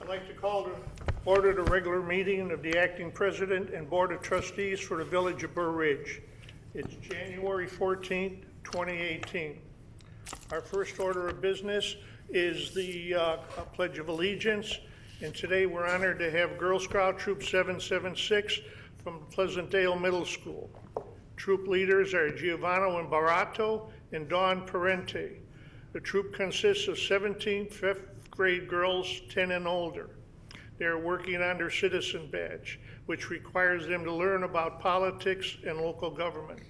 I'd like to call to order the regular meeting of the acting president and board of trustees for the village of Burr Ridge. It's January 14th, 2018. Our first order of business is the Pledge of Allegiance, and today we're honored to have Girl Scout Troop 776 from Pleasantdale Middle School. Troop leaders are Giovanni Barato and Dawn Parente. The troop consists of 17 fifth grade girls 10 and older. They are working on their citizen badge, which requires them to learn about politics and local government.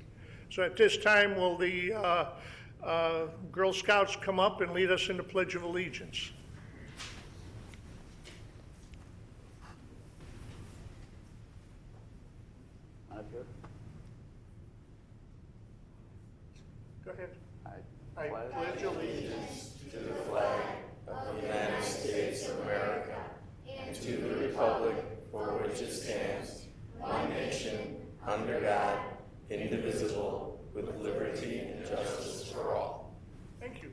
So at this time, will the Girl Scouts come up and lead us in the Pledge of Allegiance? Go ahead. I pledge allegiance to the flag of the United States of America and to the republic for which it stands, one nation, under God, indivisible, with liberty and justice for all. Thank you.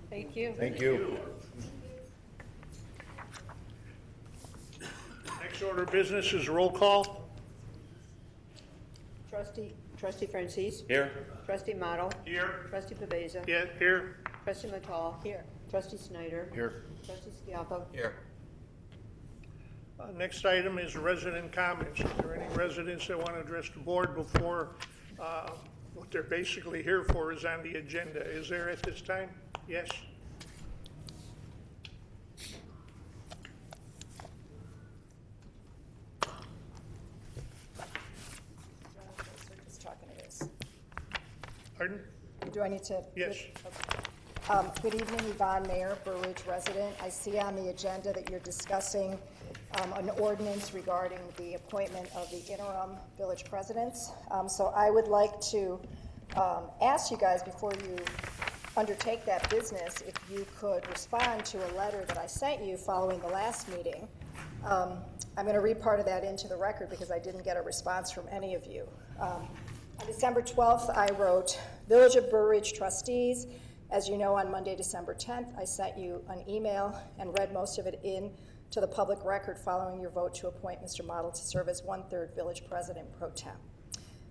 Thank you. Thank you. Next order of business is roll call. Trustee Francis. Here. Trustee Model. Here. Trustee Paveza. Yeah, here. Trustee Mattal. Here. Trustee Snyder. Here. Trustee Schiappa. Here. Next item is resident comments. Are there any residents that want to address the board before what they're basically here for is on the agenda? Is there at this time? Yes. Pardon? Do I need to? Yes. Okay. Good evening, Yvonne Mayer, Burr Ridge resident. I see on the agenda that you're discussing an ordinance regarding the appointment of the interim village presidents. So I would like to ask you guys, before you undertake that business, if you could respond to a letter that I sent you following the last meeting. I'm going to read part of that into the record because I didn't get a response from any of you. On December 12th, I wrote, Village of Burr Ridge trustees, as you know, on Monday, December 10th, I sent you an email and read most of it in to the public record following your vote to appoint Mr. Model to serve as 1/3 village president pro tem.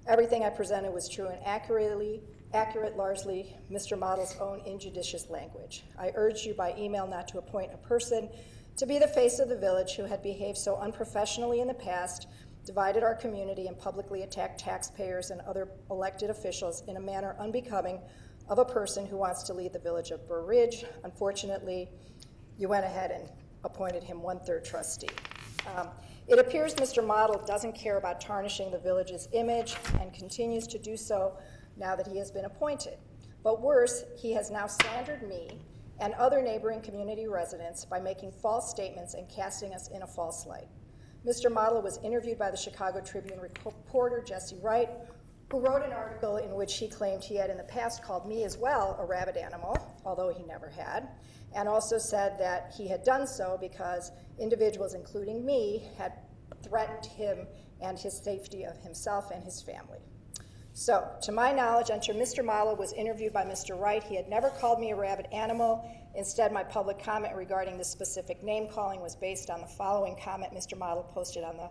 Everything I presented was true and accurate, largely Mr. Model's own injudicious language. I urged you by email not to appoint a person to be the face of the village who had behaved so unprofessionally in the past, divided our community, and publicly attacked taxpayers and other elected officials in a manner unbecoming of a person who wants to lead the village of Burr Ridge. Unfortunately, you went ahead and appointed him 1/3 trustee. It appears Mr. Model doesn't care about tarnishing the village's image and continues to do so now that he has been appointed. But worse, he has now slandered me and other neighboring community residents by making false statements and casting us in a false light. Mr. Model was interviewed by the Chicago Tribune reporter Jesse Wright, who wrote an article in which he claimed he had in the past called me as well a rabid animal, although he never had, and also said that he had done so because individuals, including me, had threatened him and his safety of himself and his family. So, to my knowledge, until Mr. Model was interviewed by Mr. Wright, he had never called me a rabid animal. Instead, my public comment regarding this specific name calling was based on the following comment Mr. Model posted on the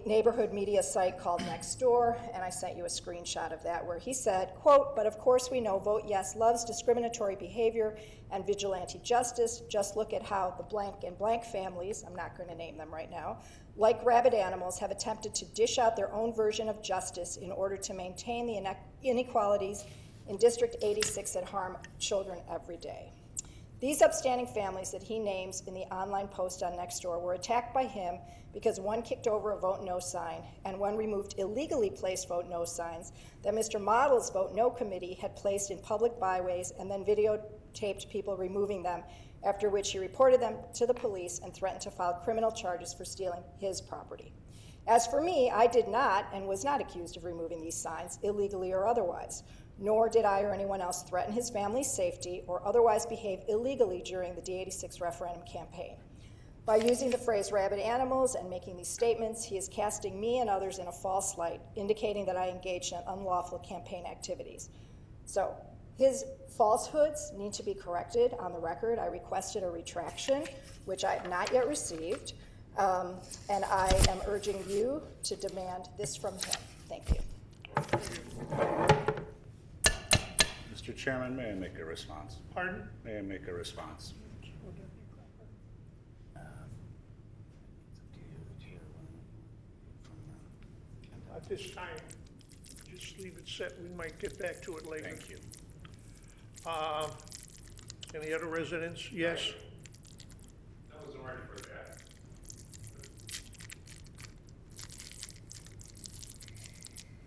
neighborhood media site called Nextdoor, and I sent you a screenshot of that, where he said, quote, "But of course we know Vote Yes loves discriminatory behavior and vigilante justice. Just look at how the blank and blank families," I'm not going to name them right now, "like rabid animals, have attempted to dish out their own version of justice in order to maintain the inequalities in District 86 that harm children every day." These upstanding families that he names in the online post on Nextdoor were attacked by him because one kicked over a Vote No sign and one removed illegally placed Vote No signs that Mr. Model's Vote No committee had placed in public byways and then videotaped people removing them, after which he reported them to the police and threatened to file criminal charges for stealing his property. As for me, I did not and was not accused of removing these signs, illegally or otherwise, nor did I or anyone else threaten his family's safety or otherwise behave illegally during the D86 referendum campaign. By using the phrase rabid animals and making these statements, he is casting me and others in a false light, indicating that I engaged in unlawful campaign activities. So his falsehoods need to be corrected on the record. I requested a retraction, which I have not yet received, and I am urging you to demand this from him. Thank you. Mr. Chairman, may I make a response? Pardon? May I make a response? At this time, just leave it set. We might get back to it later. Thank you. Any other residents? Yes? I wasn't ready for that.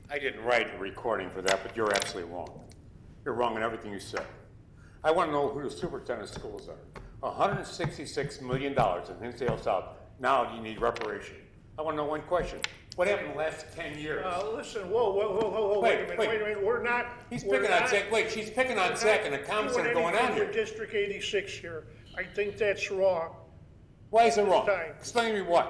I didn't write a recording for that, but you're absolutely wrong. You're wrong in everything you said. I want to know who the superintendent schools are. $166 million in Hinsdale South. Now you need reparation. I want to know one question. What happened in the last 10 years? Listen, whoa, Wait, wait a minute. We're not. She's we're picking on not- Zach. Wait, she's picking on Zach and the comments that are going on anything here. with District 86 here. I think that's wrong. Why is it wrong? Time. Explain to me why.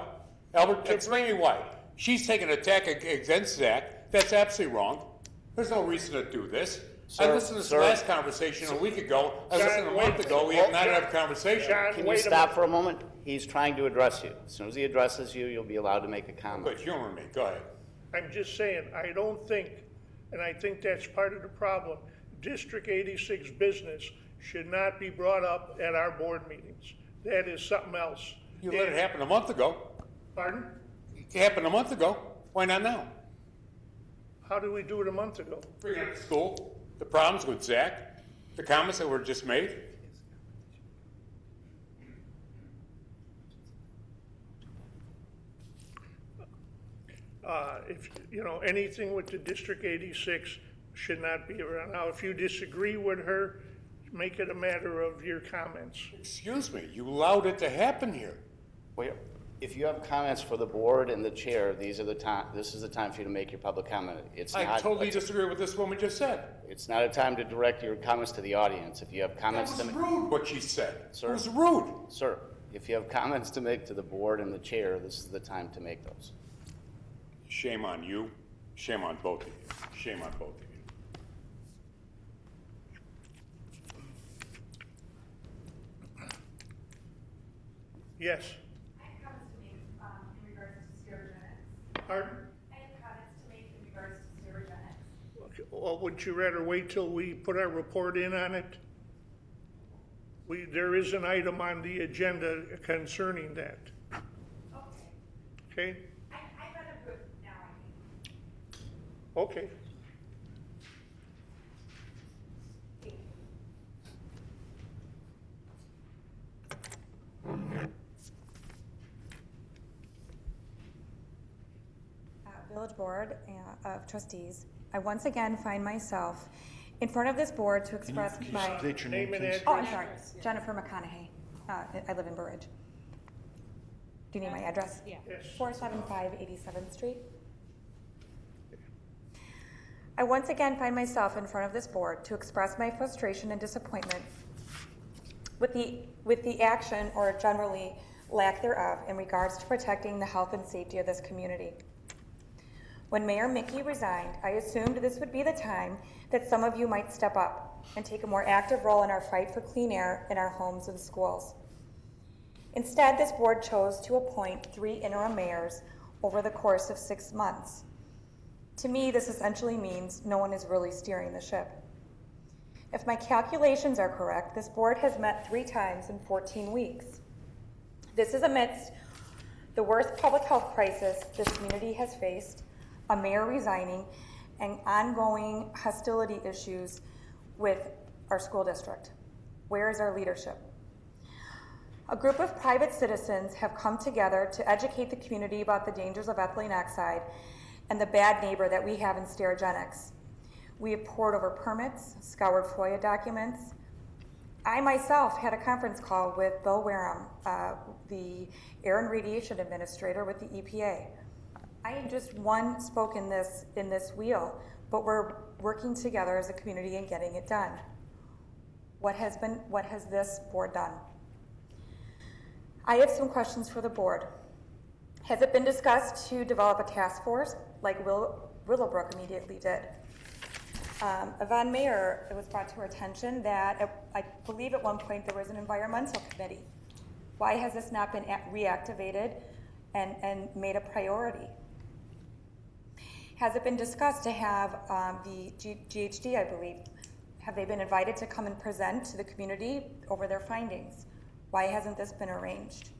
Albert, explain to me why. She's taking an attack against Zach. That's absolutely wrong. There's no reason to do this. I Sir, listened to this sir. last conversation a week ago. I listened John, a month wait. ago. We have not John, had a conversation. John, Can wait you a stop minute. for a moment? He's trying to address you. As soon as he addresses you, you'll be allowed to make a comment. Good, humor me. Go ahead. I'm just saying, I don't think, and I think that's part of the problem, District 86 business should not be brought up at our board meetings. That is something else. You let it happen a month ago. Pardon? It happened a month ago. Why not now? How did we do it a month ago? Bring it up to school. The problems with Zach, the comments that were just made. If, you know, anything with the District 86 should not be around. Now, if you disagree with her, make it a matter of your comments. Excuse me, you allowed it to happen here. Wait, if you have comments for the board and the chair, this is the time for you to make your public comment. I totally disagree with what this woman just said. It's not a time to direct your comments to the audience. If you have That comments was to make, rude, what she said. Sir? It was rude. sir, if you have comments to make to the board and the chair, this is the time to make those. Shame on you. Shame on both of you. Shame on both of you. Yes? I have comments to make in regards to stereogenics. Pardon? I have comments to make in regards to stereogenics. Okay, well, wouldn't you rather wait till we put our report in on it? There is an item on the agenda concerning that, Okay. okay? I better do it now, I think. Okay. Village Board of Trustees, I once again find myself in front of this board to express my... State your name, Name and please. address. Oh, I'm sorry, Jennifer McConaughey. I live in Burridge. Do you need my address? Yeah. Yes. 475 87th Street. I once again find myself in front of this board to express my frustration and disappointment with the action or generally lack thereof in regards to protecting the health and safety of this community. When Mayor Mickey resigned, I assumed this would be the time that some of you might step up and take a more active role in our fight for clean air in our homes and schools. Instead, this board chose to appoint 3 interim mayors over the course of 6 months. To me, this essentially means no one is really steering the ship. If my calculations are correct, this board has met 3 times in 14 weeks. This is amidst the worst public health crisis this community has faced, a mayor resigning, and ongoing hostility issues with our school district. Where is our leadership? A group of private citizens have come together to educate the community about the dangers of ethylene oxide and the bad neighbor that we have in stereogenics. We have poured over permits, scoured FOIA documents. I myself had a conference call with Bill Wareham, the Air and Radiation Administrator with the EPA. I am just one spoke in this wheel, but we're working together as a community and getting it done. What has this board done? I have some questions for the board. Has it been discussed to develop a task force like Willowbrook immediately did? Yvonne Mayer, it was brought to her attention that I believe at one point there was an environmental committee. Why has this not been reactivated and made a priority? Has it been discussed to have the GHD, I believe, have they been invited to come and present to the community over their findings? Why hasn't this been arranged?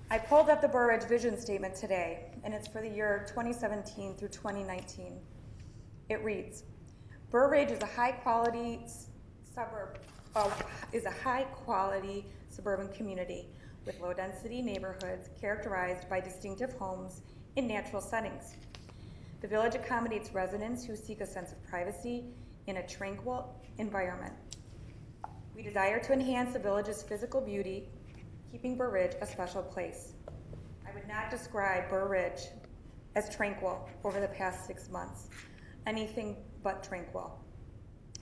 I pulled up the Burr Ridge vision statement today, and it's for the year 2017 through 2019. It reads, Burr Ridge is a high-quality suburban community with low-density neighborhoods characterized by distinctive homes in natural settings. The village accommodates residents who seek a sense of privacy in a tranquil environment. We desire to enhance the village's physical beauty, keeping Burr Ridge a special place. I would not describe Burr Ridge as tranquil over the past 6 months. Anything but tranquil.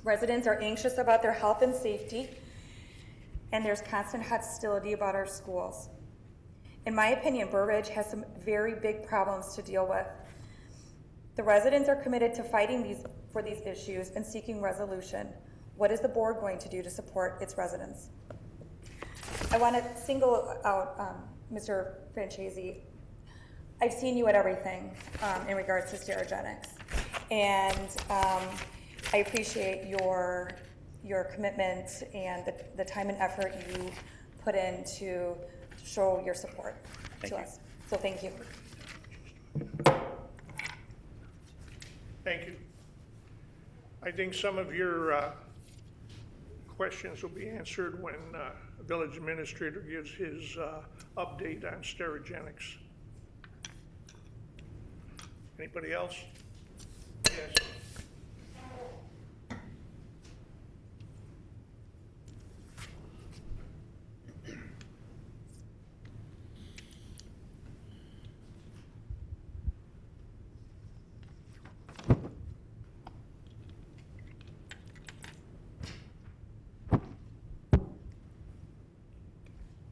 Residents are anxious about their health and safety, and there's constant hostility about our schools. In my opinion, Burr Ridge has some very big problems to deal with. The residents are committed to fighting for these issues and seeking resolution. What is the board going to do to support its residents? I want to single out Mr. Francesi. I've seen you at everything in regards to Sterigenics, and I appreciate your commitment and the time and effort you put in to show your support to us. So thank you. Thank you. I think some of your questions will be answered when the village administrator gives his update on Sterigenics. Anybody else? Yes.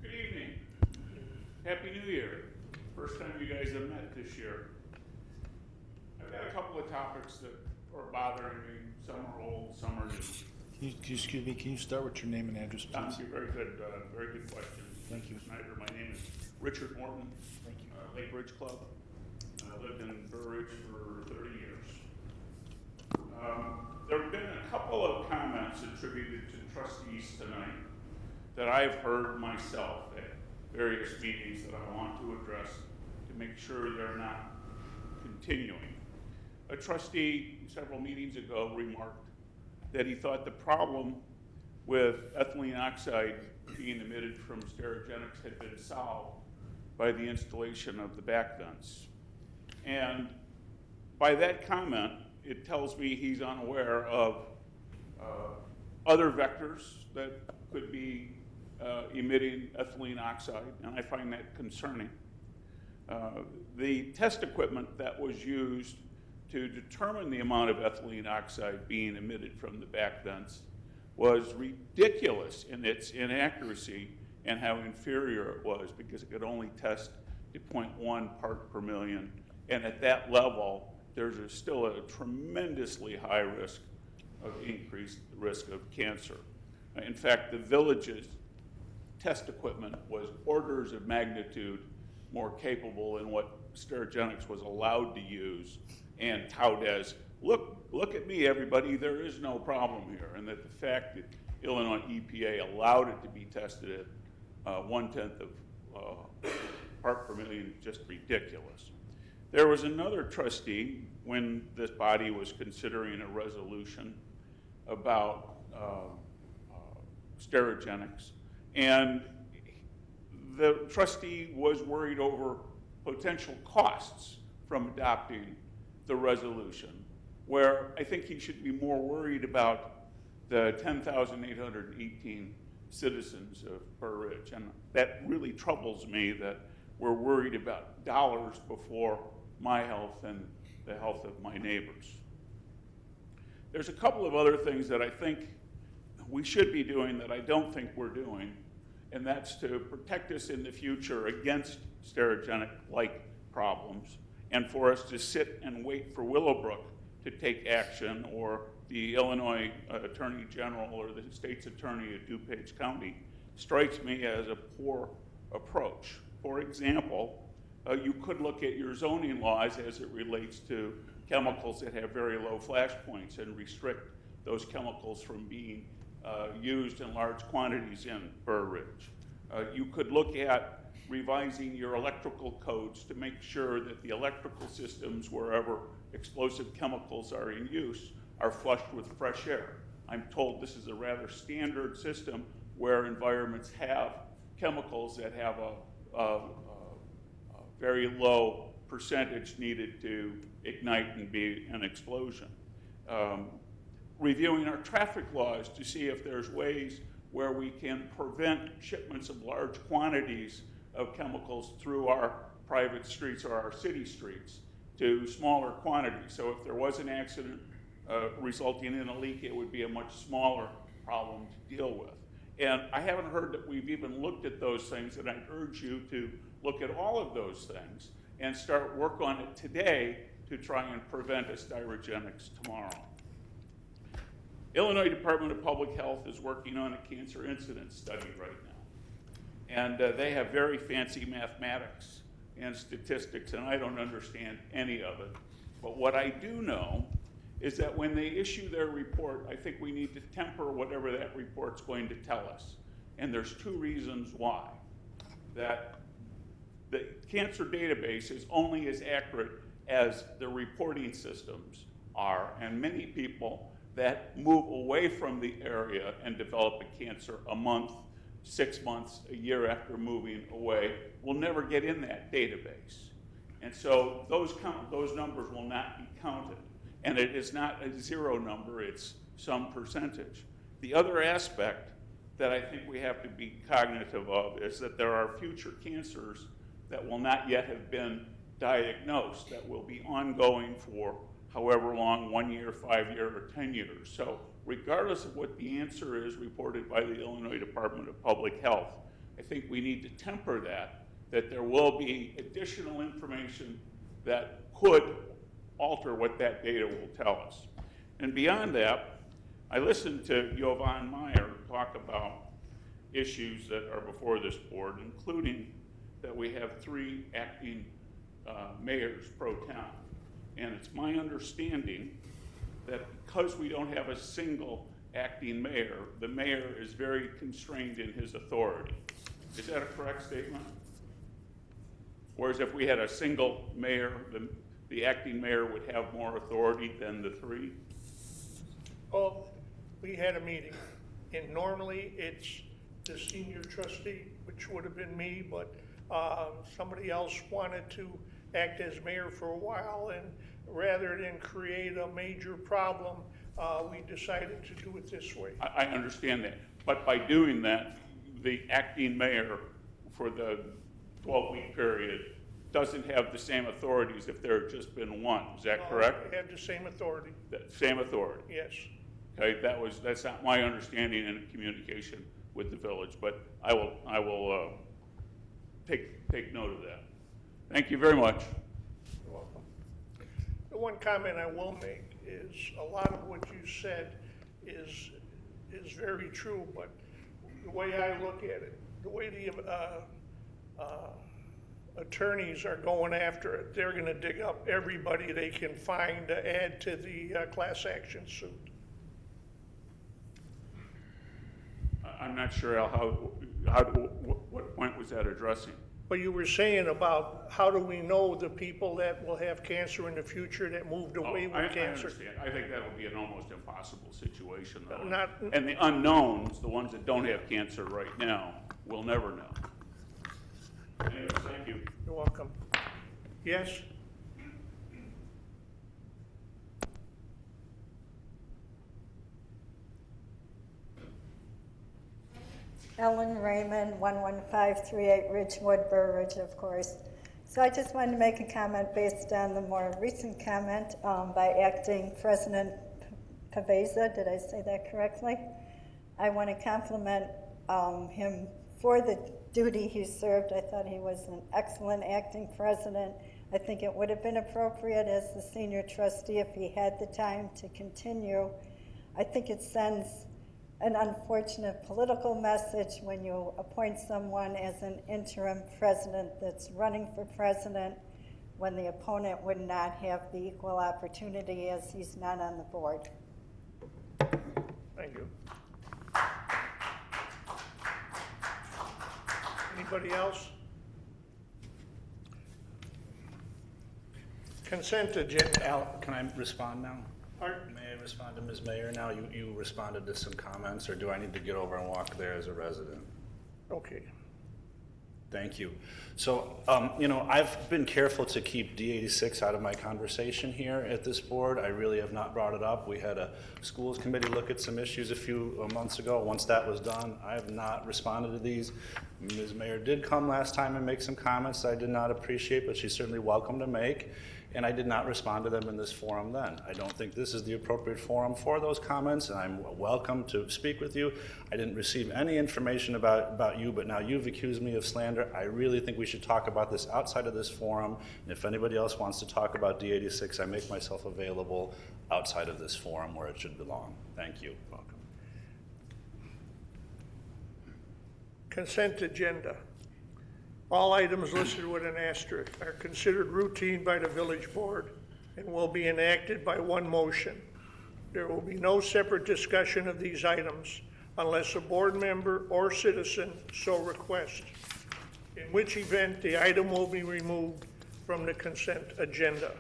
Good evening. Happy New Year. First time you guys have met this year. I've got a couple of topics that are bothering me. Some are old, some are new. Excuse me, can you start with your name and address, please? Thank you. Very good question. Thank you. Snyder. My name is Richard Morton. Thank you. Lake Ridge Club. I lived in Burr Ridge for 30 years. There have been a couple of comments attributed to trustees tonight that I've heard myself at various meetings that I want to address to make sure they're not continuing. A trustee several meetings ago remarked that he thought the problem with ethylene oxide being emitted from Sterigenics had been solved by the installation of the back vents. And by that comment, it tells me he's unaware of other vectors that could be emitting ethylene oxide, and I find that concerning. The test equipment that was used to determine the amount of ethylene oxide being emitted from the back vents was ridiculous in its inaccuracy and how inferior it was, because it could only test to 0.1 part per million, and at that level there's still a tremendously high risk of increased risk of cancer. In fact, the village's test equipment was orders of magnitude more capable than what Sterigenics was allowed to use and tout as, look at me, everybody, there is no problem here. And that the fact that Illinois EPA allowed it to be tested at 1/10 of part per million is just ridiculous. There was another trustee when this body was considering a resolution about Sterigenics, and the trustee was worried over potential costs from adopting the resolution, where I think he should be more worried about the 10,818 citizens of Burr Ridge. And that really troubles me that we're worried about dollars before my health and the health of my neighbors. There's a couple of other things that I think we should be doing that I don't think we're doing, and that's to protect us in the future against sterigenic-like problems, and for us to sit and wait for Willowbrook to take action, or the Illinois Attorney General or the state's attorney at DuPage County, strikes me as a poor approach. For example, you could look at your zoning laws as it relates to chemicals that have very low flash points and restrict those chemicals from being used in large quantities in Burr Ridge. You could look at revising your electrical codes to make sure that the electrical systems, wherever explosive chemicals are in use, are flushed with fresh air. I'm told this is a rather standard system where environments have chemicals that have a very low percentage needed to ignite and be an explosion. Reviewing our traffic laws to see if there's ways where we can prevent shipments of large quantities of chemicals through our private streets or our city streets to smaller quantities. So if there was an accident resulting in a leak, it would be a much smaller problem to deal with. And I haven't heard that we've even looked at those things, and I urge you to look at all of those things and start work on it today to try and prevent a styrogenics tomorrow. Illinois Department of Public Health is working on a cancer incidence study right now. And they have very fancy mathematics and statistics, and I don't understand any of it. But what I do know is that when they issue their report, I think we need to temper whatever that report's going to tell us. And there's two reasons why. That the cancer database is only as accurate as the reporting systems are, and many people that move away from the area and develop a cancer a month, 6 months, a year after moving away will never get in that database. And so those numbers will not be counted. And it is not a zero number, it's some percentage. The other aspect that I think we have to be cognitive of is that there are future cancers that will not yet have been diagnosed, that will be ongoing for however long, 1 year, 5 years, or 10 years. So regardless of what the answer is reported by the Illinois Department of Public Health, I think we need to temper that there will be additional information that could alter what that data will tell us. And beyond that, I listened to Jovan Meyer talk about issues that are before this board, including that we have 3 acting mayors pro town. And it's my understanding that because we don't have a single acting mayor, the mayor is very constrained in his authority. Is that a correct statement? Whereas if we had a single mayor, the acting mayor would have more authority than the 3? Well, we had a meeting, and normally it's the senior trustee, which would have been me, but somebody else wanted to act as mayor for a while, and rather than create a major problem, we decided to do it this way. I understand that, but by doing that, the acting mayor for the 12-week period doesn't have the same authorities if there had just been one. Is that correct? They have the same authority, Same authority. yes. Okay, that's not my understanding in communication with the village, but I will take note of that. Thank you very much. You're welcome. The one comment I will make is a lot of what you said is very true, but the way I look at it, the way the attorneys are going after it, they're going to dig up everybody they can find to add to the class action suit. I'm not sure what point was that addressing? But you were saying about how do we know the people that will have cancer in the future that moved away with I cancer? understand. I think that would be an almost impossible situation, though. Not- And the unknowns, the ones that don't have cancer right now, will never know. Anyways, thank you. You're welcome. Yes? Ellen Raymond, 11538 Ridgewood, Burr Ridge, of course. So I just wanted to make a comment based on the more recent comment by Acting President Paveza. Did I say that correctly? I want to compliment him for the duty he served. I thought he was an excellent acting president. I think it would have been appropriate as the senior trustee if he had the time to continue. I think it sends an unfortunate political message when you appoint someone as an interim president that's running for president when the opponent would not have the equal opportunity as he's not on the board. Thank you. Anybody else? Consent agenda. Al, can I respond now? Pardon? May I respond to Ms. Mayor now? You responded to some comments, or do I need to get over and walk there as a resident? Okay. Thank you. So, you know, I've been careful to keep D86 out of my conversation here at this board. I really have not brought it up. We had a schools committee look at some issues a few months ago. Once that was done, I have not responded to these. Ms. Mayor did come last time and make some comments I did not appreciate, but she's certainly welcome to make. And I did not respond to them in this forum then. I don't think this is the appropriate forum for those comments, and I'm welcome to speak with you. I didn't receive any information about you, but now you've accused me of slander. I really think we should talk about this outside of this forum, and if anybody else wants to talk about D86, I make myself available outside of this forum where it should belong. Thank you. Welcome. Consent agenda. All items listed with an asterisk are considered routine by the village board and will be enacted by one motion. There will be no separate discussion of these items unless a board member or citizen so requests, in which event the item will be removed from the consent agenda.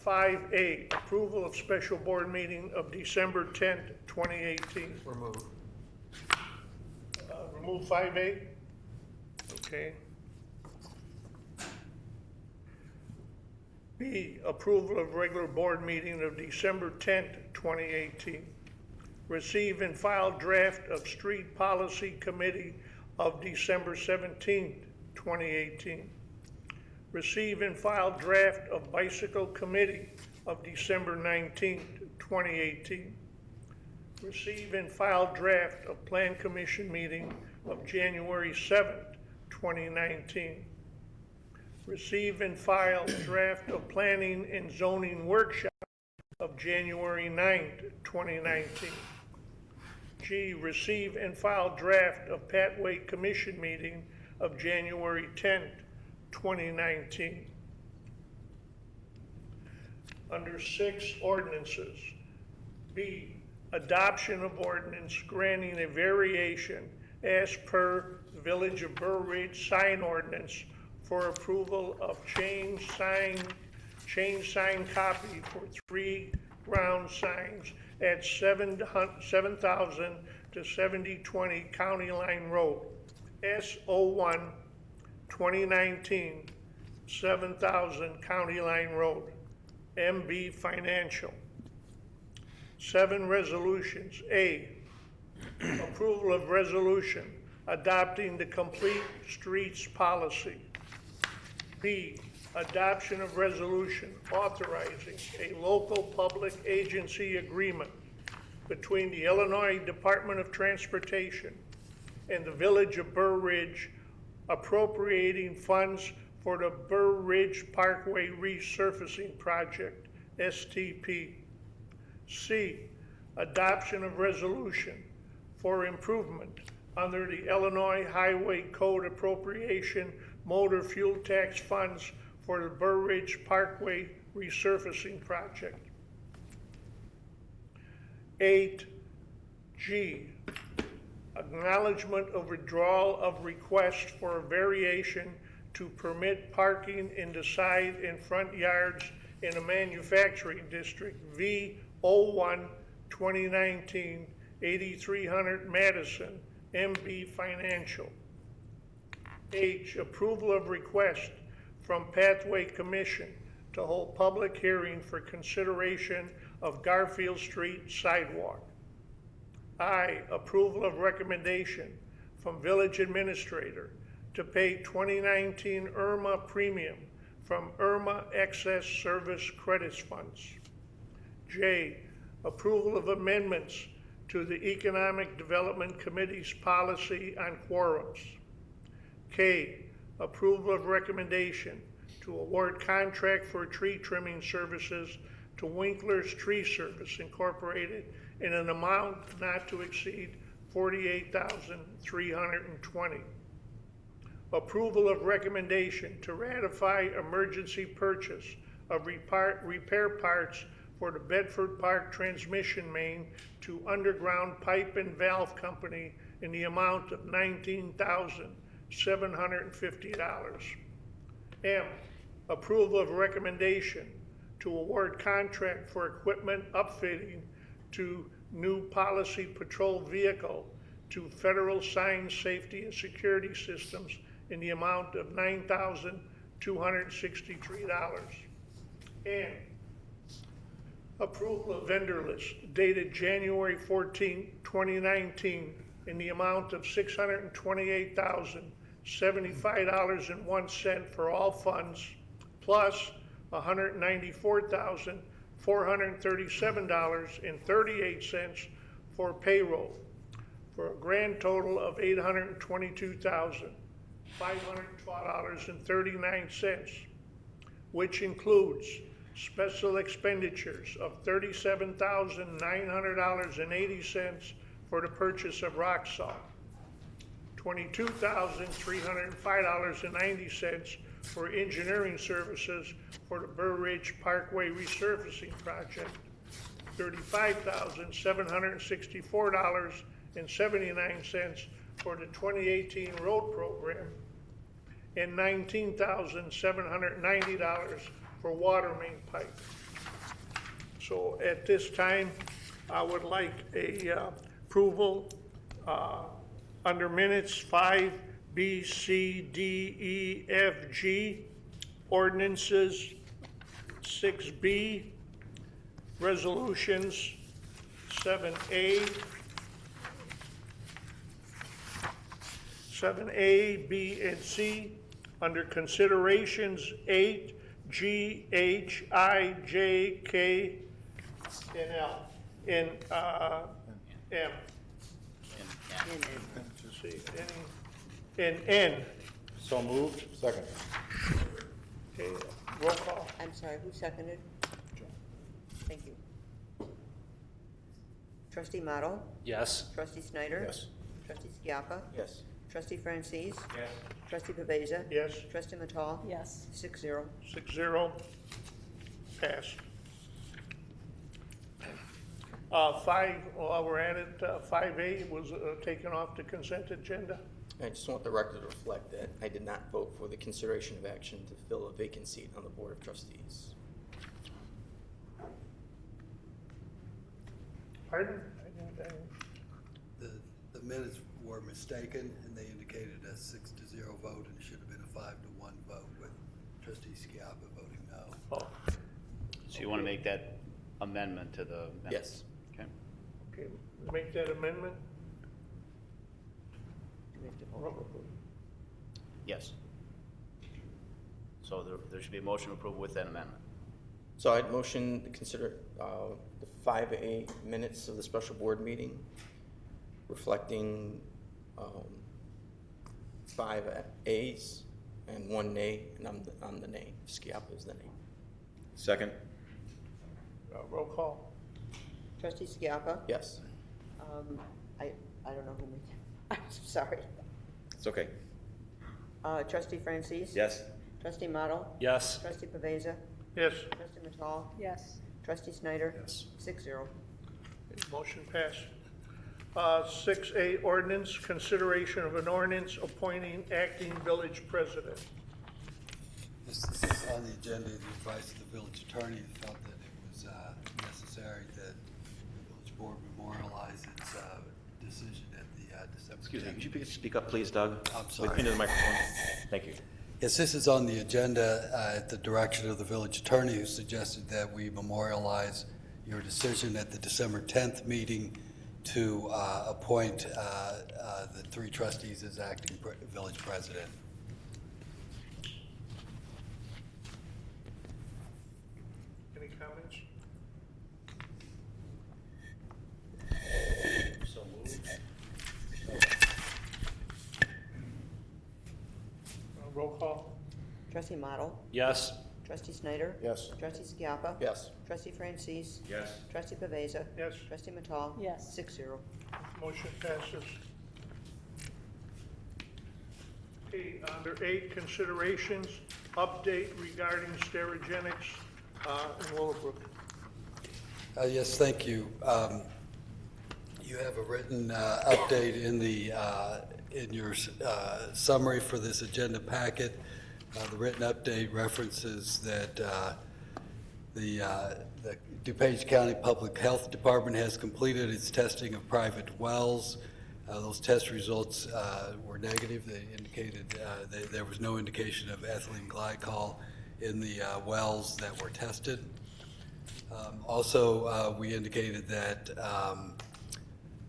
5A, approval of special board meeting of December 10th, 2018. Remove. Remove 5A? Okay. B, approval of regular board meeting of December 10th, 2018. Receive and file draft of street policy committee of December 17th, 2018. Receive and file draft of bicycle committee of December 19th, 2018. Receive and file draft of plan commission meeting of January 7th, 2019. Receive and file draft of planning and zoning workshop of January 9th, 2019. G, receive and file draft of Pathway Commission meeting of January 10th, 2019. Under 6, ordinances. B, adoption of ordinance granting a variation as per Village of Burr Ridge sign ordinance for approval of chain sign copy for 3 ground signs at 7,000 to 7020 County Line Road, S01 2019, 7,000 County Line Road, MB Financial. 7, resolutions. A, approval of resolution adopting the complete streets policy. B, adoption of resolution authorizing a local public agency agreement between the Illinois Department of Transportation and the Village of Burr Ridge appropriating funds for the Burr Ridge Parkway Resurfacing Project, STP. C, adoption of resolution for improvement under the Illinois Highway Code appropriation motor fuel tax funds for the Burr Ridge Parkway Resurfacing Project. 8G, acknowledgement of withdrawal of request for a variation to permit parking in the side and front yards in a manufacturing district, V01 2019, 8300 Madison, MB Financial. H, approval of request from Pathway Commission to hold public hearing for consideration of Garfield Street sidewalk. I, approval of recommendation from Village Administrator to pay 2019 IRMA premium from IRMA Excess Service Credits Funds. J, approval of amendments to the Economic Development Committee's policy on quorums. K, approval of recommendation to award contract for tree trimming services to Winkler's Tree Service Incorporated in an amount not to exceed $48,320. Approval of recommendation to ratify emergency purchase of repair parts for the Bedford Park transmission main to Underground Pipe and Valve Company in the amount of $19,750. M, approval of recommendation to award contract for equipment upfitting to new policy patrol vehicle to Federal Sign Safety and Security Systems in the amount of $9,263. And approval of vendor list dated January 14, 2019 in the amount of $628,075.01 for all funds, plus $194,437.38 for payroll, for a grand total of $822,512.39, which includes special expenditures of $37,900.80 for the purchase of rock salt, $22,305.90 for engineering services for the Burr Ridge Parkway resurfacing project, $35,764.79 for the 2018 road program, and $19,790 for water main pipe. So at this time, I would like a approval under minutes 5B, C, D, E, F, G, ordinances 6B, resolutions 7A, 7A, B, and C, under considerations 8, G, H, I, J, K, and L, and M. Let's see, and N. So moved. Second. Okay, roll call. I'm sorry, who seconded? Thank you. Trustee Model? Yes. Trustee Snyder? Yes. Trustee Skiappa? Yes. Trustee Francis? Yes. Trustee Pavesa? Yes, Trustee Matal? Yes. 6-0. 6-0, passed. 5, we're at it, 5A was taken off the consent agenda. I just want the record to reflect that I did not vote for the consideration of action to fill a vacant seat on the Board of Trustees. Pardon? The minutes were mistaken, and they indicated a 6-0 vote, and it should have been a 5-1 vote, with Trustee Skiappa voting no. Oh, So you want to make that amendment to the minutes? Yes. Okay. okay, make that amendment. Yes. So there should be a motion to approve with that amendment. So I'd motion to consider the 5A minutes of the special board meeting reflecting 5 A's and 1 nay, and I'm the nay. Skiappa is the nay. Second. Roll call. Trustee Skiappa? Yes. I don't know who made it. I'm sorry. It's okay. Trustee Francis? Yes. Trustee Model? Yes. Trustee Pavesa? Yes, Trustee Matal? Yes. Trustee Snyder? Yes. 6-0. motion passed. 6A, ordinance, consideration of an ordinance appointing acting village president. This is on the agenda, the advice of the village attorney felt that it was necessary that the village board memorialize its decision at the December. Excuse me, could you please speak up, please, Doug? I'm sorry. With me to the microphone. Thank you. Yes, this is on the agenda at the direction of the village attorney, who suggested that we memorialize your decision at the December 10th meeting to appoint the 3 trustees as acting village president. Any comments? Roll call? Trustee Model? Yes. Trustee Snyder? Yes. Trustee Skiappa? Yes. Trustee Francis? Yes. Trustee Pavesa? Yes. Trustee Matal? Yes. 6-0. Motion passes. Okay, under 8, considerations, update regarding Sterigenics in Willowbrook. Yes, thank you. You have a written update in the in your summary for this agenda packet. The written update references that the DuPage County Public Health Department has completed its testing of private wells. Those test results were negative. They indicated there was no indication of ethylene glycol in the wells that were tested. Also, we indicated that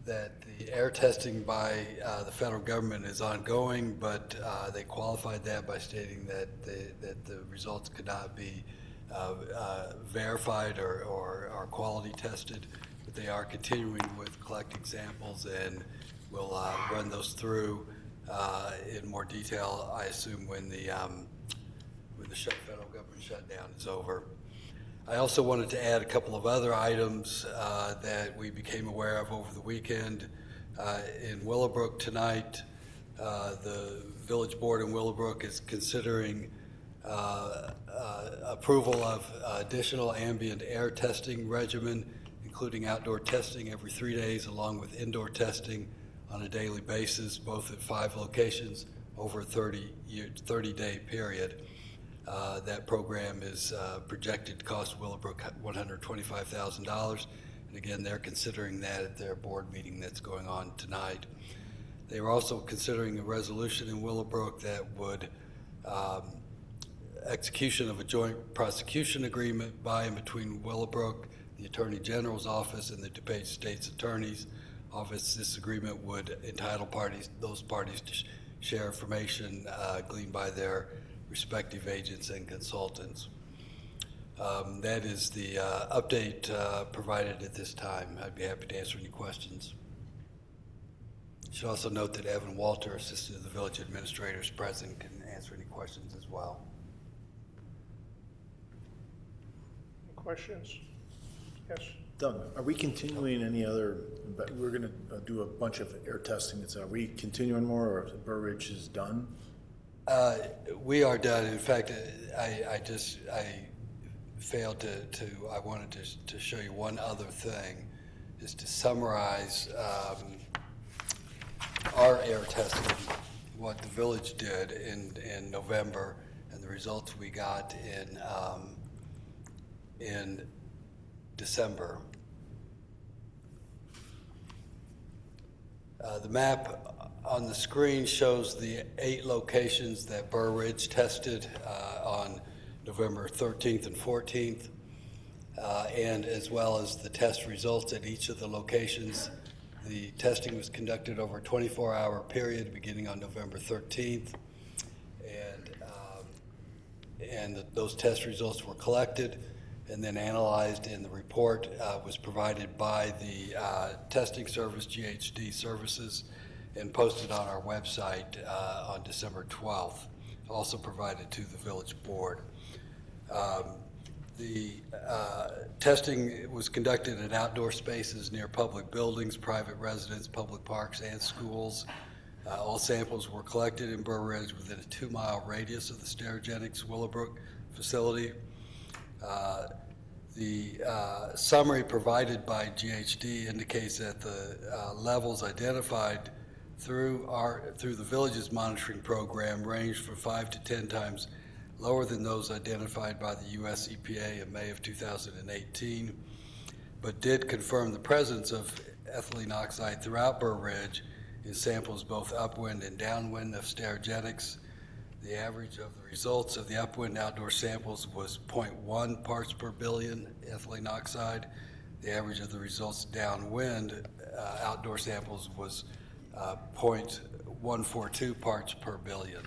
that the air testing by the federal government is ongoing, but they qualified that by stating that the results could not be verified or quality tested, but they are continuing with collecting samples, and we'll run those through in more detail, I assume, when the federal government shutdown is over. I also wanted to add a couple of other items that we became aware of over the weekend. In Willowbrook tonight, the village board in Willowbrook is considering approval of additional ambient air testing regimen, including outdoor testing every 3 days, along with indoor testing on a daily basis, both at 5 locations over a 30-day period. That program is projected to cost Willowbrook $125,000. And again, they're considering that at their board meeting that's going on tonight. They were also considering a resolution in Willowbrook that would execution of a joint prosecution agreement by and between Willowbrook, the Attorney General's office, and the DuPage State's Attorney's office. This agreement would entitle those parties to share information gleaned by their respective agents and consultants. That is the update provided at this time. I'd be happy to answer any questions. Should also note that Evan Walter, assistant of the village administrator, is present, can answer any questions as well. Any questions? Yes. Doug, are we continuing any other, we're going to do a bunch of air testing. Are we continuing more, or Burr Ridge is done? We are done. In fact, I failed to I wanted to show you one other thing, is to summarize our air testing, what the village did in November, and the results we got in December. The map on the screen shows the 8 locations that Burr Ridge tested on November 13th and 14th, and as well as the test results at each of the locations. The testing was conducted over a 24-hour period beginning on November 13th, and those test results were collected and then analyzed, and the report was provided by the testing service, GHD Services, and posted on our website on December 12th, also provided to the village board. The testing was conducted at outdoor spaces near public buildings, private residence, public parks, and schools. All samples were collected in Burr Ridge within a 2-mile radius of the Sterigenics Willowbrook facility. The summary provided by GHD indicates that the levels identified through the village's monitoring program ranged from 5 to 10 times lower than those identified by the U.S. EPA in May of 2018, but did confirm the presence of ethylene oxide throughout Burr Ridge in samples both upwind and downwind of Sterigenics. The average of the results of the upwind outdoor samples was 0.1 parts per billion ethylene oxide. The average of the results downwind outdoor samples was 0.142 parts per billion.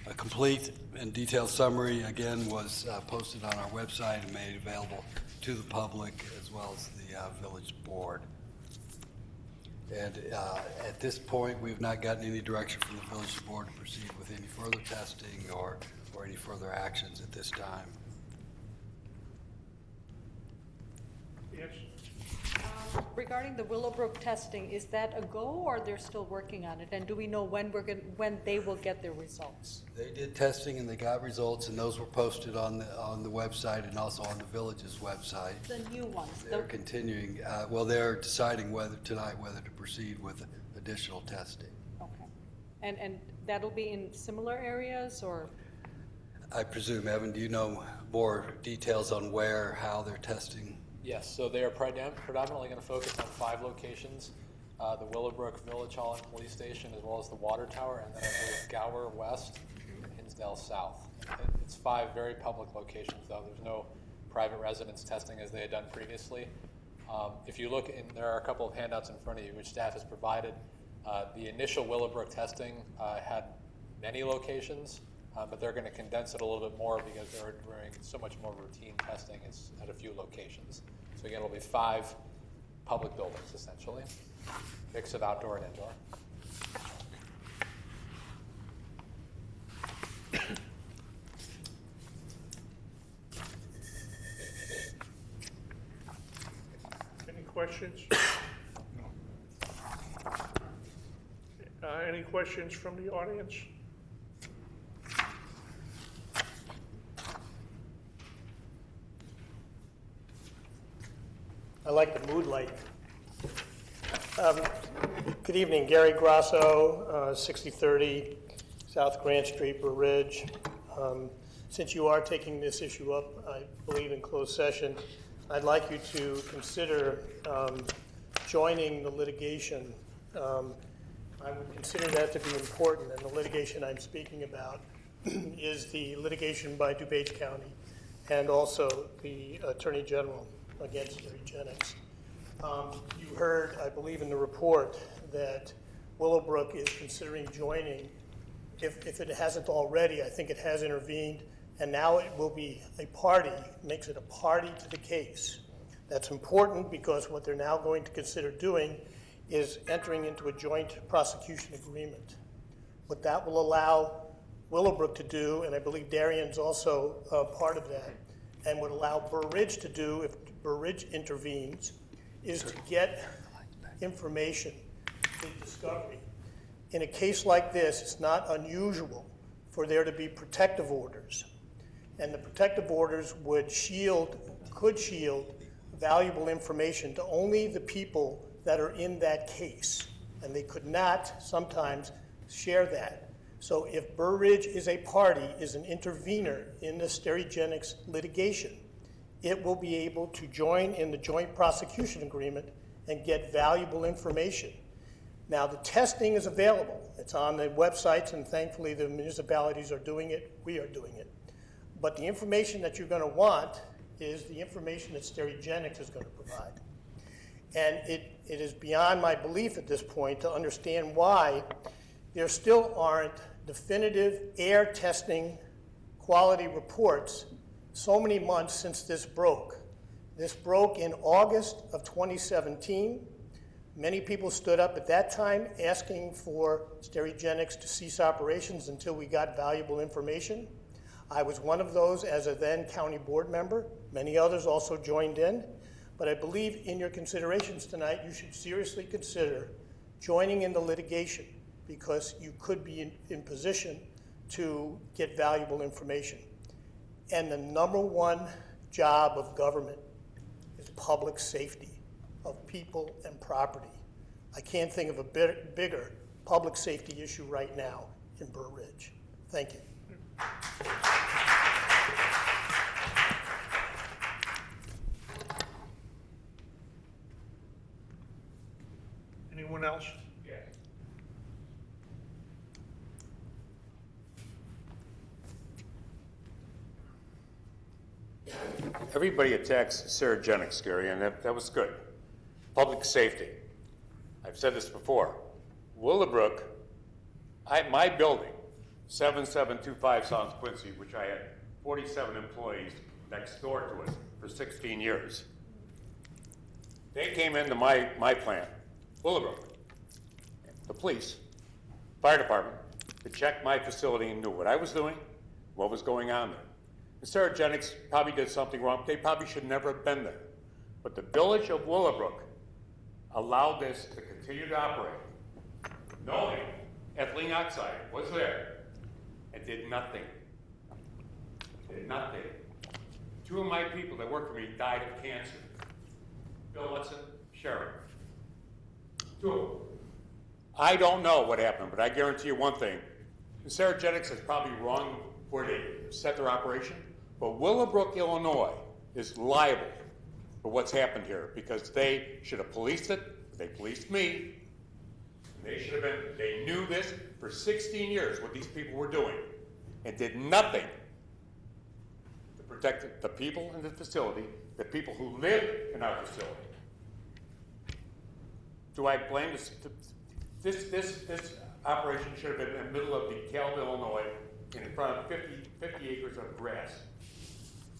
A complete and detailed summary, again, was posted on our website and made available to the public as well as the village board. And at this point, we've not gotten any direction from the village board to proceed with any further testing or any further actions at this time. Yes? Regarding the Willowbrook testing, is that a go, or they're still working on it? And do we know when they will get their results? They did testing and they got results, and those were posted on the website and also on the village's website. The new ones? They're continuing, they're deciding whether to proceed with additional testing. Okay. And that'll be in similar areas, or? I presume, Evan, do you know more details on where, how they're testing? Yes, so they are predominantly going to focus on 5 locations, the Willowbrook Village Hall and Police Station, as well as the Water Tower, and then I believe Gower West and Hinsdale South. It's 5 very public locations, though. There's no private residence testing as they had done previously. If you look, there are a couple of handouts in front of you, which staff has provided. The initial Willowbrook testing had many locations, but they're going to condense it a little bit more because they're doing so much more routine testing at a few locations. So again, it'll be 5 public buildings, essentially, mix of outdoor and indoor. Any questions? Any questions from the audience? I like the mood light. Good evening, Gary Grasso, 6030 South Grant Street, Burr Ridge. Since you are taking this issue up, I believe in closed session, I'd like you to consider joining the litigation. I would consider that to be important, and the litigation I'm speaking about is the litigation by DuPage County and also the Attorney General against Sterigenics. You heard, I believe in the report, that Willowbrook is considering joining. If it hasn't already, I think it has intervened, and now it will be a party, makes it a party to the case. That's important because what they're now going to consider doing is entering into a joint prosecution agreement. What that will allow Willowbrook to do, and I believe Darien's also part of that, and would allow Burr Ridge to do if Burr Ridge intervenes, is to get information, discovery. In a case like this, it's not unusual for there to be protective orders. And the protective orders could shield valuable information to only the people that are in that case. And they could not sometimes share that. So if Burr Ridge is a party, is an intervener in the Sterigenics litigation, it will be able to join in the joint prosecution agreement and get valuable information. Now, the testing is available. It's on the websites, and thankfully the municipalities are doing it. We are doing it. But the information that you're going to want is the information that Sterigenics is going to provide. And it is beyond my belief at this point to understand why there still aren't definitive air testing quality reports so many months since this broke. This broke in August of 2017. Many people stood up at that time asking for Sterigenics to cease operations until we got valuable information. I was one of those as a then county board member. Many others also joined in. But I believe in your considerations tonight, you should seriously consider joining in the litigation because you could be in position to get valuable information. And the number one job of government is public safety of people and property. I can't think of a bigger public safety issue right now in Burr Ridge. Thank you. Anyone else? Yeah. Everybody attacks Sterigenics, Gary, and that was good. Public safety. I've said this before. Willowbrook, my building, 7725 South Quincy, which I had 47 employees next door to it for 16 years. They came into my plant, Willowbrook, the police, fire department, to check my facility and knew what I was doing, what was going on there. And Sterigenics probably did something wrong. They probably should never have been there. But the village of Willowbrook allowed this to continue to operate, knowing ethylene oxide was there and did nothing. Did nothing. 2 of my people that work for me died of cancer. Bill Hudson, Sharon. 2 of them. I don't know what happened, but I guarantee you one thing. Sterigenics is probably wrong where they set their operation, but Willowbrook, Illinois is liable for what's happened here because they should have policed it. They policed me. They should have been, they knew this for 16 years what these people were doing and did nothing to protect the people in the facility, the people who live in our facility. Do I blame this operation should have been in the middle of DeKalb, Illinois, in front of 50 acres of grass,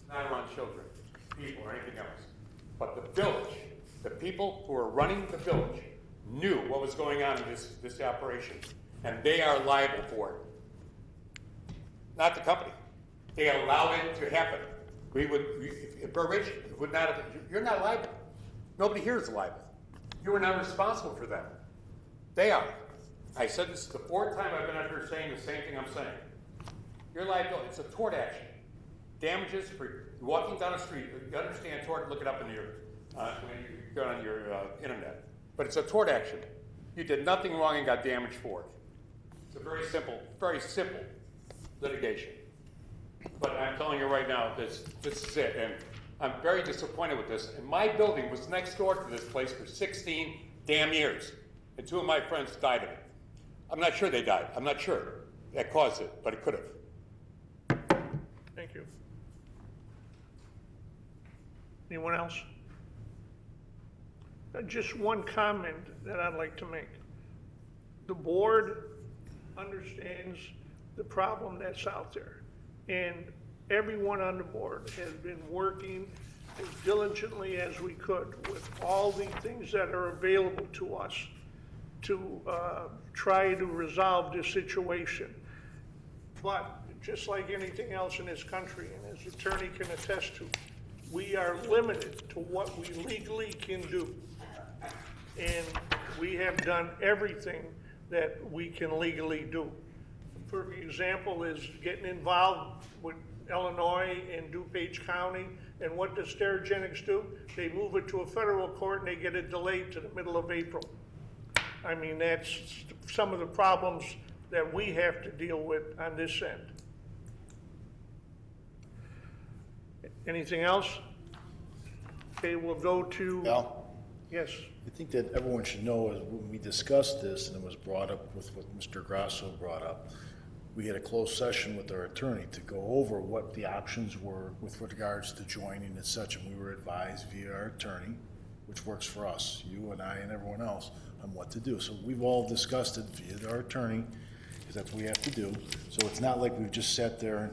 not around children, people, or anything else. But the village, the people who are running the village, knew what was going on in this operation, and they are liable for it. Not the company. They allowed it to happen. If Burr Ridge would not have, you're not liable. Nobody here is liable. You are not responsible for them. They are. I said this is the 4th time I've been up here saying the same thing I'm saying. You're liable. It's a tort action. Damages for walking down the street. You understand tort? Look it up in your when you go on your internet. But it's a tort action. You did nothing wrong and got damaged for it. It's a very simple litigation. But I'm telling you right now, this is it. And I'm very disappointed with this. And my building was next door to this place for 16 damn years. And 2 of my friends died of it. I'm not sure they died. I'm not sure that caused it, but it could have. Thank you. Anyone else? Just one comment that I'd like to make. The board understands the problem that's out there, and everyone on the board has been working as diligently as we could with all the things that are available to us to try to resolve this situation. But just like anything else in this country, and as the attorney can attest to, we are limited to what we legally can do. And we have done everything that we can legally do. For example, is getting involved with Illinois and DuPage County, and what does Sterigenics do? They move it to a federal court and they get it delayed to the middle of April. I mean, that's some of the problems that we have to deal with on this end. Anything else? Okay, we'll go to... Al? Yes. I think that everyone should know is when we discussed this, and it was brought up with what Mr. Grasso brought up, we had a closed session with our attorney to go over what the options were with regards to joining and such, and we were advised via our attorney, which works for us, you and I and everyone else, on what to do. So we've all discussed it via our attorney, because that's what we have to do. So it's not like we've just sat there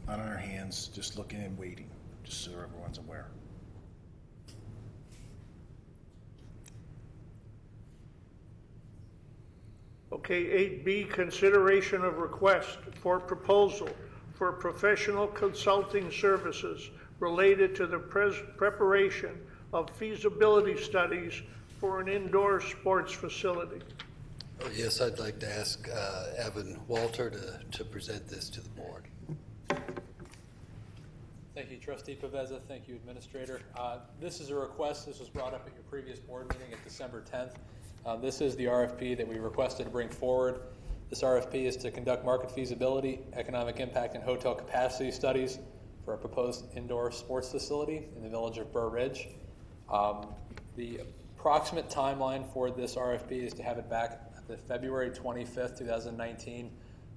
on our hands, just looking and waiting, just so everyone's aware. Okay, 8B, consideration of request for proposal for professional consulting services related to the preparation of feasibility studies for an indoor sports facility. Yes, I'd like to ask Evan Walter to present this to the board. Thank you, Trustee Paveza. Thank you, Administrator. This is a request. This was brought up at your previous board meeting at December 10th. This is the RFP that we requested to bring forward. This RFP is to conduct market feasibility, economic impact, and hotel capacity studies for a proposed indoor sports facility in the village of Burr Ridge. The approximate timeline for this RFP is to have it back at the February 25th, 2019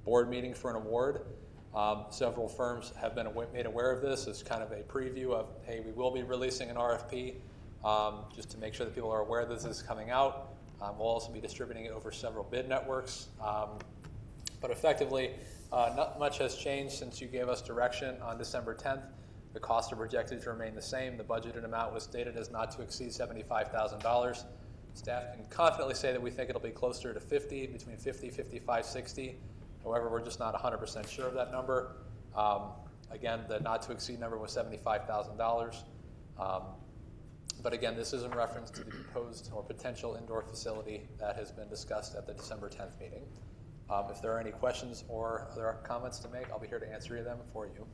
board meeting for an award. Several firms have been made aware of this as kind of a preview of, hey, we will be releasing an RFP just to make sure that people are aware that this is coming out. We'll also be distributing it over several bid networks. But effectively, not much has changed since you gave us direction on December 10th. The costs are projected to remain the same. The budgeted amount was stated as not to exceed $75,000. Staff can confidently say that we think it'll be closer to 50, between 50, 55, 60. However, we're just not 100% sure of that number. Again, the not to exceed number was $75,000. But again, this is in reference to the proposed or potential indoor facility that has been discussed at the December 10th meeting. If there are any questions or other comments to make, I'll be here to answer them for you.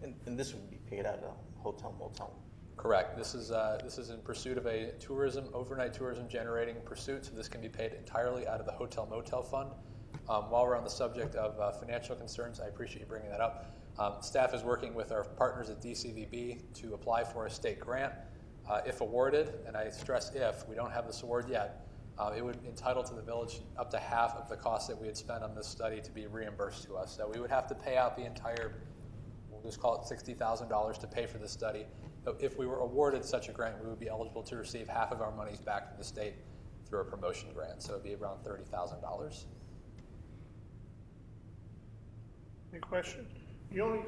And this would be paid out of hotel motel? Correct. This is in pursuit of a overnight tourism generating pursuit, so this can be paid entirely out of the hotel motel fund. While we're on the subject of financial concerns, I appreciate you bringing that up. Staff is working with our partners at DCVB to apply for a state grant. If awarded, and I stress if, we don't have this award yet, it would entitle to the village up to half of the cost that we had spent on this study to be reimbursed to us. So we would have to pay out the entire, we'll just call it $60,000 to pay for this study. But if we were awarded such a grant, we would be eligible to receive half of our monies back from the state through a promotion grant. So it would be around $30,000. Any questions? The only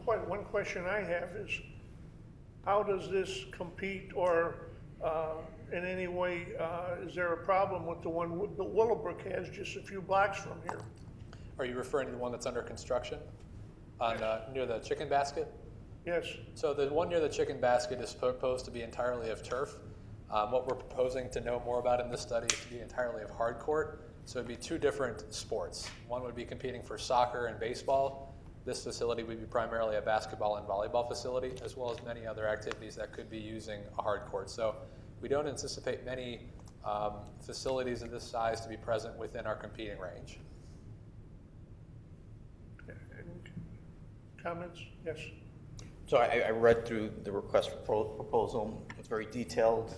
one question I have is, how does this compete, or in any way, is there a problem with the one that Willowbrook has just a few blocks from here? Are you referring to the one that's under construction on near the chicken basket? Yes. So the one near the chicken basket is proposed to be entirely of turf. What we're proposing to know more about in this study is to be entirely of hard court. So it'd be two different sports. One would be competing for soccer and baseball. This facility would be primarily a basketball and volleyball facility, as well as many other activities that could be using a hard court. So we don't anticipate many facilities of this size to be present within our competing range. Comments? Yes. So I read through the request for proposal. It's very detailed,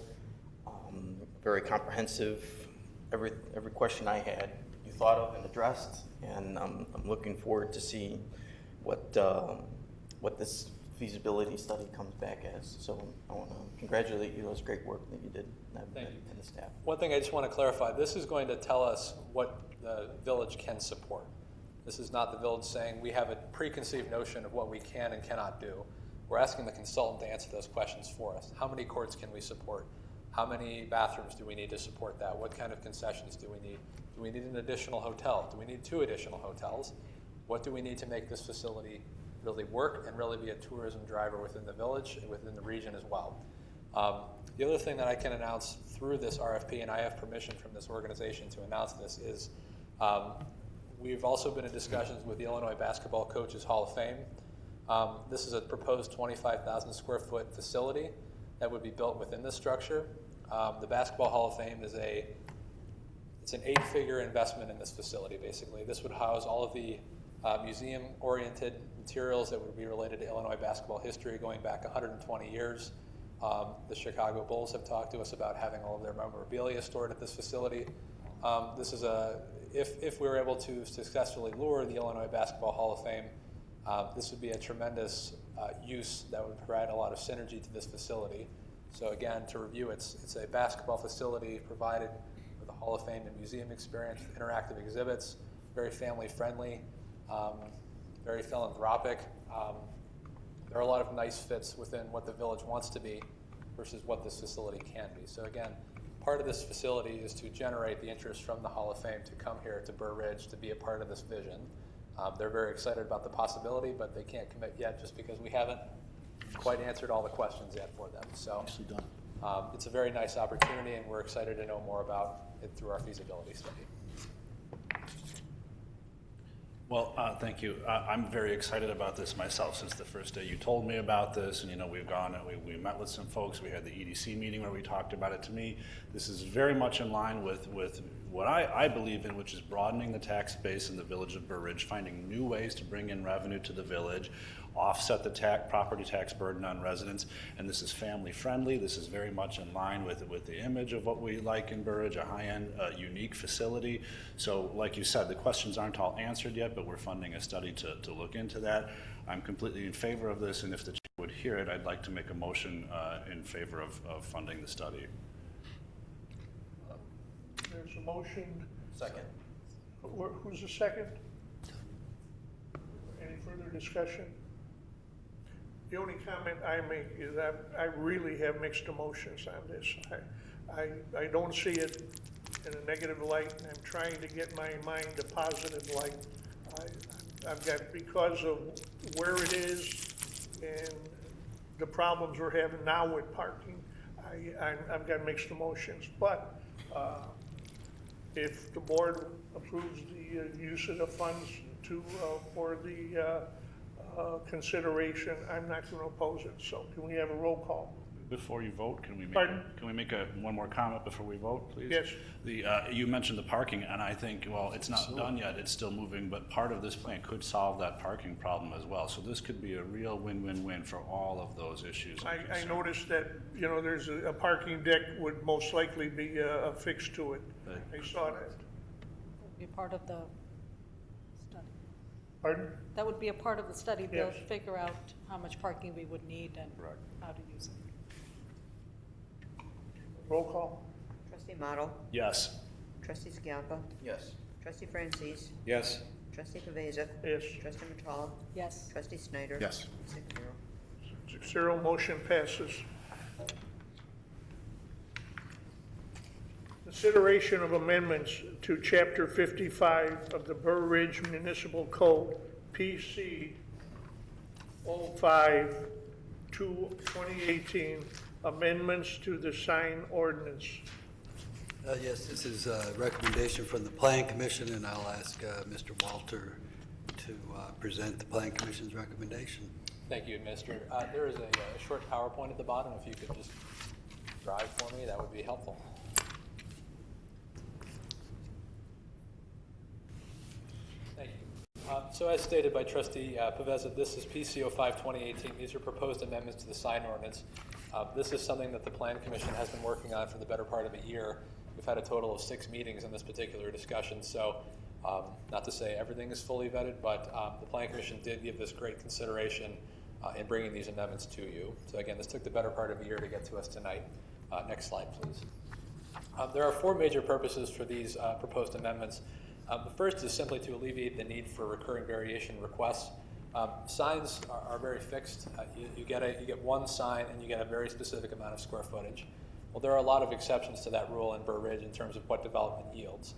very comprehensive. Every question I had, you thought of and addressed, and I'm looking forward to see what this feasibility study comes back as. So I want to congratulate you. It was great work that you did, and the staff. One thing I just want to clarify, this is going to tell us what the village can support. This is not the village saying we have a preconceived notion of what we can and cannot do. We're asking the consultant to answer those questions for us. How many courts can we support? How many bathrooms do we need to support that? What kind of concessions do we need? Do we need an additional hotel? Do we need 2 additional hotels? What do we need to make this facility really work and really be a tourism driver within the village and within the region as well? The other thing that I can announce through this RFP, and I have permission from this organization to announce this, is we've also been in discussions with the Illinois Basketball Coaches Hall of Fame. This is a proposed 25,000 square foot facility that would be built within this structure. The Basketball Hall of Fame is it's an 8-figure investment in this facility, basically. This would house all of the museum-oriented materials that would be related to Illinois basketball history going back 120 years. The Chicago Bulls have talked to us about having all of their memorabilia stored at this facility. This is if we were able to successfully lure the Illinois Basketball Hall of Fame, this would be a tremendous use that would provide a lot of synergy to this facility. So again, to review, it's a basketball facility provided with a Hall of Fame and museum experience, with interactive exhibits, very family friendly, very philanthropic. There are a lot of nice fits within what the village wants to be versus what this facility can be. So again, part of this facility is to generate the interest from the Hall of Fame to come here to Burr Ridge to be a part of this vision. They're very excited about the possibility, but they can't commit yet just because we haven't quite answered all the questions yet for them. So it's a very nice opportunity, and we're excited to know more about it through our feasibility study. Well, thank you. I'm very excited about this myself since the first day you told me about this. And, we've gone and we met with some folks. We had the EDC meeting where we talked about it. To me, this is very much in line with what I believe in, which is broadening the tax base in the village of Burr Ridge, finding new ways to bring in revenue to the village, offset the property tax burden on residents. And this is family friendly. This is very much in line with the image of what we like in Burr Ridge, a high-end, unique facility. So like you said, the questions aren't all answered yet, but we're funding a study to look into that. I'm completely in favor of this, and if the chair would hear it, I'd like to make a motion in favor of funding the study. There's a motion. Second. Who's the second? Any further discussion? The only comment I make is I really have mixed emotions on this. I don't see it in a negative light, and I'm trying to get my mind a positive light. I've got, because of where it is and the problems we're having now with parking, I've got mixed emotions. But if the board approves the use of the funds for the consideration, I'm not going to oppose it. So can we have a roll call? Before you vote, can we make, Pardon? can we make one more comment before we vote, please? Yes. You mentioned the parking, and I think, well, it's not done yet, it's still moving, but part of this plan could solve that parking problem as well. So this could be a real win-win-win for all of those issues. I noticed that, you know, there's a parking deck would most likely be affixed to it. I saw that. Would be part of the study. Pardon? That would be a part of the study. They'll Yes. figure out how much parking we would need and Right. how to use it. Roll call? Trustee Model, Yes. trustee Scalpa, Yes. trustee Francis, Yes. trustee Paveza, Yes. trustee Matala, Yes. trustee Snyder. Yes. 6-0. 6-0, motion passes. Consideration of amendments to Chapter 55 of the Burr Ridge Municipal Code, PC 05-2018, amendments to the sign ordinance. Yes, this is a recommendation from the Plan Commission, and I'll ask Mr. Walter to present the Plan Commission's recommendation. Thank you, Administrator. There is a short PowerPoint at the bottom. If you could just drive for me, that would be helpful. Thank you. So as stated by Trustee Paveza, this is PCO 5-2018. These are proposed amendments to the sign ordinance. This is something that the Plan Commission has been working on for the better part of a year. We've had a total of 6 meetings on this particular discussion, so not to say everything is fully vetted, but the Plan Commission did give this great consideration in bringing these amendments to you. So again, this took the better part of a year to get to us tonight. Next slide, please. There are 4 major purposes for these proposed amendments. The first is simply to alleviate the need for recurring variation requests. Signs are very fixed. You get one sign and you get a very specific amount of square footage. Well, there are a lot of exceptions to that rule in Burr Ridge in terms of what development yields.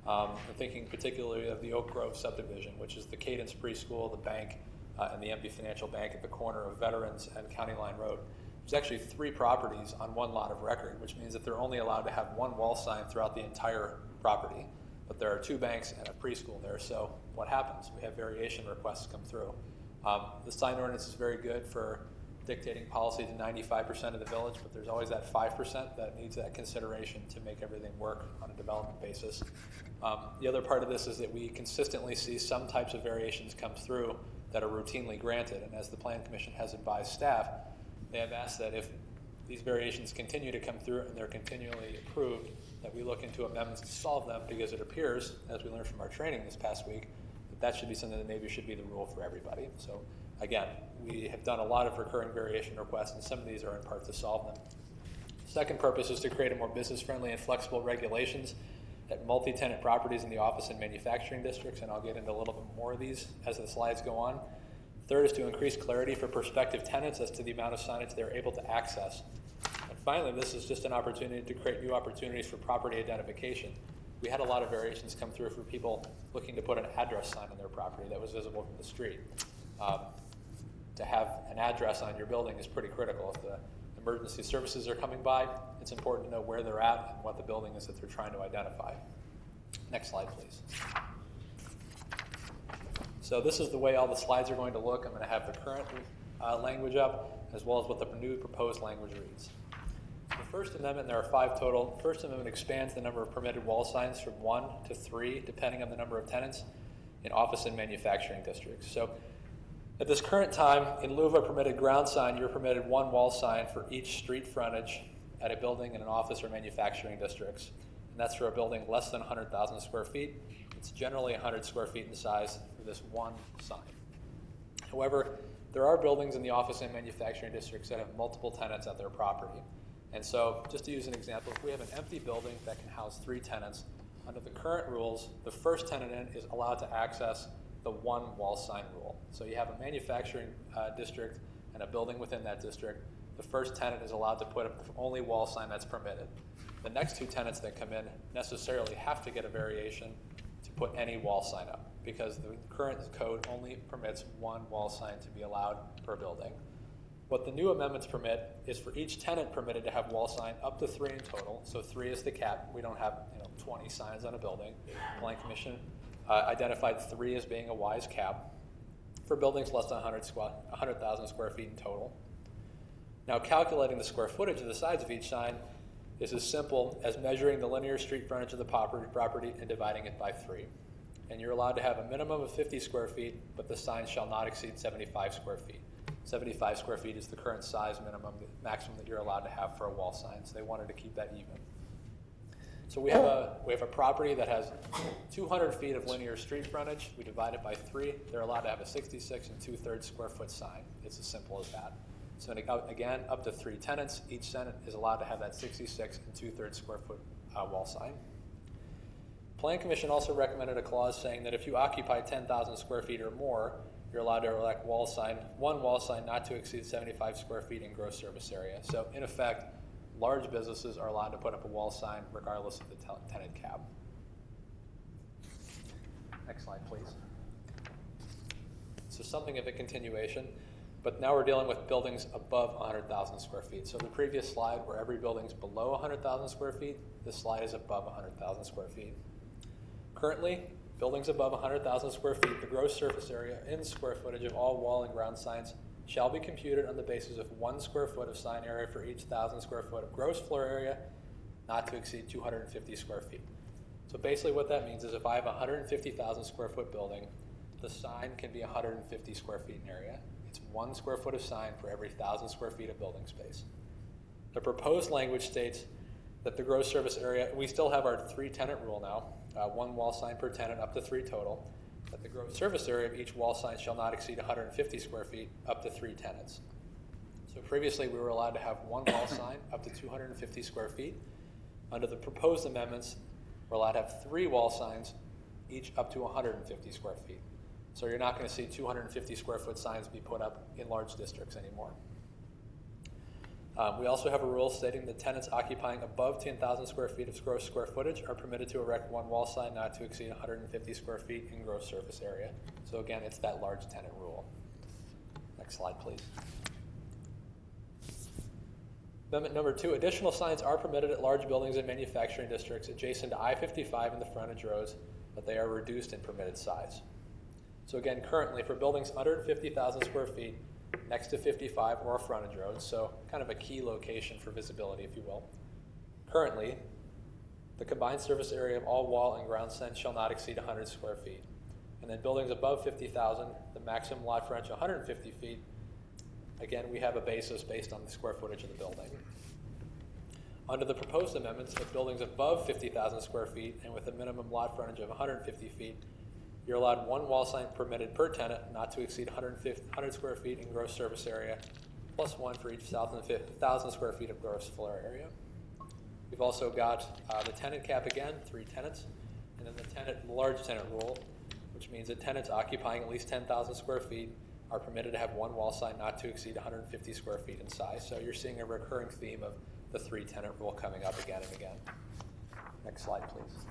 I'm thinking particularly of the Oak Grove subdivision, which is the Cadence Preschool, the bank, and the MP Financial Bank at the corner of Veterans and County Line Road. There's actually 3 properties on one lot of record, which means that they're only allowed to have one wall sign throughout the entire property. But there are 2 banks and a preschool there, so what happens? We have variation requests come through. The sign ordinance is very good for dictating policy to 95% of the village, but there's always that 5% that needs that consideration to make everything work on a development basis. The other part of this is that we consistently see some types of variations come through that are routinely granted, and as the Plan Commission has advised staff, they have asked that if these variations continue to come through and they're continually approved, that we look into amendments to solve them, because it appears, as we learned from our training this past week, that should be something that maybe should be the rule for everybody. So again, we have done a lot of recurring variation requests, and some of these are in part to solve them. Second purpose is to create a more business-friendly and flexible regulations at multi-tenant properties in the office and manufacturing districts, and I'll get into a little bit more of these as the slides go on. Third is to increase clarity for prospective tenants as to the amount of signage they're able to access. And finally, this is just an opportunity to create new opportunities for property identification. We had a lot of variations come through for people looking to put an address sign on their property that was visible from the street. To have an address on your building is pretty critical. If the emergency services are coming by, it's important to know where they're at and what the building is that they're trying to identify. Next slide, please. So this is the way all the slides are going to look. I'm going to have the current language up, as well as what the new proposed language reads. The First Amendment, there are 5 total. First Amendment expands the number of permitted wall signs from 1 to 3, depending on the number of tenants in office and manufacturing districts. So at this current time, in lieu of a permitted ground sign, you're permitted 1 wall sign for each street frontage at a building in an office or manufacturing districts. And that's for a building less than 100,000 square feet. It's generally 100 square feet in size for this 1 sign. However, there are buildings in the office and manufacturing districts that have multiple tenants at their property. And so, just to use an example, if we have an empty building that can house 3 tenants, under the current rules, the first tenant in is allowed to access the 1 wall sign rule. So you have a manufacturing district and a building within that district, the first tenant is allowed to put up the only wall sign that's permitted. The next 2 tenants that come in necessarily have to get a variation to put any wall sign up, because the current code only permits 1 wall sign to be allowed per building. What the new amendments permit is for each tenant permitted to have wall sign up to 3 in total. So 3 is the cap. We don't have 20 signs on a building. Planning Commission identified 3 as being a wise cap for buildings less than 100,000 square feet in total. Now, calculating the square footage of the sides of each sign is as simple as measuring the linear street frontage of the property and dividing it by 3. And you're allowed to have a minimum of 50 square feet, but the sign shall not exceed 75 square feet. 75 square feet is the current size minimum, maximum that you're allowed to have for a wall sign. So they wanted to keep that even. So we have a property that has 200 feet of linear street frontage. We divide it by 3. They're allowed to have a 66 2/3 square foot sign. It's as simple as that. So again, up to 3 tenants. Each tenant is allowed to have that 66 2/3 square foot wall sign. Plan Commission also recommended a clause saying that if you occupy 10,000 square feet or more, you're allowed to elect one wall sign not to exceed 75 square feet in gross service area. So in effect, large businesses are allowed to put up a wall sign regardless of the tenant cap. Next slide, please. So something of a continuation, but now we're dealing with buildings above 100,000 square feet. So the previous slide where every building's below 100,000 square feet, this slide is above 100,000 square feet. Currently, buildings above 100,000 square feet, the gross surface area in square footage of all wall and ground signs shall be computed on the basis of 1 square foot of sign area for each 1,000 square foot of gross floor area, not to exceed 250 square feet. So basically what that means is if I have a 150,000 square foot building, the sign can be 150 square feet in area. It's 1 square foot of sign for every 1,000 square feet of building space. The proposed language states that the gross surface area, we still have our 3 tenant rule now, 1 wall sign per tenant up to 3 total, that the gross surface area of each wall sign shall not exceed 150 square feet up to 3 tenants. So previously we were allowed to have 1 wall sign up to 250 square feet. Under the proposed amendments, we're allowed to have 3 wall signs, each up to 150 square feet. So you're not going to see 250 square foot signs be put up in large districts anymore. We also have a rule stating that tenants occupying above 10,000 square feet of gross square footage are permitted to erect 1 wall sign not to exceed 150 square feet in gross surface area. So again, it's that large tenant rule. Next slide, please. Amendment number 2, additional signs are permitted at large buildings and manufacturing districts adjacent to I-55 and the frontage roads, but they are reduced in permitted size. So again, currently for buildings under 50,000 square feet, next to 55 or a frontage road, so kind of a key location for visibility, if you will. Currently, the combined surface area of all wall and ground signs shall not exceed 100 square feet. And then buildings above 50,000, the maximum lot frontage 150 feet. Again, we have a basis based on the square footage of the building. Under the proposed amendments, if buildings above 50,000 square feet and with a minimum lot frontage of 150 feet, you're allowed 1 wall sign permitted per tenant, not to exceed 100 square feet in gross surface area, plus 1 for each 1,000 square feet of gross floor area. We've also got the tenant cap again, 3 tenants, and then the large tenant rule, which means that tenants occupying at least 10,000 square feet are permitted to have 1 wall sign not to exceed 150 square feet in size. So you're seeing a recurring theme of the 3 tenant rule coming up again and again. Next slide, please.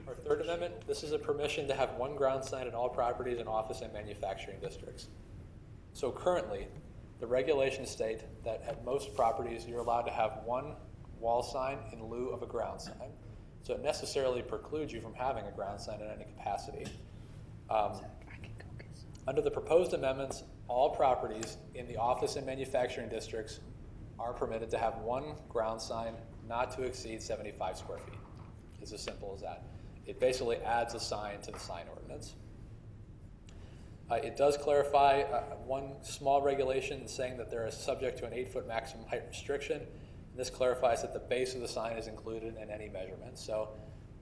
Our third amendment, this is a permission to have 1 ground sign at all properties in office and manufacturing districts. So currently, the regulations state that at most properties, you're allowed to have 1 wall sign in lieu of a ground sign. So it necessarily precludes you from having a ground sign in any capacity. Under the proposed amendments, all properties in the office and manufacturing districts are permitted to have 1 ground sign not to exceed 75 square feet. It's as simple as that. It basically adds a sign to the sign ordinance. It does clarify one small regulation saying that they're subject to an 8-foot maximum height restriction. And this clarifies that the base of the sign is included in any measurement. So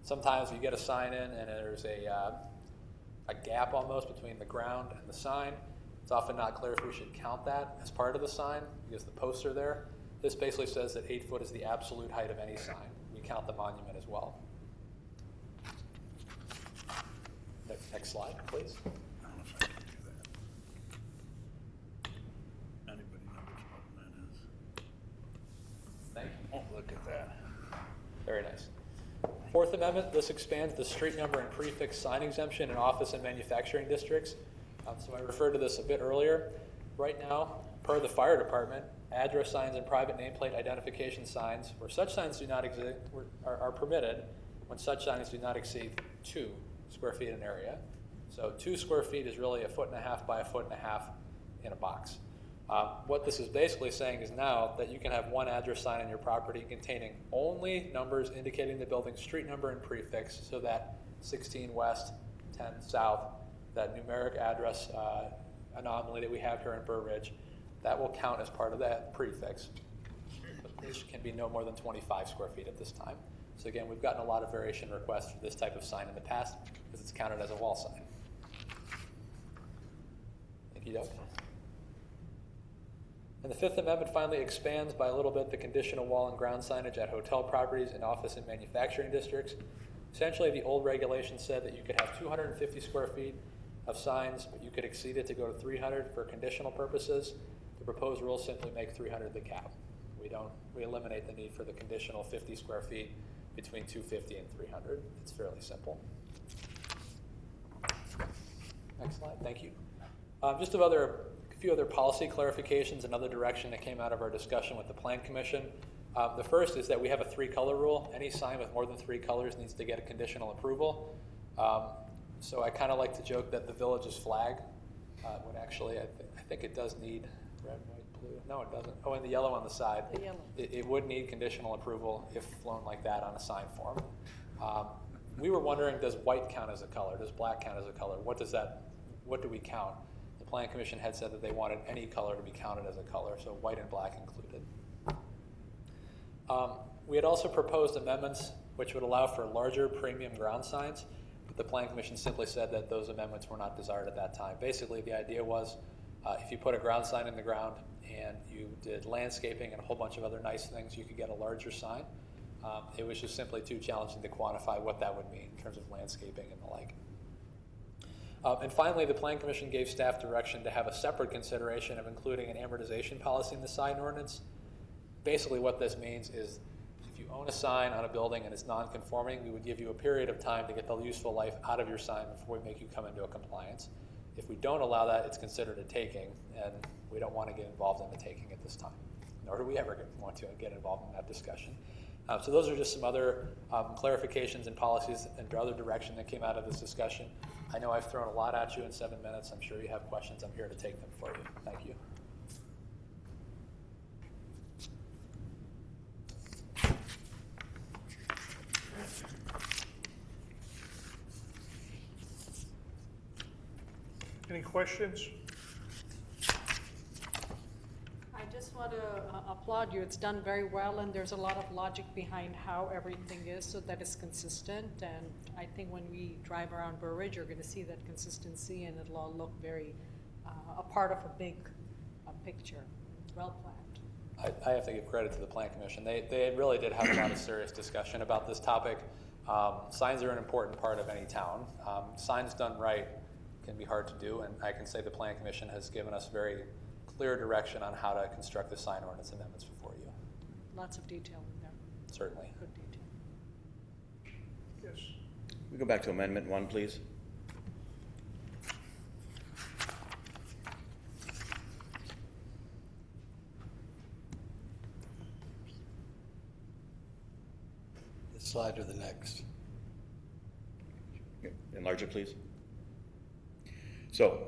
sometimes you get a sign in and there's a gap almost between the ground and the sign. It's often not clear if we should count that as part of the sign because the posts are there. This basically says that 8 foot is the absolute height of any sign. We count the monument as well. Next slide, please. amendment, this expands the street number and prefix sign exemption in office and manufacturing districts. So I referred to this a bit earlier. Right now, per the fire department, address signs and private nameplate identification signs, where such signs do not exist, are permitted when such signs do not exceed 2 square feet in area. So 2 square feet is really 1.5 feet by 1.5 feet in a box. What this is basically saying is now that you can have one address sign on your property containing only numbers indicating the building's street number and prefix, so that 16 west, 10 south, that numeric address anomaly that we have here in Burr Ridge, that will count as part of that prefix, which can be no more than 25 square feet at this time. So again, we've gotten a lot of variation requests for this type of sign in the past because it's counted as a wall sign. Thank you, Doug. And the Fifth Amendment finally expands by a little bit the conditional wall and ground signage at hotel properties and office and manufacturing districts. Essentially, the old regulation said that you could have 250 square feet of signs, but you could exceed it to go to 300 for conditional purposes. The proposed rules simply make 300 the cap. We eliminate the need for the conditional 50 square feet between 250 and 300. It's fairly simple. Next slide, thank you. Just a few other policy clarifications, another direction that came out of our discussion with the Plan Commission. The first is that we have a 3-color rule. Any sign with more than 3 colors needs to get a conditional approval. So I kind of like to joke that the village's flag would actually, I think it does need red, white, blue. No, it doesn't. Oh, and the yellow on the side. The yellow. It would need conditional approval if flown like that on a sign form. We were wondering, does white count as a color? Does black count as a color? What do we count? The Plan Commission had said that they wanted any color to be counted as a color, so white and black included. We had also proposed amendments which would allow for larger premium ground signs, but the Plan Commission simply said that those amendments were not desired at that time. Basically, the idea was if you put a ground sign in the ground and you did landscaping and a whole bunch of other nice things, you could get a larger sign. It was just simply too challenging to quantify what that would mean in terms of landscaping and the like. And finally, the Plan Commission gave staff direction to have a separate consideration of including an amortization policy in the sign ordinance. Basically what this means is if you own a sign on a building and it's non-conforming, we would give you a period of time to get the useful life out of your sign before we make you come into a compliance. If we don't allow that, it's considered a taking, and we don't want to get involved in the taking at this time, nor do we ever want to get involved in that discussion. So those are just some other clarifications and policies and other direction that came out of this discussion. I know I've thrown a lot at you in 7 minutes. I'm sure you have questions. I'm here to take them for you. Thank you. Any questions? I just want to applaud you. It's done very well, and there's a lot of logic behind how everything is so that it's consistent. And I think when we drive around Burr Ridge, you're going to see that consistency, and it'll all look very a part of a big picture. Well planned. I have to give credit to the Plan Commission. They really did have a lot of serious discussion about this topic. Signs are an important part of any town. Signs done right can be hard to do, and I can say the Plan Commission has given us very clear direction on how to construct the sign ordinance amendments before you. Lots of detail in there. Certainly. Good detail. Yes. We go back to Amendment 1, please. This slide or the next? Enlarge it, please. So,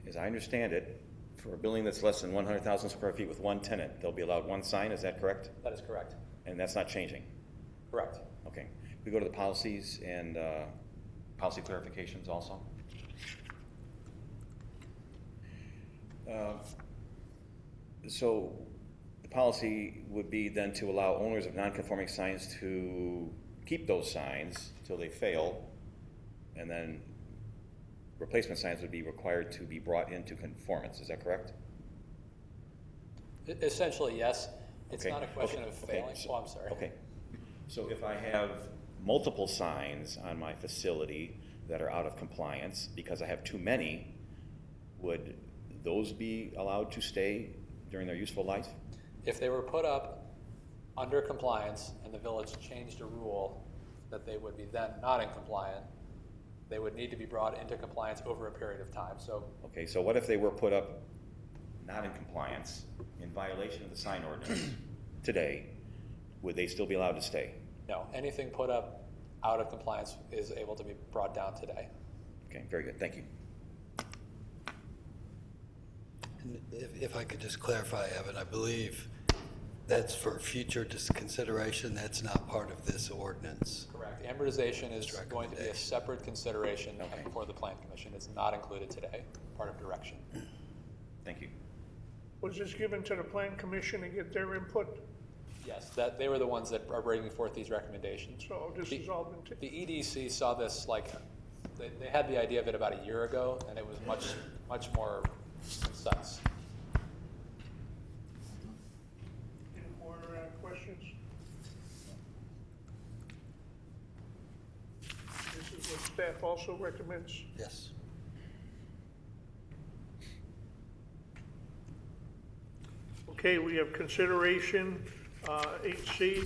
as I understand it, for a building that's less than 100,000 square feet with one tenant, they'll be allowed one sign, is that correct? That is correct. And that's not changing? Correct. Okay. We go to the policies and policy clarifications also. So the policy would be then to allow owners of non-conforming signs to keep those signs till they fail, and then replacement signs would be required to be brought into conformance. Is that correct? Essentially, yes. It's Okay. not a question of failing. Okay. Oh, I'm sorry. Okay. So if I have multiple signs on my facility that are out of compliance because I have too many, would those be allowed to stay during their useful life? If they were put up under compliance and the village changed a rule that they would be then not in compliant, they would need to be brought into compliance over a period of time. So Okay, so what if they were put up not in compliance, in violation of the sign ordinance today? Would they still be allowed to stay? no, anything put up out of compliance is able to be brought down today. Okay, very good, thank you. And if I could just clarify, Evan, I believe that's for future consideration, that's not part of this ordinance. Correct. Amortization is going to be a separate consideration for the Plan Commission. It's not included today, part of direction. Thank you. Was this given to the Plan Commission to get their input? Yes, that they were the ones that are bringing forth these recommendations. So this has all been The EDC saw this they had the idea of it about a year ago, and it was much more concise. Any more questions? This is what staff also recommends. Yes. Okay, we have consideration, 8C.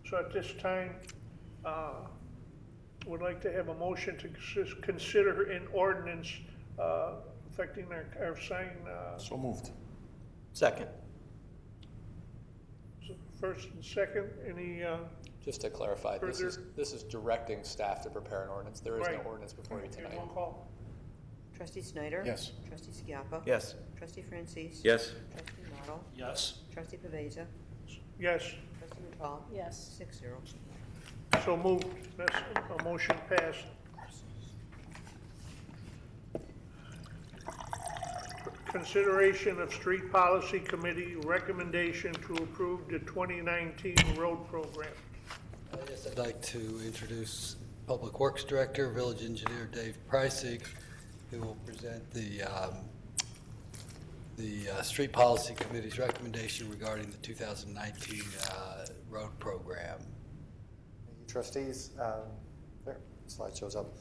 So at this time, would like to have a motion to consider an ordinance affecting our sign. So moved. Second. So first and second, any, Just to clarify, this Further- is directing staff to prepare an ordinance. There is no Right. ordinance before you okay, tonight. roll call. Trustee Snyder? Yes. Trustee Skiappa? Yes. Trustee Francis? Yes. Trustee Model? Yes. Trustee Pavesa? Yes, Trustee McCall? Yes. 6-0. so moved. That's a motion passed. Consideration of Street Policy Committee recommendation to approve the 2019 road program. Yes, I'd like to introduce Public Works Director, Village Engineer Dave Preissig, who will present the Street Policy Committee's recommendation regarding the 2019 road program. Thank you, trustees. There, slide shows up.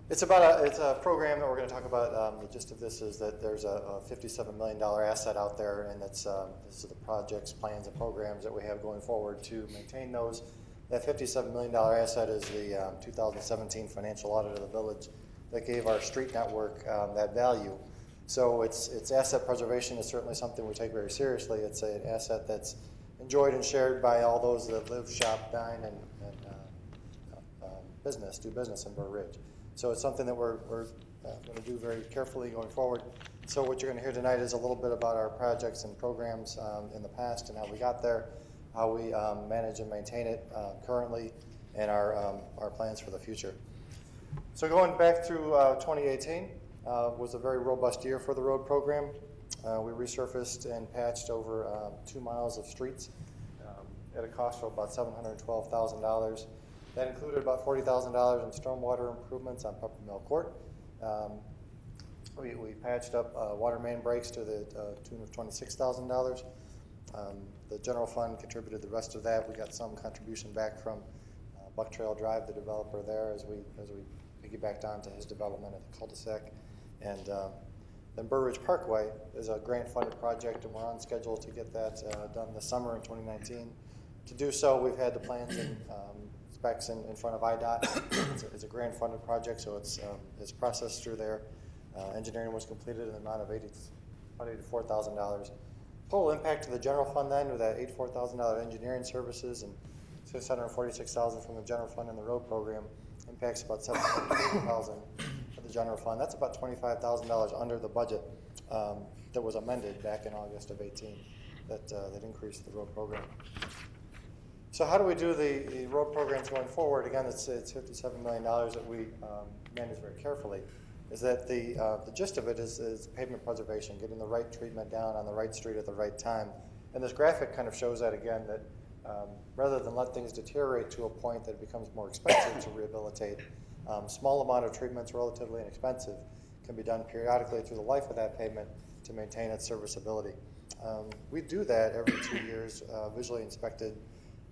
It's a program that we're going to talk about. The gist of this is that there's a $57 million asset out there, and this is the projects, plans, and programs that we have going forward to maintain those. That $57 million asset is the 2017 financial audit of the village that gave our street network that value. So it's asset preservation is certainly something we take very seriously. It's an asset that's enjoyed and shared by all those that live, shop, dine, and do business in Burr Ridge. So it's something that we're going to do very carefully going forward. So what you're going to hear tonight is a little bit about our projects and programs in the past and how we got there, how we manage and maintain it currently, and our plans for the future. So going back through 2018 was a very robust year for the road program. We resurfaced and patched over 2 miles of streets at a cost of about $712,000. That included about $40,000 in stormwater improvements on Pepper Mill Court. We patched up water main breaks to the tune of $26,000. The general fund contributed the rest of that. We got some contribution back from Buck Trail Drive, the developer there, as we piggybacked onto his development at the cul-de-sac. And then Burr Ridge Parkway is a grant-funded project, and we're on schedule to get that done this summer in 2019. To do so, we've had the plans and specs in front of IDOT. It's a grant-funded project, so it's processed through there. Engineering was completed in the amount of $84,000. Total impact to the general fund then with that $84,000 engineering services and $646,000 from the general fund in the road program impacts about $730,000 for the general fund. That's about $25,000 under the budget that was amended back in August of 18 that increased the road program. So how do we do the road programs going forward? Again, it's $57 million that we manage very carefully. Is that the gist of it is pavement preservation, getting the right treatment down on the right street at the right time. And this graphic kind of shows that again, that rather than let things deteriorate to a point that it becomes more expensive to rehabilitate, small amount of treatments, relatively inexpensive, can be done periodically through the life of that pavement to maintain its serviceability. We do that every 2 years, visually inspected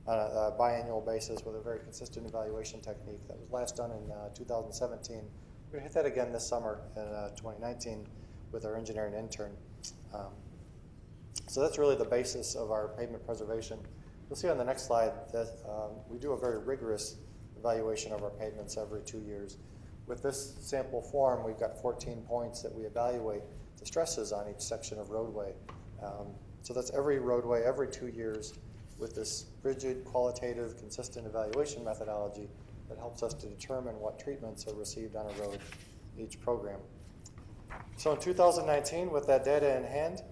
on a biannual basis with a very consistent evaluation technique. That was last done in 2017. We're going to hit that again this summer in 2019 with our engineering intern. So that's really the basis of our pavement preservation. You'll see on the next slide that we do a very rigorous evaluation of our pavements every 2 years. With this sample form, we've got 14 points that we evaluate the stresses on each section of roadway. So that's every roadway, every 2 years, with this rigid, qualitative, consistent evaluation methodology that helps us to determine what treatments are received on a road each program. So in 2019, with that data in hand,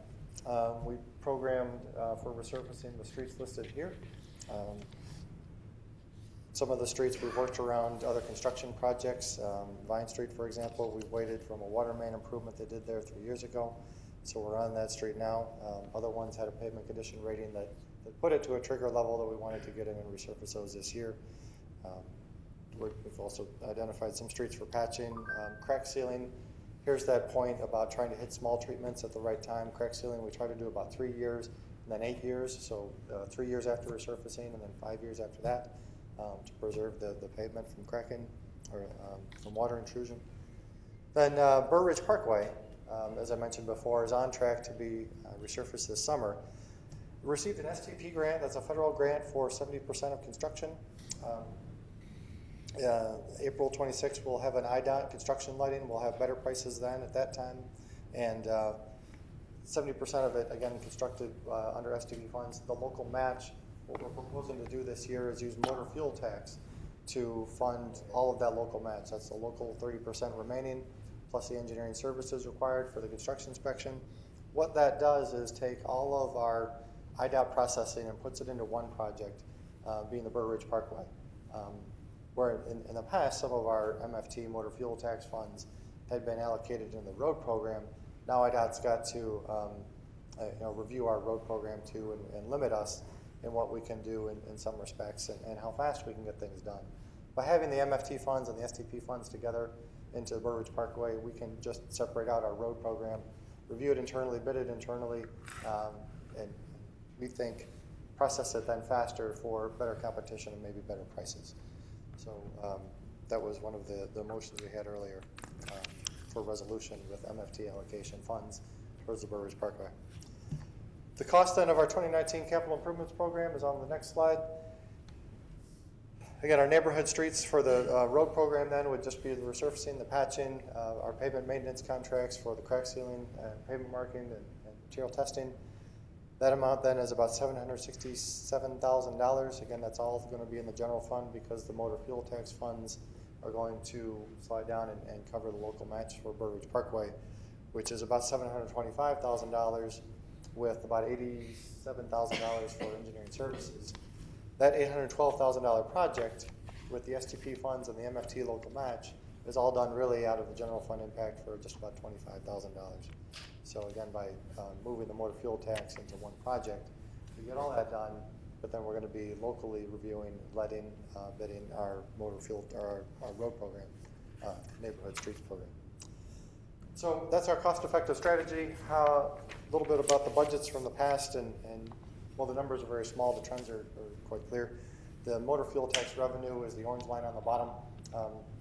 we programmed for resurfacing the streets listed here. Some of the streets we've worked around other construction projects. Vine Street, for example, we've waited from a water main improvement they did there 3 years ago. So we're on that street now. Other ones had a pavement condition rating that put it to a trigger level that we wanted to get in and resurface those this year. We've also identified some streets for patching. Crack sealing, here's that point about trying to hit small treatments at the right time. Crack sealing, we try to do about 3 years and then 8 years. So 3 years after resurfacing and then 5 years after that to preserve the pavement from cracking or from water intrusion. Then Burr Ridge Parkway, as I mentioned before, is on track to be resurfaced this summer. We received an STP grant, that's a federal grant for 70% of construction. April 26th, we'll have an IDOT construction lighting. We'll have better prices then at that time. And 70% of it, again, constructed under STP funds. The local match, what we're proposing to do this year is use motor fuel tax to fund all of that local match. That's the local 30% remaining, plus the engineering services required for the construction inspection. What that does is take all of our IDOT processing and puts it into one project, being the Burr Ridge Parkway. Where in the past, some of our MFT, motor fuel tax funds, had been allocated in the road program. Now IDOT's got to review our road program too and limit us in what we can do in some respects and how fast we can get things done. By having the MFT funds and the STP funds together into the Burr Ridge Parkway, we can just separate out our road program, review it internally, bid it internally, and we think process it then faster for better competition and maybe better prices. So that was one of the motions we had earlier for resolution with MFT allocation funds towards the Burr Ridge Parkway. The cost then of our 2019 capital improvements program is on the next slide. Again, our neighborhood streets for the road program then would just be the resurfacing, the patching, our pavement maintenance contracts for the crack sealing and pavement marking and material testing. That amount then is about $767,000. Again, that's all going to be in the general fund because the motor fuel tax funds are going to slide down and cover the local match for Burr Ridge Parkway, which is about $725,000 with about $87,000 for engineering services. That $812,000 project with the STP funds and the MFT local match is all done really out of the general fund impact for just about $25,000. So again, by moving the motor fuel tax into one project, we get all that done, but then we're going to be locally reviewing, bidding our motor fuel, our road program, neighborhood streets program. So that's our cost-effective strategy. A little bit about the budgets from the past, and while the numbers are very small, the trends are quite clear. The motor fuel tax revenue is the orange line on the bottom,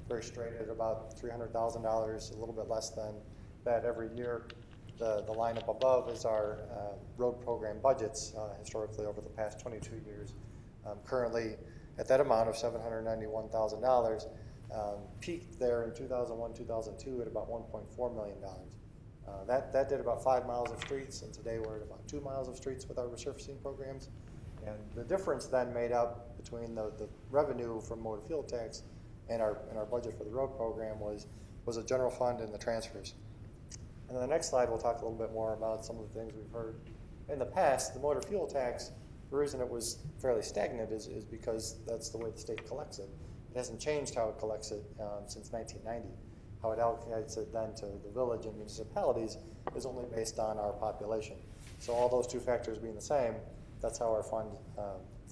very straight at about $300,000, a little bit less than that every year. The line up above is our road program budgets historically over the past 22 years. Currently at that amount of $791,000, peaked there in 2001, 2002 at about $1.4 million. That did about 5 miles of streets, and today we're at about 2 miles of streets with our resurfacing programs. And the difference then made up between the revenue from motor fuel tax and our budget for the road program was a general fund and the transfers. And on the next slide, we'll talk a little bit more about some of the things we've heard. In the past, the motor fuel tax, the reason it was fairly stagnant is because that's the way the state collects it. It hasn't changed how it collects it since 1990. How it allocates it then to the village and municipalities is only based on our population. So all those two factors being the same, that's how our fund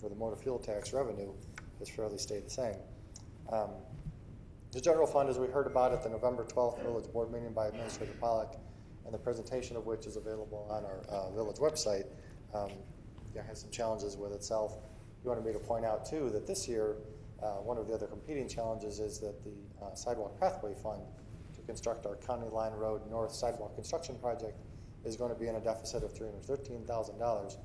for the motor fuel tax revenue has fairly stayed the same. The general fund, as we heard about at the November 12th village board meeting by Administrator Pollack, and the presentation of which is available on our village website, has some challenges with itself. You wanted me to point out too that this year, one of the other competing challenges is that the sidewalk pathway fund to construct our County Line Road North sidewalk construction project is going to be in a deficit of $313,000.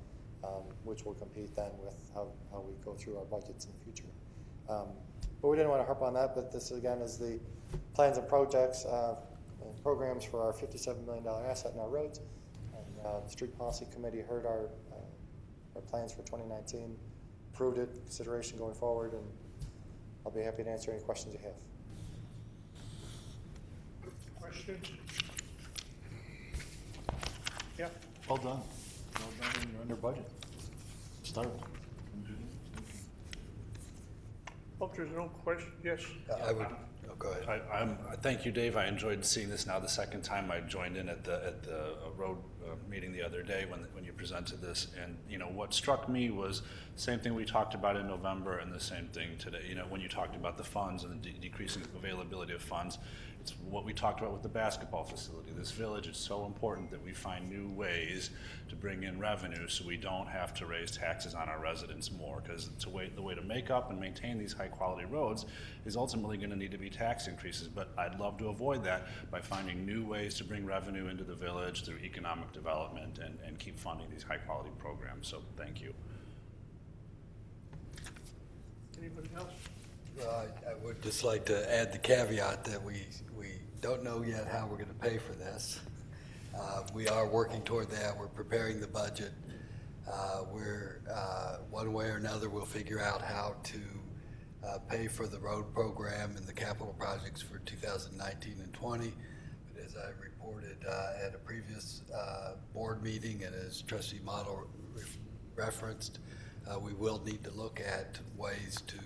which will compete then with how we go through our budgets in the future. But we didn't want to harp on that, but this again is the plans and projects and programs for our $57 million asset in our roads. And the Street Policy Committee heard our plans for 2019, approved it, consideration going forward, and I'll be happy to answer any questions you have. Questions? Yeah. Well done. Well done, and you're under budget. Start. Hope there's no question. Yes. I would, go ahead. Thank you, Dave. I enjoyed seeing this now the second time. I joined in at the road meeting the other day when you presented this, and what struck me was the same thing we talked about in November and the same thing today. When you talked about the funds and the decreasing availability of funds, it's what we talked about with the basketball facility. This village, it's so important that we find new ways to bring in revenue so we don't have to raise taxes on our residents more, because the way to make up and maintain these high quality roads is ultimately going to need to be tax increases. But I'd love to avoid that by finding new ways to bring revenue into the village through economic development and keep funding these high quality programs. So thank you. Anybody else? I would just like to add the caveat that we don't know yet how we're going to pay for this. We are working toward that. We're preparing the budget. One way or another, we'll figure out how to pay for the road program and the capital projects for 2019 and 20. But as I reported at a previous board meeting, and as Trustee Model referenced, we will need to look at ways to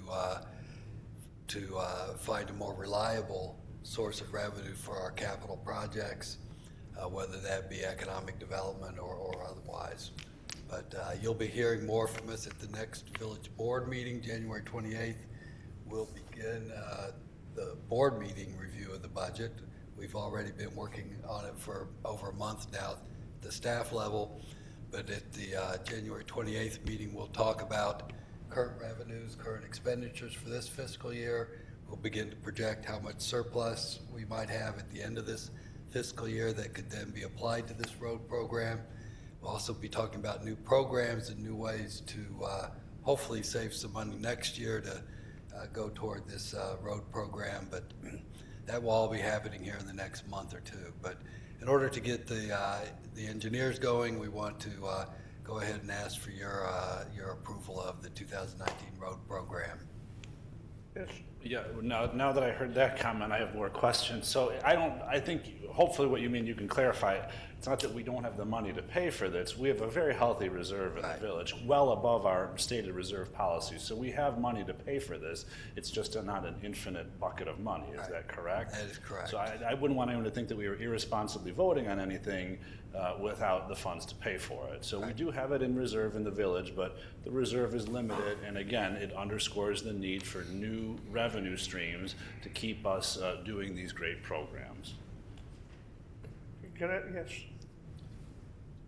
find a more reliable source of revenue for our capital projects, whether that be economic development or otherwise. But you'll be hearing more from us at the next village board meeting, January 28th. We'll begin the board meeting review of the budget. We've already been working on it for over a month now at the staff level. But at the January 28th meeting, we'll talk about current revenues, current expenditures for this fiscal year. We'll begin to project how much surplus we might have at the end of this fiscal year that could then be applied to this road program. We'll also be talking about new programs and new ways to hopefully save some money next year to go toward this road program. But that will all be happening here in the next month or two. But in order to get the engineers going, we want to go ahead and ask for your approval of the 2019 road program. Yes. Yeah, now that I heard that comment, I have more questions. So I think hopefully what you mean, you can clarify it. It's not that we don't have the money to pay for this. We have a very healthy reserve in the village, well above our stated reserve policy. So we have money to pay for this. It's just not an infinite bucket of money. Is that correct? That is correct. So I wouldn't want anyone to think that we were irresponsibly voting on anything without the funds to pay for it. So we do have it in reserve in the village, but the reserve is limited. And again, it underscores the need for new revenue streams to keep us doing these great programs. Yes.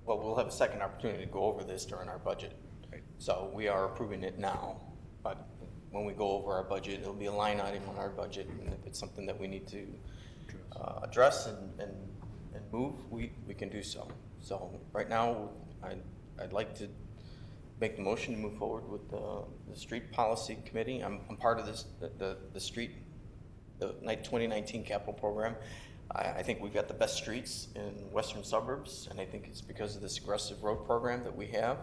Well, we'll have a second opportunity to go over this during our budget. So we are approving it now, but when we go over our budget, it'll be a line item on our budget, and if it's something that we need to address and move, we can do so. So right now, I'd like to make the motion to move forward with the Street Policy Committee. I'm part of this, the 2019 capital program. I think we've got the best streets in western suburbs, and I think it's because of this aggressive road program that we have.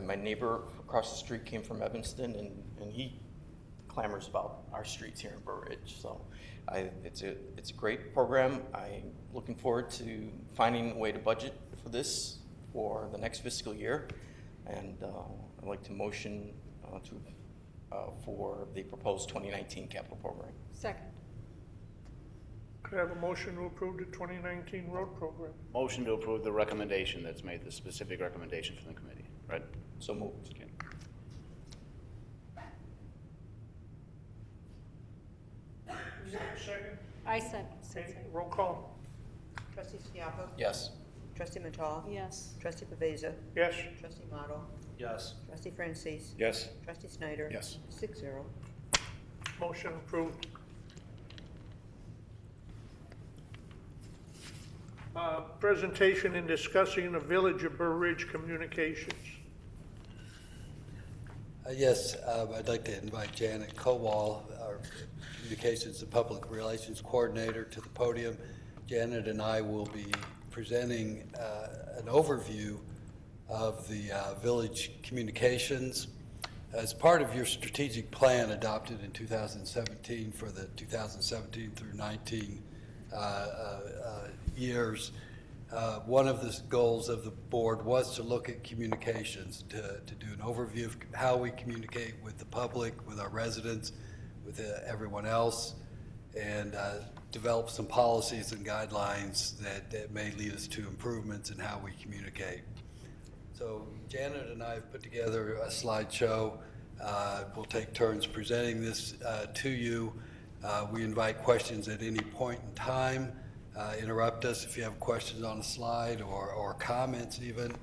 My neighbor across the street came from Evanston, and he clamors about our streets here in Burr Ridge. So it's a great program. I'm looking forward to finding a way to budget for this for the next fiscal year, and I'd like to motion for the proposed 2019 capital program. Second. Could I have a motion to approve the 2019 road program? Motion to approve the recommendation that's made, the specific recommendation from the committee, right? So moved. Okay. Second? I said Okay, roll call. Trustee Schiappa? Yes. Trustee Matal? yes. Trustee Pavesa? Yes. Trustee Model? Yes. Trustee Francis? Yes. Trustee Snyder? Yes. 6-0. Motion approved. presentation and discussing the Village of Burr Ridge communications. Yes, I'd like to invite Janet Kowal, our Communications and Public Relations Coordinator, to the podium. Janet and I will be presenting an overview of the village communications as part of your strategic plan adopted in 2017 for the 2017 through 19 years. One of the goals of the board was to look at communications, to do an overview of how we communicate with the public, with our residents, with everyone else, and develop some policies and guidelines that may lead us to improvements in how we communicate. So Janet and I have put together a slideshow. We'll take turns presenting this to you. We invite questions at any point in time. Interrupt us if you have questions on a slide or comments even,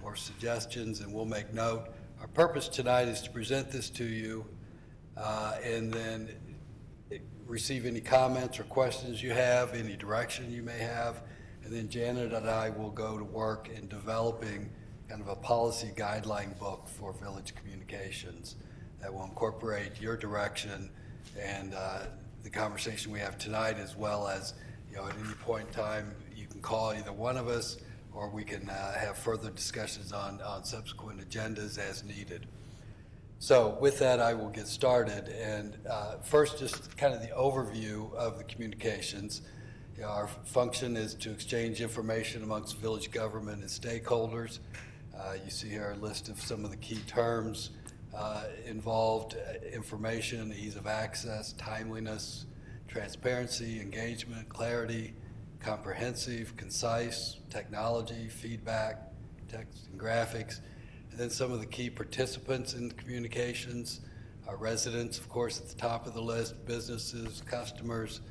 or suggestions, and we'll make note. Our purpose tonight is to present this to you and then receive any comments or questions you have, any direction you may have, and then Janet and I will go to work in developing kind of a policy guideline book for village communications that will incorporate your direction and the conversation we have tonight, as well as, you know, at any point in time, you can call either one of us, or we can have further discussions on subsequent agendas as needed. So with that, I will get started. And first, just kind of the overview of the communications. You know, our function is to exchange information amongst village government and stakeholders. You see here a list of some of the key terms involved: information, ease of access, timeliness, transparency, engagement, clarity, comprehensive, concise, technology, feedback, text and graphics. And then some of the key participants in the communications, our residents, of course, at the top of the list, businesses, customers,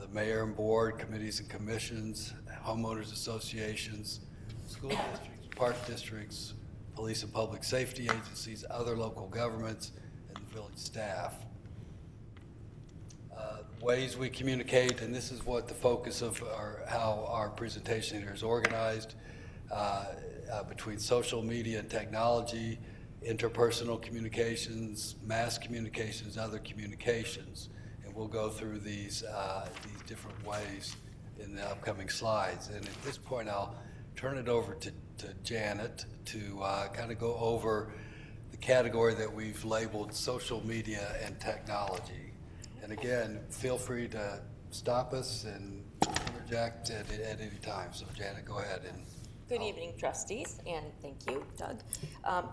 the mayor and board, committees and commissions, homeowners associations, school districts, park districts, police and public safety agencies, other local governments, and village staff. Ways we communicate, and this is what the focus of how our presentation here is organized, between social media and technology, interpersonal communications, mass communications, other communications. And we'll go through these different ways in the upcoming slides. And at this point, I'll turn it over to Janet to kind of go over the category that we've labeled social media and technology. And again, feel free to stop us and interject at any time. So Janet, go ahead. And good evening, trustees, and thank you, Doug.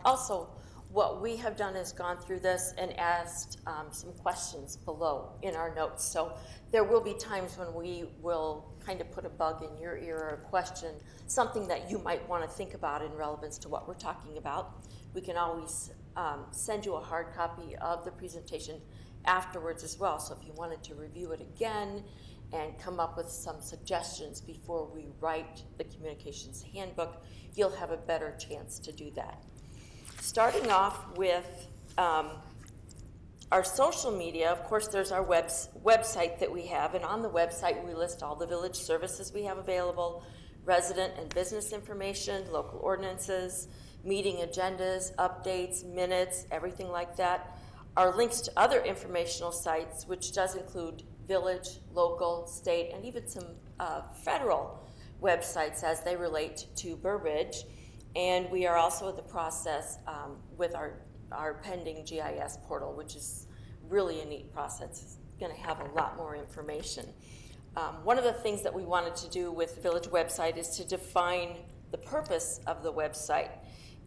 Also, what we have done is gone through this and asked some questions below in our notes. So there will be times when we will kind of put a bug in your ear or a question, something that you might want to think about in relevance to what we're talking about. We can always send you a hard copy of the presentation afterwards as well. So if you wanted to review it again and come up with some suggestions before we write the communications handbook, you'll have a better chance to do that. Starting off with our social media, of course, there's our website that we have, and on the website we list all the village services we have available, resident and business information, local ordinances, meeting agendas, updates, minutes, everything like that. Our links to other informational sites, which does include village, local, state, and even some federal websites as they relate to Burr Ridge. And we are also in the process with our pending GIS portal, which is really a neat process. It's going to have a lot more information. One of the things that we wanted to do with the village website is to define the purpose of the website.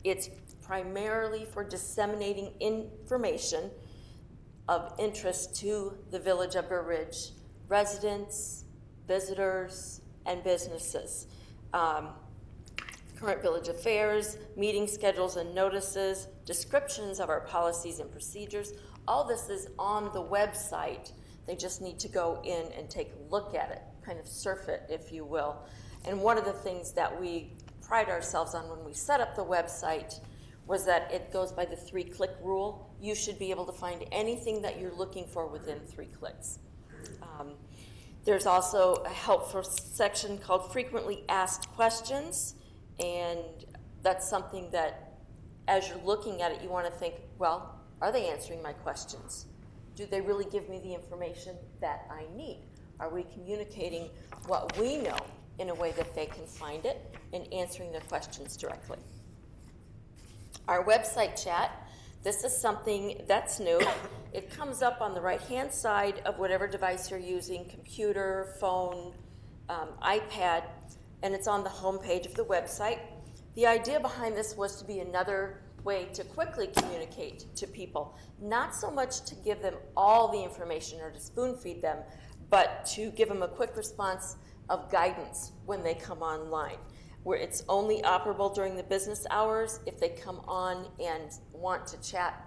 It's primarily for disseminating information of interest to the village of Burr Ridge residents, visitors, and businesses. Current village affairs, meeting schedules and notices, descriptions of our policies and procedures. All this is on the website. They just need to go in and take a look at it, kind of surf it, if you will. And one of the things that we pride ourselves on when we set up the website was that it goes by the 3-click rule. You should be able to find anything that you're looking for within 3 clicks. There's also a helpful section called Frequently Asked Questions, and that's something that, as you're looking at it, you want to think, well, are they answering my questions? Do they really give me the information that I need? Are we communicating what we know in a way that they can find it and answering their questions directly? Our website chat, this is something that's new. It comes up on the right-hand side of whatever device you're using, computer, phone, iPad, and it's on the home page of the website. The idea behind this was to be another way to quickly communicate to people, not so much to give them all the information or to spoon feed them, but to give them a quick response of guidance when they come online, where it's only operable during the business hours. If they come on and want to chat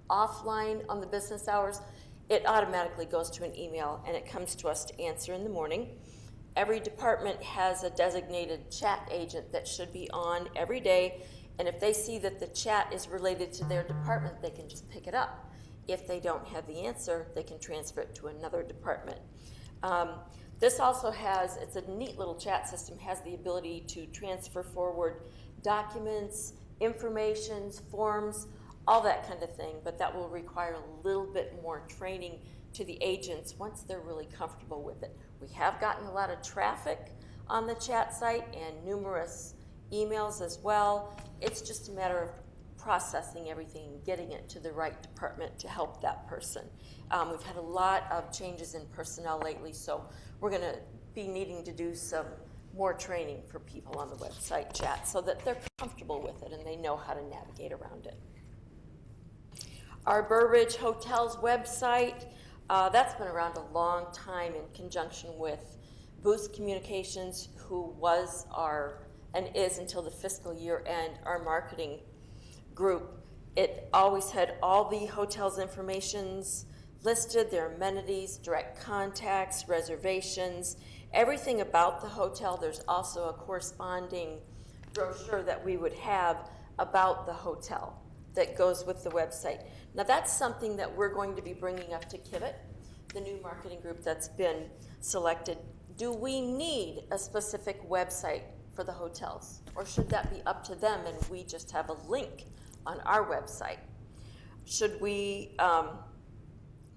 offline on the business hours, it automatically goes to an email and it comes to us to answer in the morning. Every department has a designated chat agent that should be on every day, and if they see that the chat is related to their department, they can just pick it up. If they don't have the answer, they can transfer it to another department. This also has, it's a neat little chat system, has the ability to transfer forward documents, informations, forms, all that kind of thing, but that will require a little bit more training to the agents once they're really comfortable with it. We have gotten a lot of traffic on the chat site and numerous emails as well. It's just a matter of processing everything and getting it to the right department to help that person. We've had a lot of changes in personnel lately, so we're going to be needing to do some more training for people on the website chat so that they're comfortable with it and they know how to navigate around it. Our Burr Ridge Hotels website, that's been around a long time in conjunction with Boost Communications, who was and is until the fiscal year end, our marketing group. It always had all the hotel's informations listed, their amenities, direct contacts, reservations, everything about the hotel. There's also a corresponding brochure that we would have about the hotel that goes with the website. Now that's something that we're going to be bringing up to Kivett, the new marketing group that's been selected. Do we need a specific website for the hotels, or should that be up to them and we just have a link on our website? Should we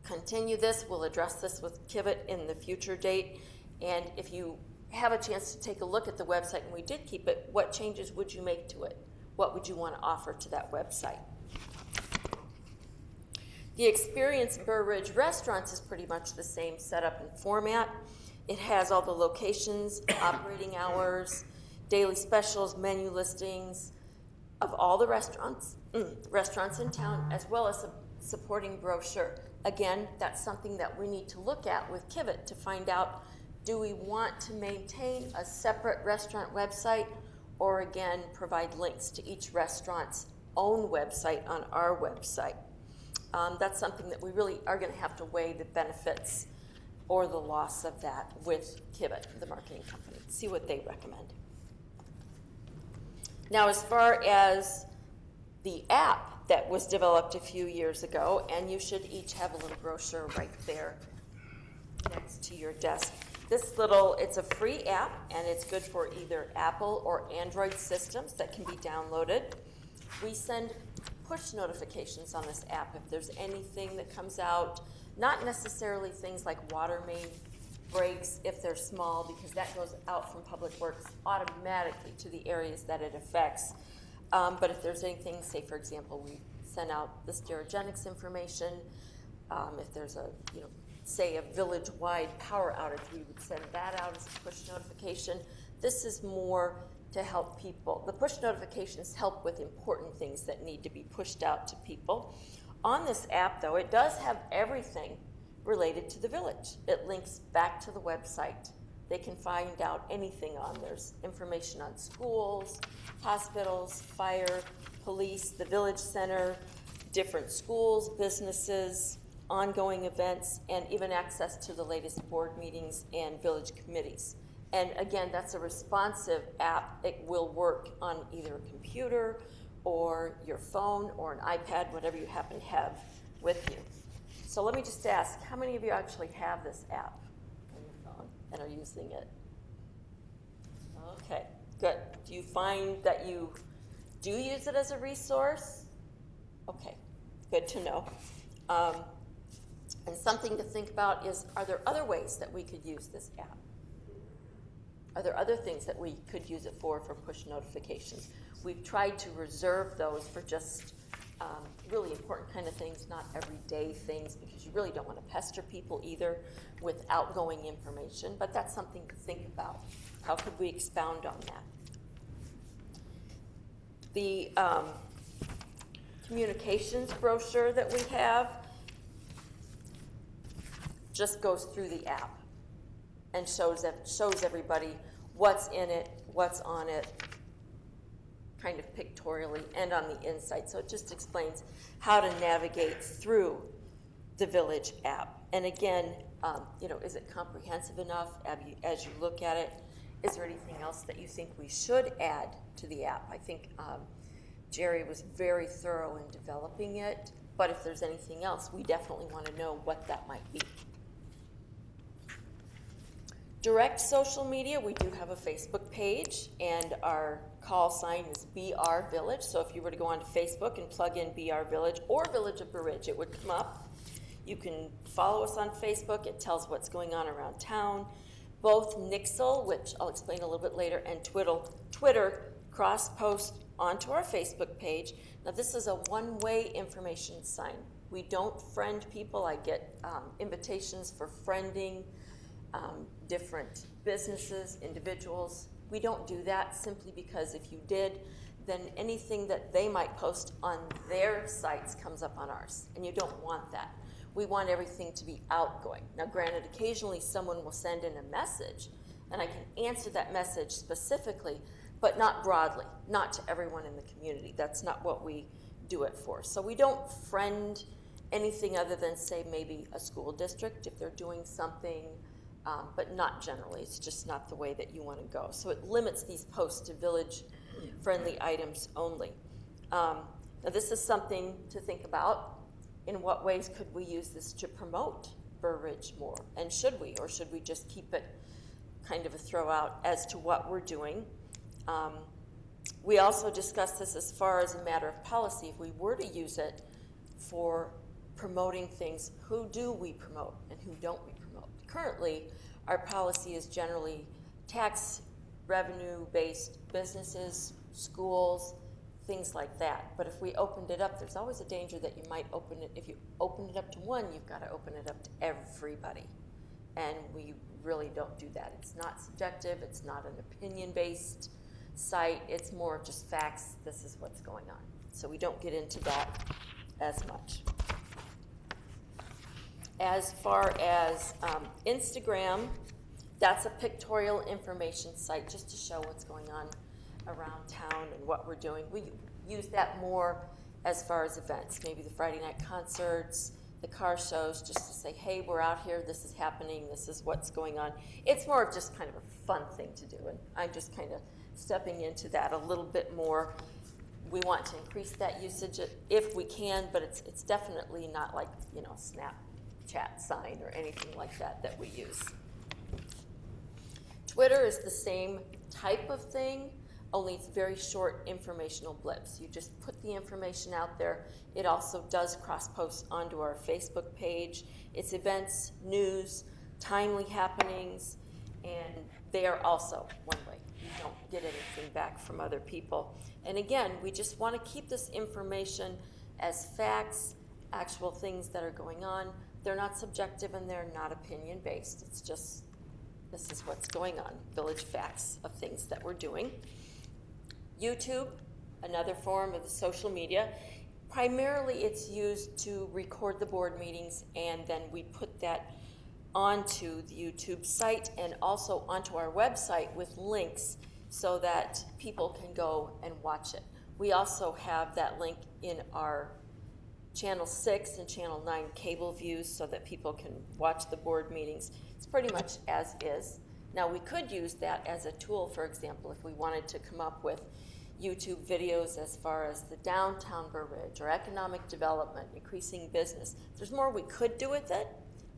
continue this? We'll address this with Kivett in the future date, and if you have a chance to take a look at the website and we did keep it, what changes would you make to it? What would you want to offer to that website? The Experience Burr Ridge Restaurants is pretty much the same setup and format. It has all the locations, operating hours, daily specials, menu listings of all the restaurants in town, as well as a supporting brochure. Again, that's something that we need to look at with Kivett to find out, do we want to maintain a separate restaurant website, or again, provide links to each restaurant's own website on our website? That's something that we really are going to have to weigh the benefits or the loss of that with Kivett, the marketing company, see what they recommend. Now, as far as the app that was developed a few years ago, and you should each have a little brochure right there next to your desk. It's a free app, and it's good for either Apple or Android systems that can be downloaded. We send push notifications on this app if there's anything that comes out, not necessarily things like water main breaks if they're small, because that goes out from Public Works automatically to the areas that it affects. But if there's anything, say for example, we send out the sterogenics information. If there's say a village-wide power outage, we would send that out as a push notification. This is more to help people. The push notifications help with important things that need to be pushed out to people. On this app, though, it does have everything related to the village. It links back to the website. They can find out anything on there. There's information on schools, hospitals, fire, police, the village center, different schools, businesses, ongoing events, and even access to the latest board meetings and village committees. And again, that's a responsive app. It will work on either a computer or your phone or an iPad, whatever you happen to have with you. So let me just ask, how many of you actually have this app on your phone? and are using it? Okay, good. Do you find that you do use it as a resource? Okay, good to know. And something to think about is, are there other ways that we could use this app? Are there other things that we could use it for push notifications? We've tried to reserve those for just really important kind of things, not everyday things, because you really don't want to pester people either with outgoing information, but that's something to think about. How could we expound on that? The communications brochure that we have just goes through the app and shows everybody what's in it, what's on it, kind of pictorially and on the inside. So it just explains how to navigate through the Village app. And again, is it comprehensive enough as you look at it? Is there anything else that you think we should add to the app? I think Jerry was very thorough in developing it, but if there's anything else, we definitely want to know what that might be. Direct social media, we do have a Facebook page, and our call sign is BR Village. So if you were to go onto Facebook and plug in BR Village or Village of Blue Ridge, it would come up. You can follow us on Facebook. It tells what's going on around town. Both Nixle, which I'll explain a little bit later, and Twitter cross-post onto our Facebook page. Now this is a one-way information sign. We don't friend people. I get invitations for friending different businesses, individuals. We don't do that simply because if you did, then anything that they might post on their sites comes up on ours, and you don't want that. We want everything to be outgoing. Now granted, occasionally someone will send in a message, and I can answer that message specifically, but not broadly, not to everyone in the community. That's not what we do it for. So we don't friend anything other than, say, maybe a school district if they're doing something, but not generally. It's just not the way that you want to go. So it limits these posts to village-friendly items only. Now this is something to think about. In what ways could we use this to promote Burr Ridge more? And should we, or should we just keep it kind of a throw out as to what we're doing? We also discussed this as far as a matter of policy. If we were to use it for promoting things, who do we promote and who don't we promote? Currently, our policy is generally tax revenue-based businesses, schools, things like that. But if we opened it up, there's always a danger that you might open it. If you open it up to one, you've got to open it up to everybody. And we really don't do that. It's not subjective. It's not an opinion-based site. It's more of just facts. This is what's going on. So we don't get into that as much. As far as Instagram, that's a pictorial information site just to show what's going on around town and what we're doing. We use that more as far as events, maybe the Friday night concerts, the car shows, just to say, hey, we're out here, this is happening, this is what's going on. It's more of just kind of a fun thing to do, and I'm just kind of stepping into that a little bit more. We want to increase that usage if we can, but it's definitely not like, Snapchat sign or anything like that we use. Twitter is the same type of thing, only it's very short informational blips. You just put the information out there. It also does cross-post onto our Facebook page. It's events, news, timely happenings, and they are also one way. You don't get anything back from other people. And again, we just want to keep this information as facts, actual things that are going on. They're not subjective and they're not opinion-based. It's just, this is what's going on, village facts of things that we're doing. YouTube, another form of the social media. Primarily it's used to record the board meetings, and then we put that onto the YouTube site and also onto our website with links so that people can go and watch it. We also have that link in our Channel 6 and Channel 9 cable views so that people can watch the board meetings. It's pretty much as is. Now we could use that as a tool, for example, if we wanted to come up with YouTube videos as far as the downtown Burr Ridge or economic development, increasing business. There's more we could do with it.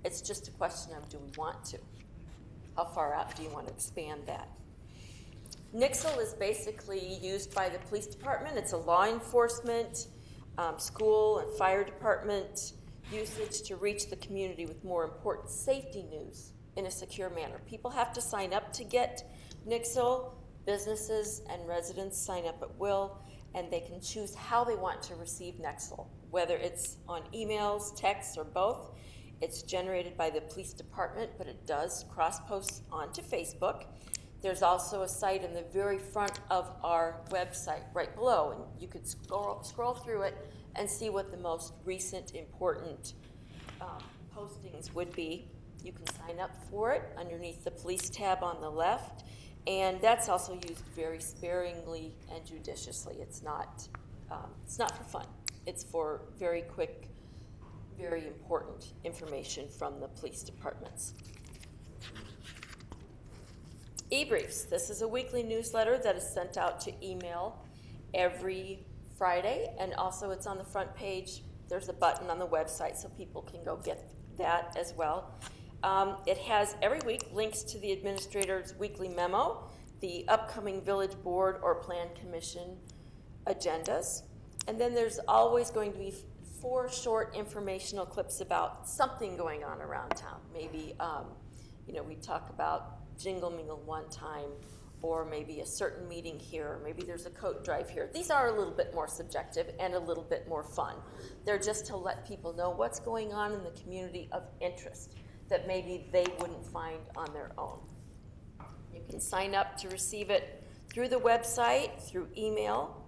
It's just a question of do we want to. How far out do you want to expand that? Nixle is basically used by the police department. It's a law enforcement, school and fire department usage to reach the community with more important safety news in a secure manner. People have to sign up to get Nixle. Businesses and residents sign up at will, and they can choose how they want to receive Nixle, whether it's on emails, texts, or both. It's generated by the police department, but it does cross-post onto Facebook. There's also a site in the very front of our website, right below, and you could scroll through it and see what the most recent important postings would be. You can sign up for it underneath the police tab on the left, and that's also used very sparingly and judiciously. It's not for fun. It's for very quick, very important information from the police departments. E-briefs. This is a weekly newsletter that is sent out to email every Friday, and also it's on the front page. There's a button on the website so people can go get that as well. It has every week links to the administrator's weekly memo, the upcoming village board or plan commission agendas, and then there's always going to be 4 short informational clips about something going on around town. Maybe, we talk about Jingle Mingle one time, or maybe a certain meeting here, or maybe there's a coat drive here. These are a little bit more subjective and a little bit more fun. They're just to let people know what's going on in the community of interest that maybe they wouldn't find on their own. You can sign up to receive it through the website, through email,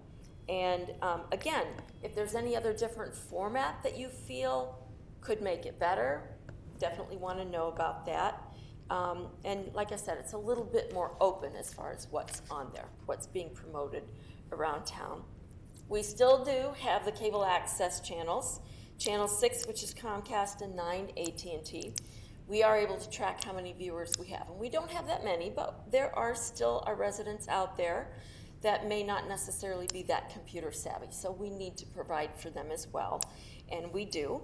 and again, if there's any other different format that you feel could make it better, definitely want to know about that. And like I said, it's a little bit more open as far as what's on there, what's being promoted around town. We still do have the cable access channels. Channel 6, which is Comcast, and 9, AT&T. We are able to track how many viewers we have. And we don't have that many, but there are still our residents out there that may not necessarily be that computer savvy. So we need to provide for them as well, and we do.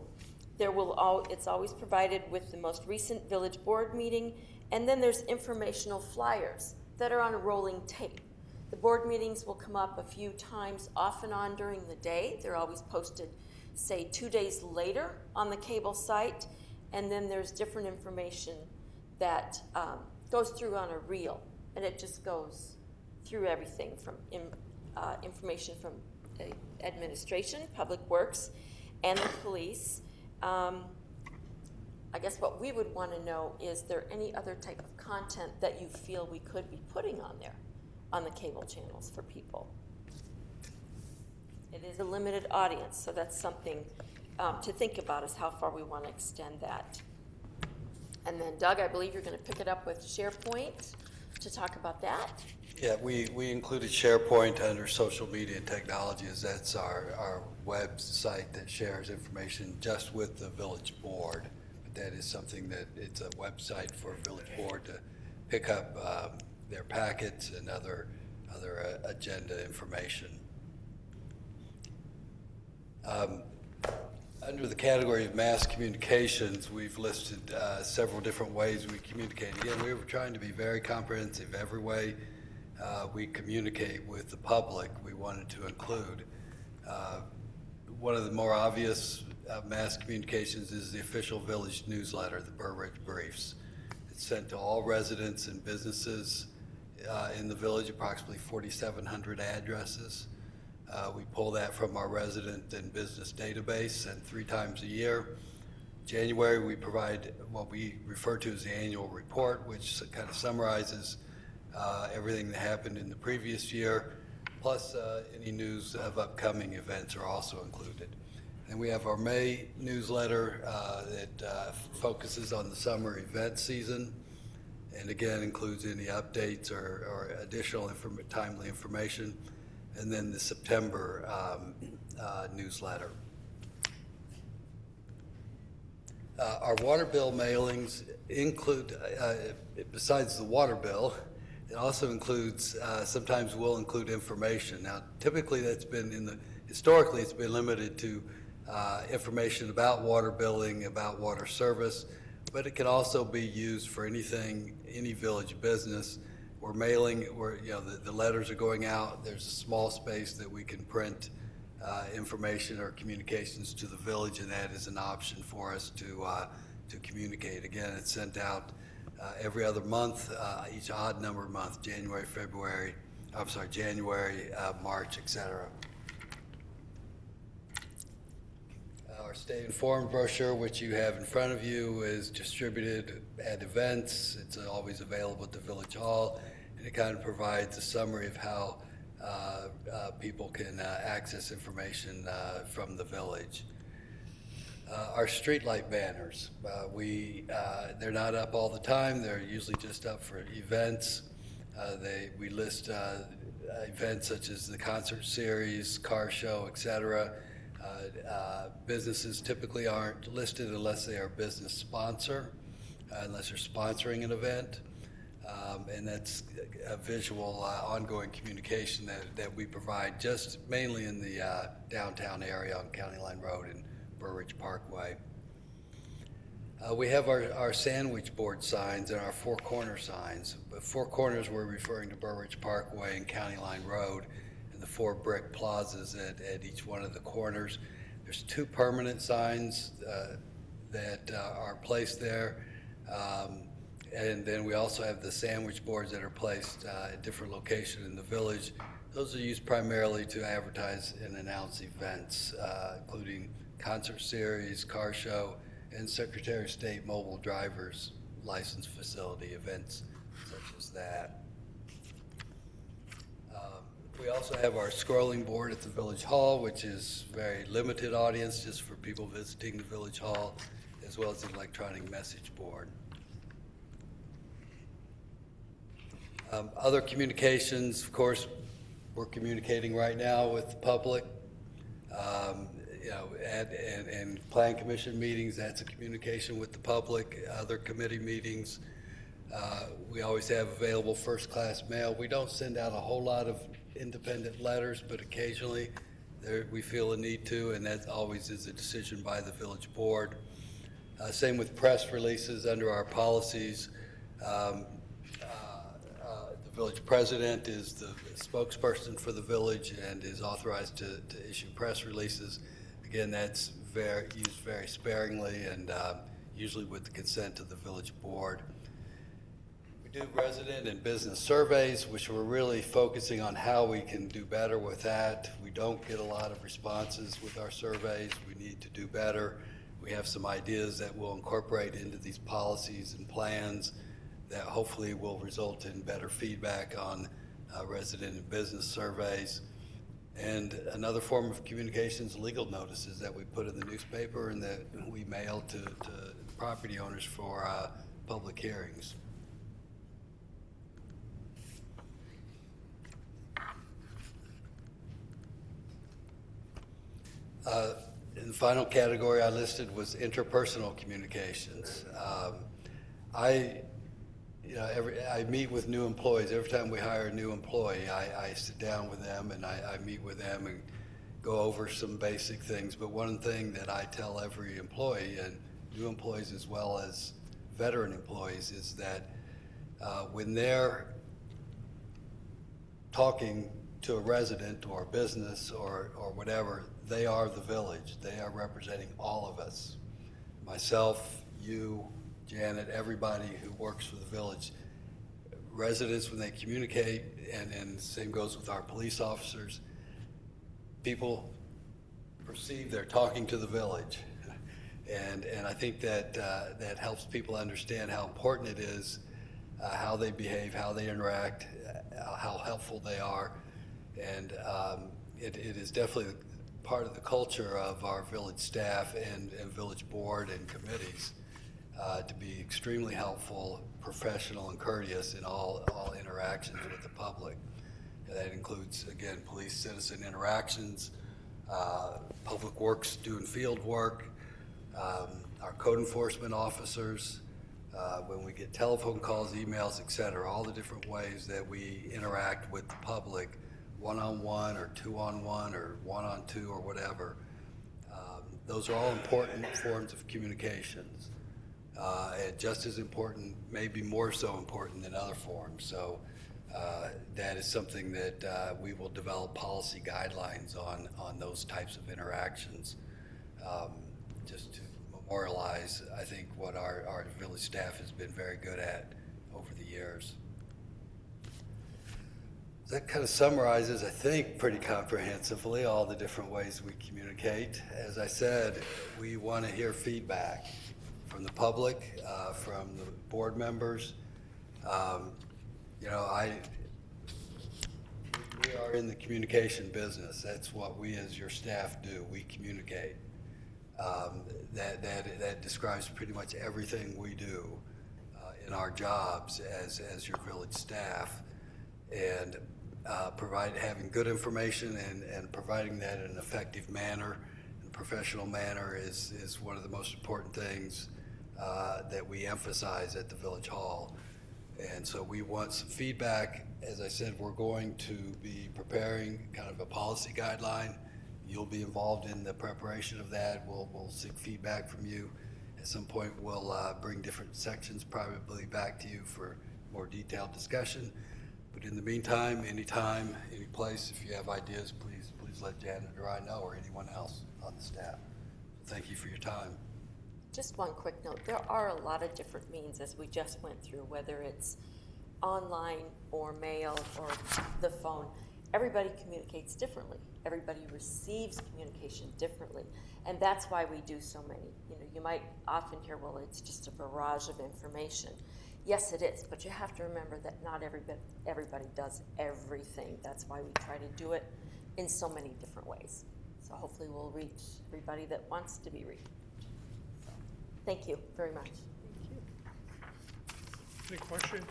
It's always provided with the most recent village board meeting, and then there's informational flyers that are on a rolling tape. The board meetings will come up a few times off and on during the day. They're always posted, say, 2 days later on the cable site, and then there's different information that goes through on a reel, and it just goes through everything from information from administration, public works, and the police. I guess what we would want to know, is there any other type of content that you feel we could be putting on there, on the cable channels for people? It is a limited audience, so that's something to think about, is how far we want to extend that. And then Doug, I believe you're going to pick it up with SharePoint to talk about that. Yeah, we included SharePoint under social media and technology, as that's our website that shares information just with the village board. But that is something that it's a website for village board to pick up their packets and other agenda information. Under the category of mass communications, we've listed several different ways we communicate. Again, we were trying to be very comprehensive. Every way we communicate with the public, we wanted to include. One of the more obvious mass communications is the official village newsletter, the Burr Ridge Briefs. It's sent to all residents and businesses in the village, approximately 4,700 addresses. We pull that from our resident and business database, and 3 times a year. January, we provide what we refer to as the annual report, which kind of summarizes everything that happened in the previous year, plus any news of upcoming events are also included. And we have our May newsletter that focuses on the summer event season, and again includes any updates or additional timely information. And then the September newsletter. Our water bill mailings include, besides the water bill, it also includes, sometimes we'll include information. Now, typically that's been historically it's been limited to information about water billing, about water service, but it can also be used for anything, any village business. We're mailing, the letters are going out. There's a small space that we can print information or communications to the village, and that is an option for us to communicate. Again, it's sent out every other month, each odd number month, January, March, etc. Our Stay Informed brochure, which you have in front of you, is distributed at events. It's always available at the Village Hall, and it kind of provides a summary of how people can access information from the village. Our streetlight banners, they're not up all the time. They're usually just up for events. We list events such as the concert series, car show, etc. Businesses typically aren't listed unless they are a business sponsor, unless they're sponsoring an event. And that's a visual ongoing communication that we provide just mainly in the downtown area on County Line Road and Burr Ridge Parkway. We have our sandwich board signs and our four corner signs. But four corners, we're referring to Burr Ridge Parkway and County Line Road, and the four brick plazas at each one of the corners. There's two permanent signs that are placed there. And then we also have the sandwich boards that are placed at different locations in the village. Those are used primarily to advertise and announce events, including concert series, car show, and Secretary of State mobile drivers license facility events such as that. We also have our scrolling board at the Village Hall, which is very limited audience, just for people visiting the Village Hall, as well as the electronic message board. Other communications, of course, we're communicating right now with the public. And Plan Commission meetings, that's a communication with the public. Other committee meetings, we always have available first-class mail. We don't send out a whole lot of independent letters, but occasionally we feel a need to, and that always is a decision by the village board. Same with press releases under our policies. The village president is the spokesperson for the village and is authorized to issue press releases. Again, that's used very sparingly and usually with the consent of the village board. We do resident and business surveys, which we're really focusing on how we can do better with that. We don't get a lot of responses with our surveys. We need to do better. We have some ideas that we'll incorporate into these policies and plans that hopefully will result in better feedback on resident and business surveys. And another form of communication is legal notices that we put in the newspaper and that we mail to property owners for public hearings. And the final category I listed was interpersonal communications. I meet with new employees. Every time we hire a new employee, I sit down with them and I meet with them and go over some basic things. But one thing that I tell every employee, and new employees as well as veteran employees, is that when they're talking to a resident or a business or whatever, they are the village. They are representing all of us. Myself, you, Janet, everybody who works for the village. Residents, when they communicate, and the same goes with our police officers, people perceive they're talking to the village. And I think that helps people understand how important it is, how they behave, how they interact, how helpful they are. And it is definitely part of the culture of our village staff and village board and committees to be extremely helpful, professional, and courteous in all interactions with the public. And that includes, again, police-citizen interactions, public works doing field work, our code enforcement officers, when we get telephone calls, emails, et cetera, all the different ways that we interact with the public, one-on-one or two-on-one or one-on-two or whatever. Those are all important forms of communications. and just as important, maybe more so important than other forums. So that is something that we will develop policy guidelines on those types of interactions, just to memorialize, I think, what our village staff has been very good at over the years. That kind of summarizes, I think, pretty comprehensively all the different ways we communicate. As I said, we want to hear feedback from the public, from the board members. You know, we are in the communication business. That's what we as your staff do. We communicate. That describes pretty much everything we do in our jobs as your village staff. And having good information and providing that in an effective manner, in a professional manner is one of the most important things that we emphasize at the Village Hall. And so we want some feedback. As I said, we're going to be preparing kind of a policy guideline. You'll be involved in the preparation of that. We'll seek feedback from you. At some point, we'll bring different sections probably back to you for more detailed discussion. But in the meantime, anytime, any place, if you have ideas, please let Janet or I know, or anyone else on the staff. Thank you for your time. Just one quick note. There are a lot of different means, as we just went through, whether it's online or mail or the phone. Everybody communicates differently. Everybody receives communication differently. And that's why we do so many. You know, you might often hear, well, it's just a barrage of information. Yes, it is, but you have to remember that not everybody does everything. That's why we try to do it in so many different ways. So hopefully we'll reach everybody that wants to be reached. So, thank you very much. Any questions?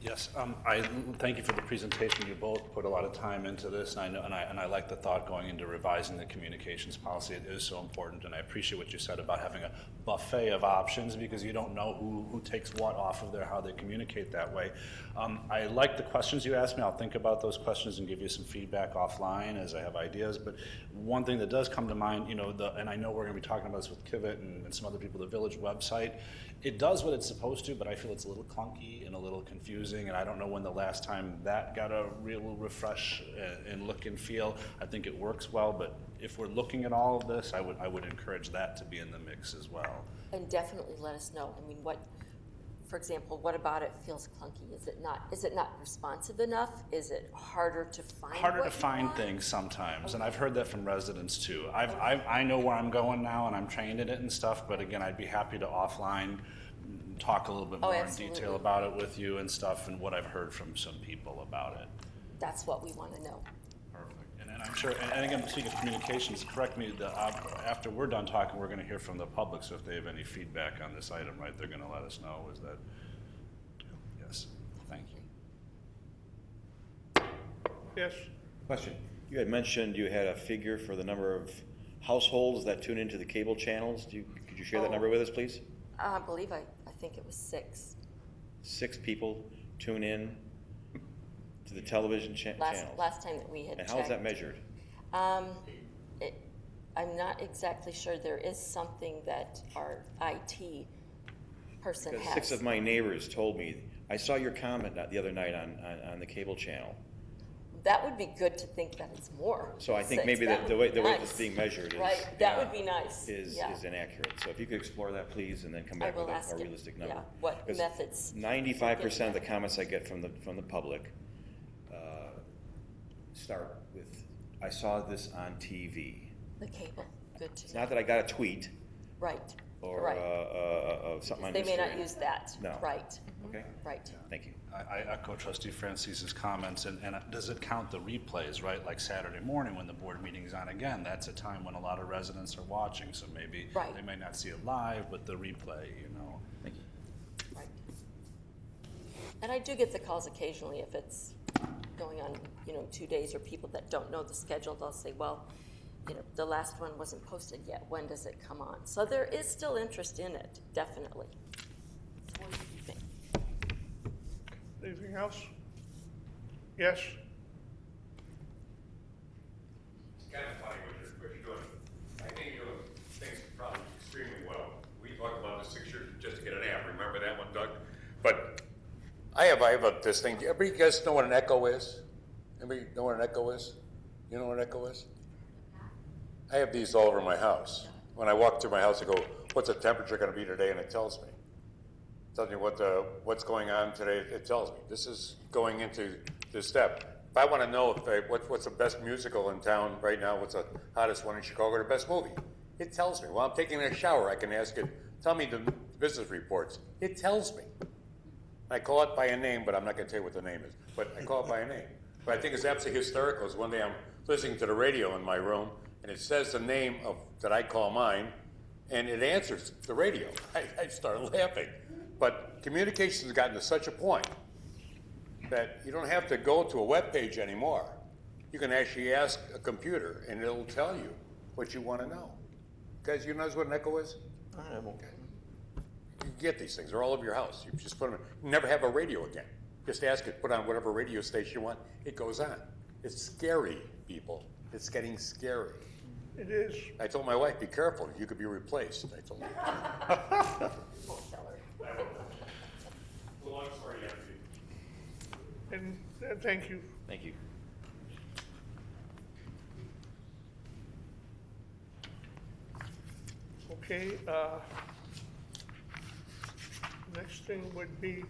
Yes, I thank you for the presentation. You both put a lot of time into this, and I like the thought going into revising the communications policy. It is so important, and I appreciate what you said about having a buffet of options, because you don't know who takes what off of there, how they communicate that way. I like the questions you asked me. I'll think about those questions and give you some feedback offline as I have ideas. But one thing that does come to mind, you know, and I know we're going to be talking about this with Kivit and some other people, the village website. It does what it's supposed to, but I feel it's a little clunky and a little confusing, and I don't know when the last time that got a real refresh and look and feel. I think it works well, but if we're looking at all of this, I would encourage that to be in the mix as well. And definitely let us know. I mean, for example, what about it feels clunky? Is it not responsive enough? Is it harder to find? Harder to find things sometimes, and I've heard that from residents too. I know where I'm going now, and I'm trained in it and stuff. But again, I'd be happy to offline talk a little bit more in detail about it with you and stuff, and what I've heard from some people about it. That's what we want to know. Perfect. And I'm sure. And again, speaking of communications, correct me. After we're done talking, we're going to hear from the public. So if they have any feedback on this item, right, they're going to let us know. Is that? Yes. Thank you. Yes. Question. You had mentioned you had a figure for the number of households that tune into the cable channels. Could you share that number with us, please? I believe I think it was 6. 6 people tune in to the television channels. Last time that we had And checked. how is that measured? I'm not exactly sure. There is something that our IT person Because has. 6 of my neighbors told me, I saw your comment the other night on the cable channel. That would be good to think that it's more. So I think 6. maybe That the would way be it's being measured is, right. That would be nice. is Yeah. inaccurate. So if you could explore that, please, and then come I back will with a ask more it. realistic number. Yeah. What 'Cause methods? 95% of the comments I get from the public start with, I saw this on TV. The cable. Good to It's know. not that I got a tweet Right. or Right. something on They may not Instagram. use that. No. Right. Okay. Right. Thank you. I echo Trustee Francise's comments, and does it count the replays, right? Like Saturday morning when the board meeting's on again, that's a time when a lot of residents are watching, so maybe they may not see it live, but the replay, you know. Thank you. Right. And I do get the calls occasionally if it's going on, 2 days, or people that don't know the schedule, they'll say, well, the last one wasn't posted yet. When does it come on? So there is still interest in it, definitely. So what do you think? Anything else? Yes? It's kind of funny what you're doing. I think you're doing things probably extremely well. We talked about this 6 years just to get it I have this thing. Everybody guys know what an echo is? Anybody know what an echo is? You know what an echo is? I have these all over my house. When I walk through my house, I go, what's the temperature going to be today? And it tells me. It tells me what's going on today. It tells me. This is going into this step. If I want to know what's the best musical in town right now, what's the hottest one in Chicago, or the best movie, it tells me. While I'm taking a shower, I can ask it, tell me the business reports. It tells me. I call it by a name, but I'm not going to tell you what the name is. But I call it by a name. But I think it's absolutely hysterical is one day I'm listening to the radio in my room, and it says the name that I call mine, and it answers the radio. I start laughing. But communication has gotten to such a point that you don't have to go to a web page anymore. You can actually ask a computer, and it'll tell you what you want to know. Guys, you know what an echo is? I'm okay. You get these things. They're all over your house. You just put them. You never have a radio again. Just ask it. Put on whatever radio station you want. It goes on. It's scary, people. It's getting scary. It is. I told my wife, be careful. You could be replaced. I told her. And thank you. Thank you. Okay, next thing would be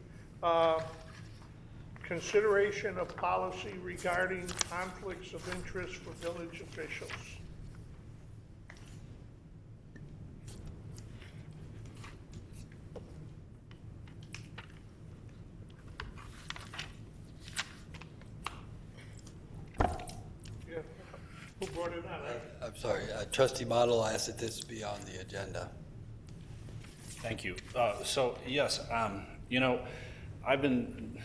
consideration of policy regarding conflicts of interest for village officials. Yeah, who brought it on? I'm sorry, trustee Model asked that this be on the agenda. Thank you. So yes, you know, I've been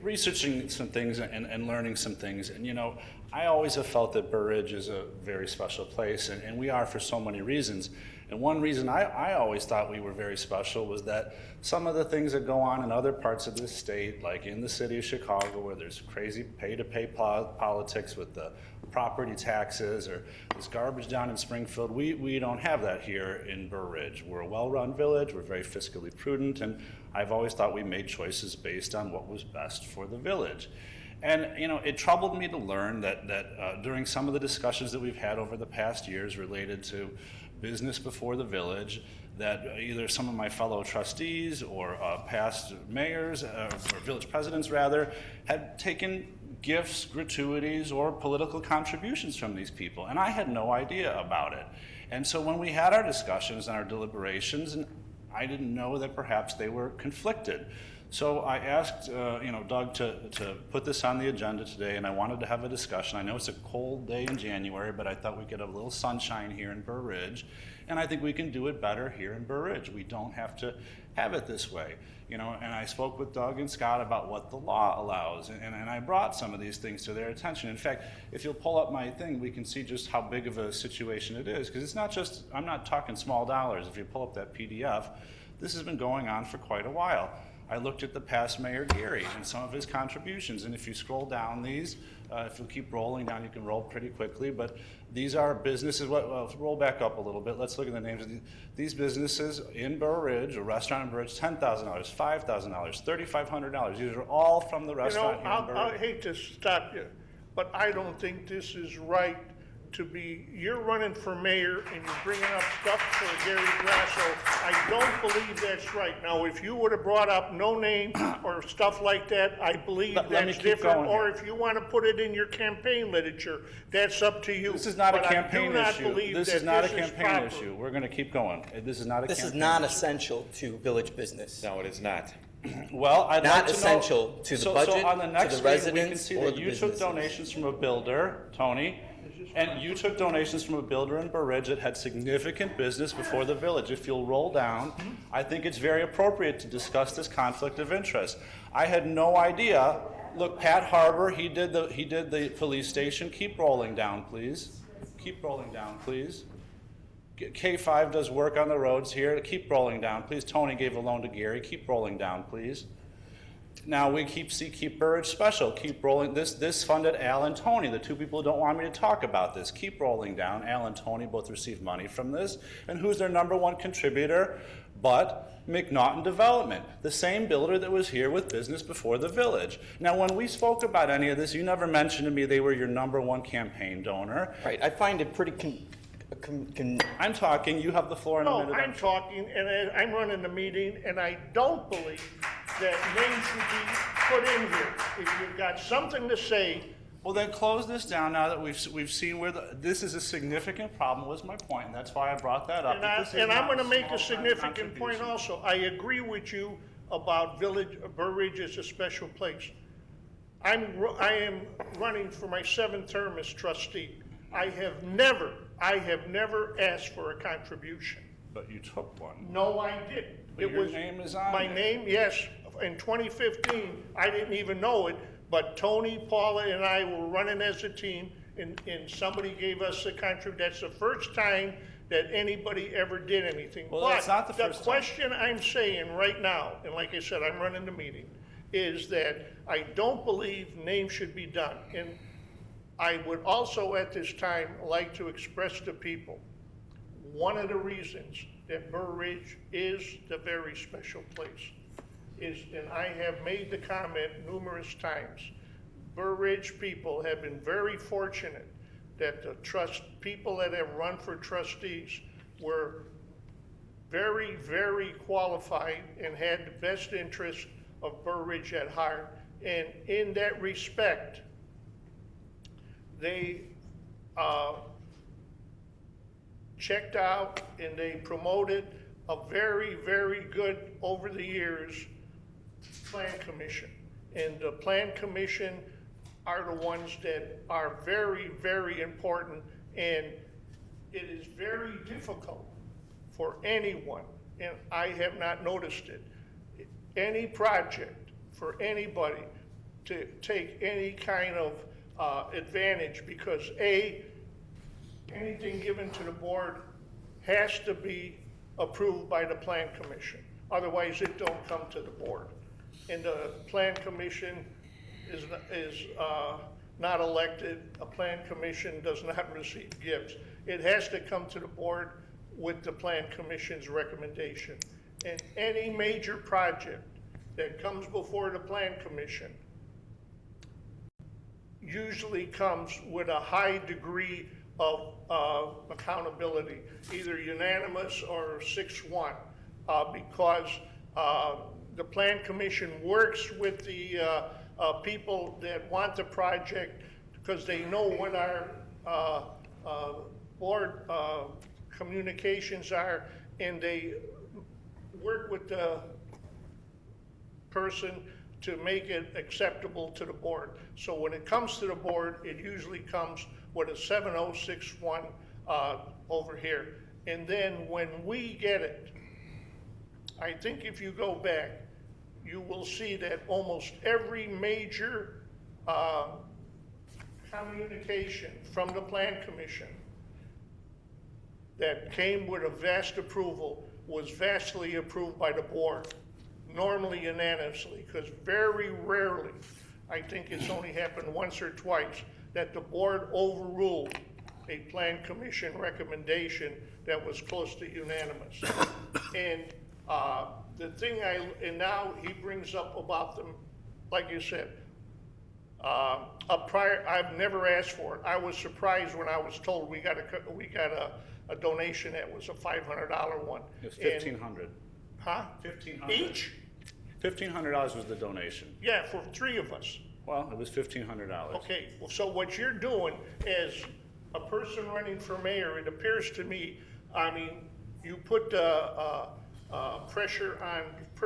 researching some things and learning some things, and you know, I always have felt that Burr Ridge is a very special place, and we are for so many reasons. And one reason I always thought we were very special was that some of the things that go on in other parts of this state, like in the city of Chicago, where there's crazy pay-to-pay politics with the property taxes, or this garbage down in Springfield, we don't have that here in Burr Ridge. We're a well-run village, we're very fiscally prudent, and I've always thought we made choices based on what was best for the village. And you know, it troubled me to learn that during some of the discussions that we've had over the past years related to business before the village, that either some of my fellow trustees or past mayors, or village presidents rather, had taken gifts, gratuities, or political contributions from these people, and I had no idea about it. And so when we had our discussions and our deliberations, and I didn't know that perhaps they were conflicted. So I asked Doug to put this on the agenda today, and I wanted to have a discussion. I know it's a cold day in January, but I thought we could have a little sunshine here in Burr Ridge, and I think we can do it better here in Burr Ridge. We don't have to have it this way. You know, and I spoke with Doug and Scott about what the law allows, and I brought some of these things to their attention. In fact, if you'll pull up my thing, we can see just how big of a situation it is, because it's not just, I'm not talking small dollars. If you pull up that PDF, this has been going on for quite a while. I looked at the past Mayor Geary and some of his contributions, and if you scroll down these, if you keep rolling down, you can roll pretty quickly, but these are businesses, well, roll back up a little bit, let's look at the names of these businesses in Burr Ridge, a restaurant in Burr Ridge, $10,000, $5,000, $3,500, these are all from the restaurant here in Burr Ridge. I hate to stop you, but I don't think this is right to be, you're running for mayor and you're bringing up stuff for Gary Grasso. I don't believe that's right. Now, if you would have brought up no name or stuff like that, I believe that's different. Or if you want to put it in your campaign literature, that's up to you. This is not a campaign issue. I do not believe this that is not a this is campaign proper. issue. We're going to keep going. This is not a This campaign is non-essential to village business. No, it is not. Well, I'd like Not to essential know, to the so budget, on the to next the screen, we can residents, see or that the you took businesses. donations from a builder, Tony, and you took donations from a builder in Burr Ridge that had significant business before the village. If you'll roll down, I think it's very appropriate to discuss this conflict of interest. I had no idea. Look, Pat Harbor, he did the police station. Keep rolling down, please. Keep rolling down, please. K5 does work on the roads here. Keep rolling down, please. Tony gave a loan to Gary. Keep rolling down, please. Now we keep Burr Ridge special. Keep rolling. This funded Al and Tony, the two people who don't want me to talk about this. Keep rolling down. Al and Tony both received money from this. And who's their number one contributor? but McNaughton Development, the same builder that was here with business before the village. Now, when we spoke about any of this, you never mentioned to me they were your #1 campaign donor. Right, I find it pretty I'm talking, you have the floor in a No, minute. I'm talking, and I'm running the meeting, and I don't believe that names should be put in here. If you've got something to say, Well, then close this down now that we've seen where this is a significant problem, was my point, and that's why I brought that up. and I'm gonna make a significant point also. I agree with you about Burr Ridge is a special place. I am running for my 7th term as trustee. I have never asked for a contribution. But you took one. No, I didn't. But your name is on my there. name, yes. In 2015, I didn't even know it, but Tony, Paula, and I were running as a team, and somebody gave us a contribution. That's the first time that anybody ever did anything. Well, that's not the first time. question I'm saying right now, and like I said, I'm running the meeting, is that I don't believe names should be done. And I would also at this time like to express to people, one of the reasons that Burr Ridge is the very special place is, and I have made the comment numerous times, Burr Ridge people have been very fortunate that the people that have run for trustees were very, very qualified and had the best interest of Burr Ridge at heart. And in that respect, they checked out and they promoted a very, very good, over the years, plan commission. And the plan commission are the ones that are very, very important, and it is very difficult for anyone, and I have not noticed it, any project for anybody to take any kind of advantage, because anything given to the board has to be approved by the plan commission. Otherwise, it don't come to the board. And the plan commission is not elected. A plan commission does not receive gifts. It has to come to the board with the plan commission's recommendation. And any major project that comes before the plan commission usually comes with a high degree of accountability, either unanimous or 6-1, because the plan commission works with the people that want the project, because they know what our board communications are, and they work with the person to make it acceptable to the board. So when it comes to the board, it usually comes with a 7-0-6-1 over here. And then when we get it, I think if you go back, you will see that almost every major communication from the Plan Commission that came with a vast approval was vastly approved by the board, normally unanimously, because very rarely, I think it's only happened once or twice, that the board overruled a Plan Commission recommendation that was close to unanimous. And the thing and now he brings up about them, like you said, I've never asked for it. I was surprised when I was told we got a donation that was a $500 one. It's $1,500. Huh? $1,500. Each? $1,500 was the donation. Yeah, for 3 of us. Well, it was $1,500. Okay, well, so what you're doing as a person running for mayor, it appears to me, I mean, you put pressure on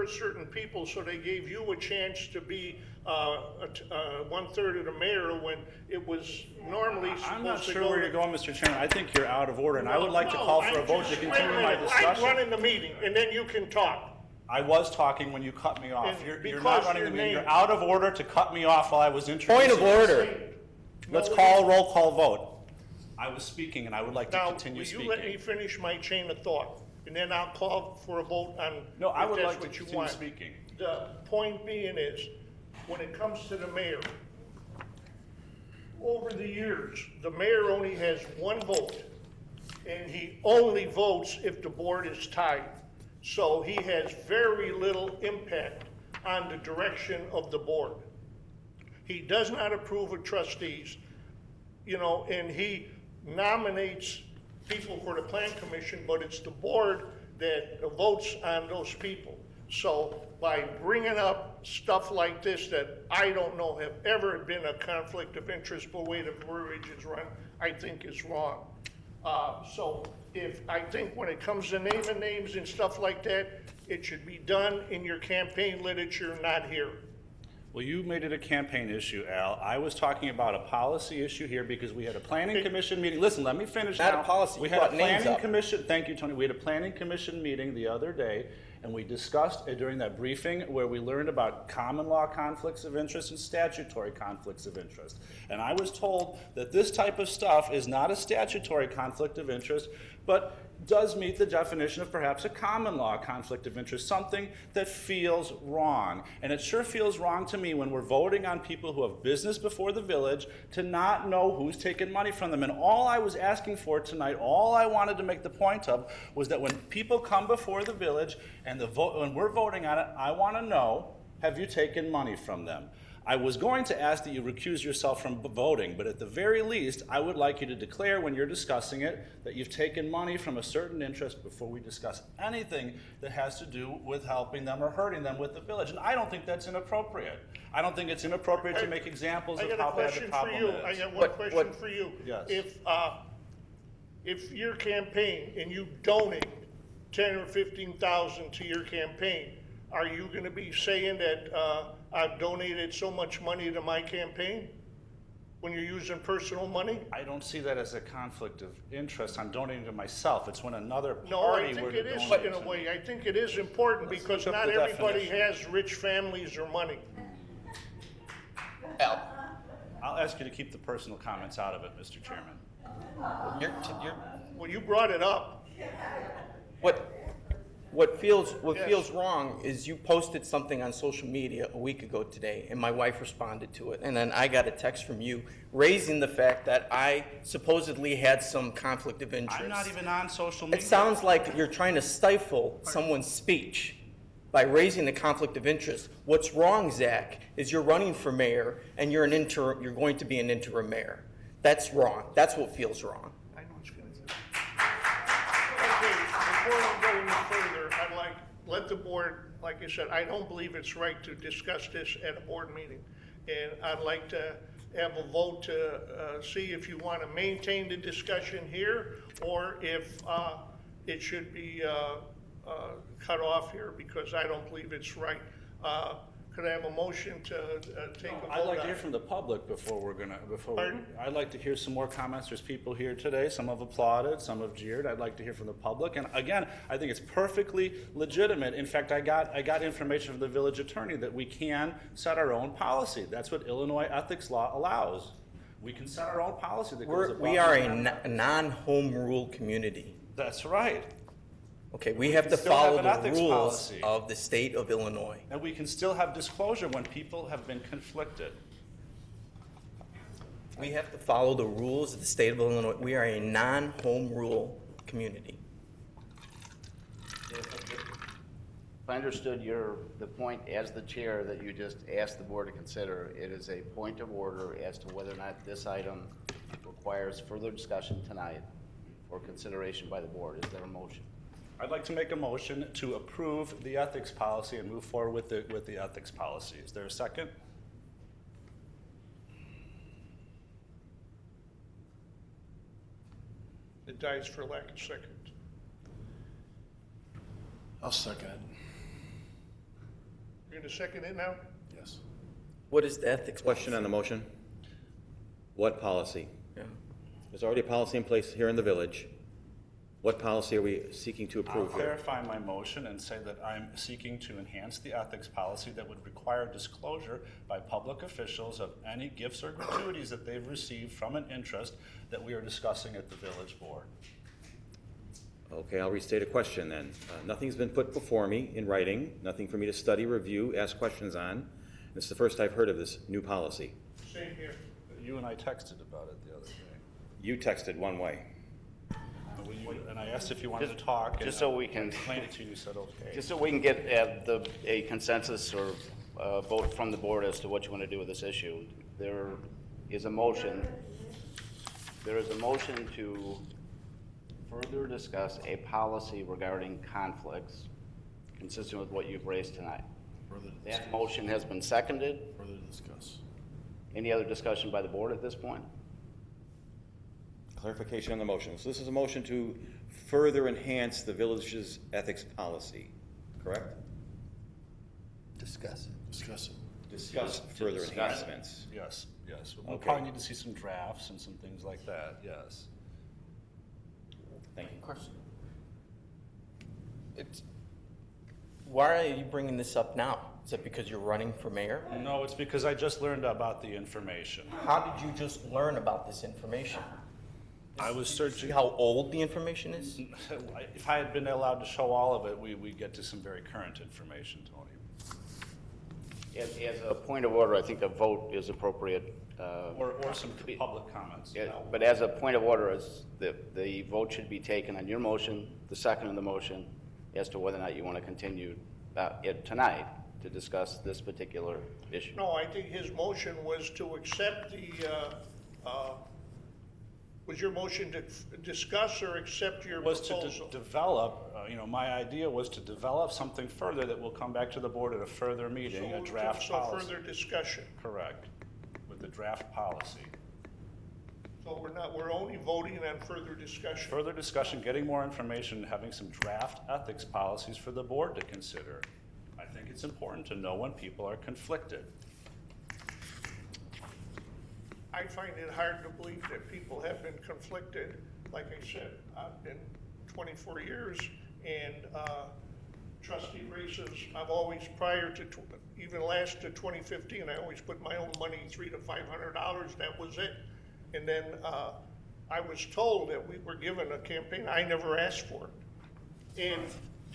certain people, so they gave you a chance to be 1/3 of the mayor when it was normally supposed to go. I'm not sure where you're going, Mr. Chairman. I think you're out of order, and I would like to call for a vote to continue my discussion. I'm running the meeting, and then you can talk. I was talking when you cut me off. And You're not running the meeting. You're out of order to cut me off while I was introducing. Point of order. Let's call a roll call vote. I was speaking, and I would like to continue speaking. Now, will you let me finish my chain of thought? And then I'll call for a vote on No, I if would that's like to what you continue want. speaking. The point being is, when it comes to the mayor, over the years, the mayor only has 1 vote, and he only votes if the board is tied. So he has very little impact on the direction of the board. He does not approve of trustees, you know, and he nominates people for the plan commission, but it's the board that votes on those people. So by bringing up stuff like this that I don't know have ever been a conflict of interest, the way the brewery is run, I think is wrong. So I think when it comes to naming names and stuff like that, it should be done in your campaign literature, not here. Well, you made it a campaign issue, Al. I was talking about a policy issue here because we had a planning commission meeting. Listen, let me finish Not now. a policy, We you had a brought names planning up. commission, thank you, Tony. We had a planning commission meeting the other day, and we discussed during that briefing where we learned about common law conflicts of interest and statutory conflicts of interest. And I was told that this type of stuff is not a statutory conflict of interest, but does meet the definition of perhaps a common law conflict of interest, something that feels wrong. And it sure feels wrong to me when we're voting on people who have business before the village to not know who's taking money from them. And all I was asking for tonight, all I wanted to make the point of, was that when people come before the village and when we're voting on it, I want to know, have you taken money from them? I was going to ask that you recuse yourself from voting, but at the very least, I would like you to declare when you're discussing it that you've taken money from a certain interest before we discuss anything that has to do with helping them or hurting them with the village. And I don't think that's inappropriate. I don't think it's inappropriate to make examples of how bad the problem is. I got one question for you. Yes. If your campaign and you donate 10 or 15,000 to your campaign, are you going to be saying that I've donated so much money to my campaign when you're using personal money? I don't see that as a conflict of interest. I'm donating to myself. It's when another party No, I think were it to is donate in a to way. me. I think it is important Let's because look up not the everybody definition. has rich families or money. Al, I'll ask you to keep the personal comments out of it, Mr. Chairman. Well, you brought it up. What feels wrong is you posted something on social media a week ago today, and my wife responded to it, and then I got a text from you raising the fact that I supposedly had some conflict of interest. I'm not even on social media. It sounds like you're trying to stifle someone's speech by raising the conflict of interest. What's wrong, Zach, is you're running for mayor, and you're going to be an interim mayor. That's wrong. That's what feels wrong. I know it's going to do. Okay, before we go any further, I'd like, let the board, like I said, I don't believe it's right to discuss this at a board meeting. And I'd like to have a vote to see if you want to maintain the discussion here or if it should be cut off here because I don't believe it's right. Could I have a motion to take a vote I'd like to on hear it? from the public before Pardon? I'd like to hear some more comments. There's people here today. Some have applauded, some have jeered. I'd like to hear from the public. And again, I think it's perfectly legitimate. In fact, I got information from the village attorney that we can set our own policy. That's what Illinois ethics law allows. We can set our own policy that goes above We are and a non-home rule community. That's right. Okay, we have can to still have follow an the ethics rules policy. of the state of Illinois. And we can still have disclosure when people have been conflicted. We have to follow the rules of the state of Illinois. We are a non-home rule community. If I understood the point as the chair that you just asked the board to consider, it is a point of order as to whether or not this item requires further discussion tonight or consideration by the board. Is there a motion? I'd like to make a motion to approve the ethics policy and move forward with the ethics policy. Is there a second? It dies for lack of second. I'll second it. You're going to second it now? Yes. What is the ethics Question on the motion. What policy? Yeah. There's already a policy in place here in the village. What policy are we seeking to I'll approve here? clarify my motion and say that I'm seeking to enhance the ethics policy that would require disclosure by public officials of any gifts or gratuities that they've received from an interest that we are discussing at the village board. Okay, I'll restate a question then. Nothing's been put before me in writing, nothing for me to study, review, ask questions on. This is the first I've heard of this new policy. Same here. You and I texted about it the other day. You texted one way. And I asked if you wanted to talk. and Just so we can. I explained it to you, you said okay. Just so we can get a consensus or vote from the board as to what you want to do with this issue. There is a motion to further discuss a policy regarding conflicts consistent with what you've raised tonight. That motion has been seconded. Further discuss. Any other discussion by the board at this point? Clarification on the motion. So this is a motion to further enhance the village's ethics policy, correct? Discuss it. Discuss it. Discuss further enhancements. Yes, yes. We'll Okay. probably need to see some drafts and some things like that, yes. Thank you. Question. Why are you bringing this up now? Is it because you're running for mayor? No, it's because I just learned about the information. How did you just learn about this information? I was See searching. how old the information is? If I had been allowed to show all of it, we get to some very current information, Tony. As a point of order, I think a vote is appropriate. Or some public comments. Yeah, but as a point of order, the vote should be taken on your motion, the second on the motion, as to whether or not you want to continue it tonight to discuss this particular issue. No, I think his motion was to accept was your motion to discuss or accept your Was proposal? to develop, my idea was to develop something further that will come back to the board at a further meeting, a draft So policy. further discussion. Correct, with the draft policy. So we're only voting on further discussion. Further discussion, getting more information, having some draft ethics policies for the board to consider. I think it's important to know when people are conflicted. I find it hard to believe that people have been conflicted. Like I said, I've been 24 years, and trustee races, I've always, prior to, even last to 2015, I always put my own money, $300 to $500, that was it. And then I was told that we were given a campaign, I never asked for it.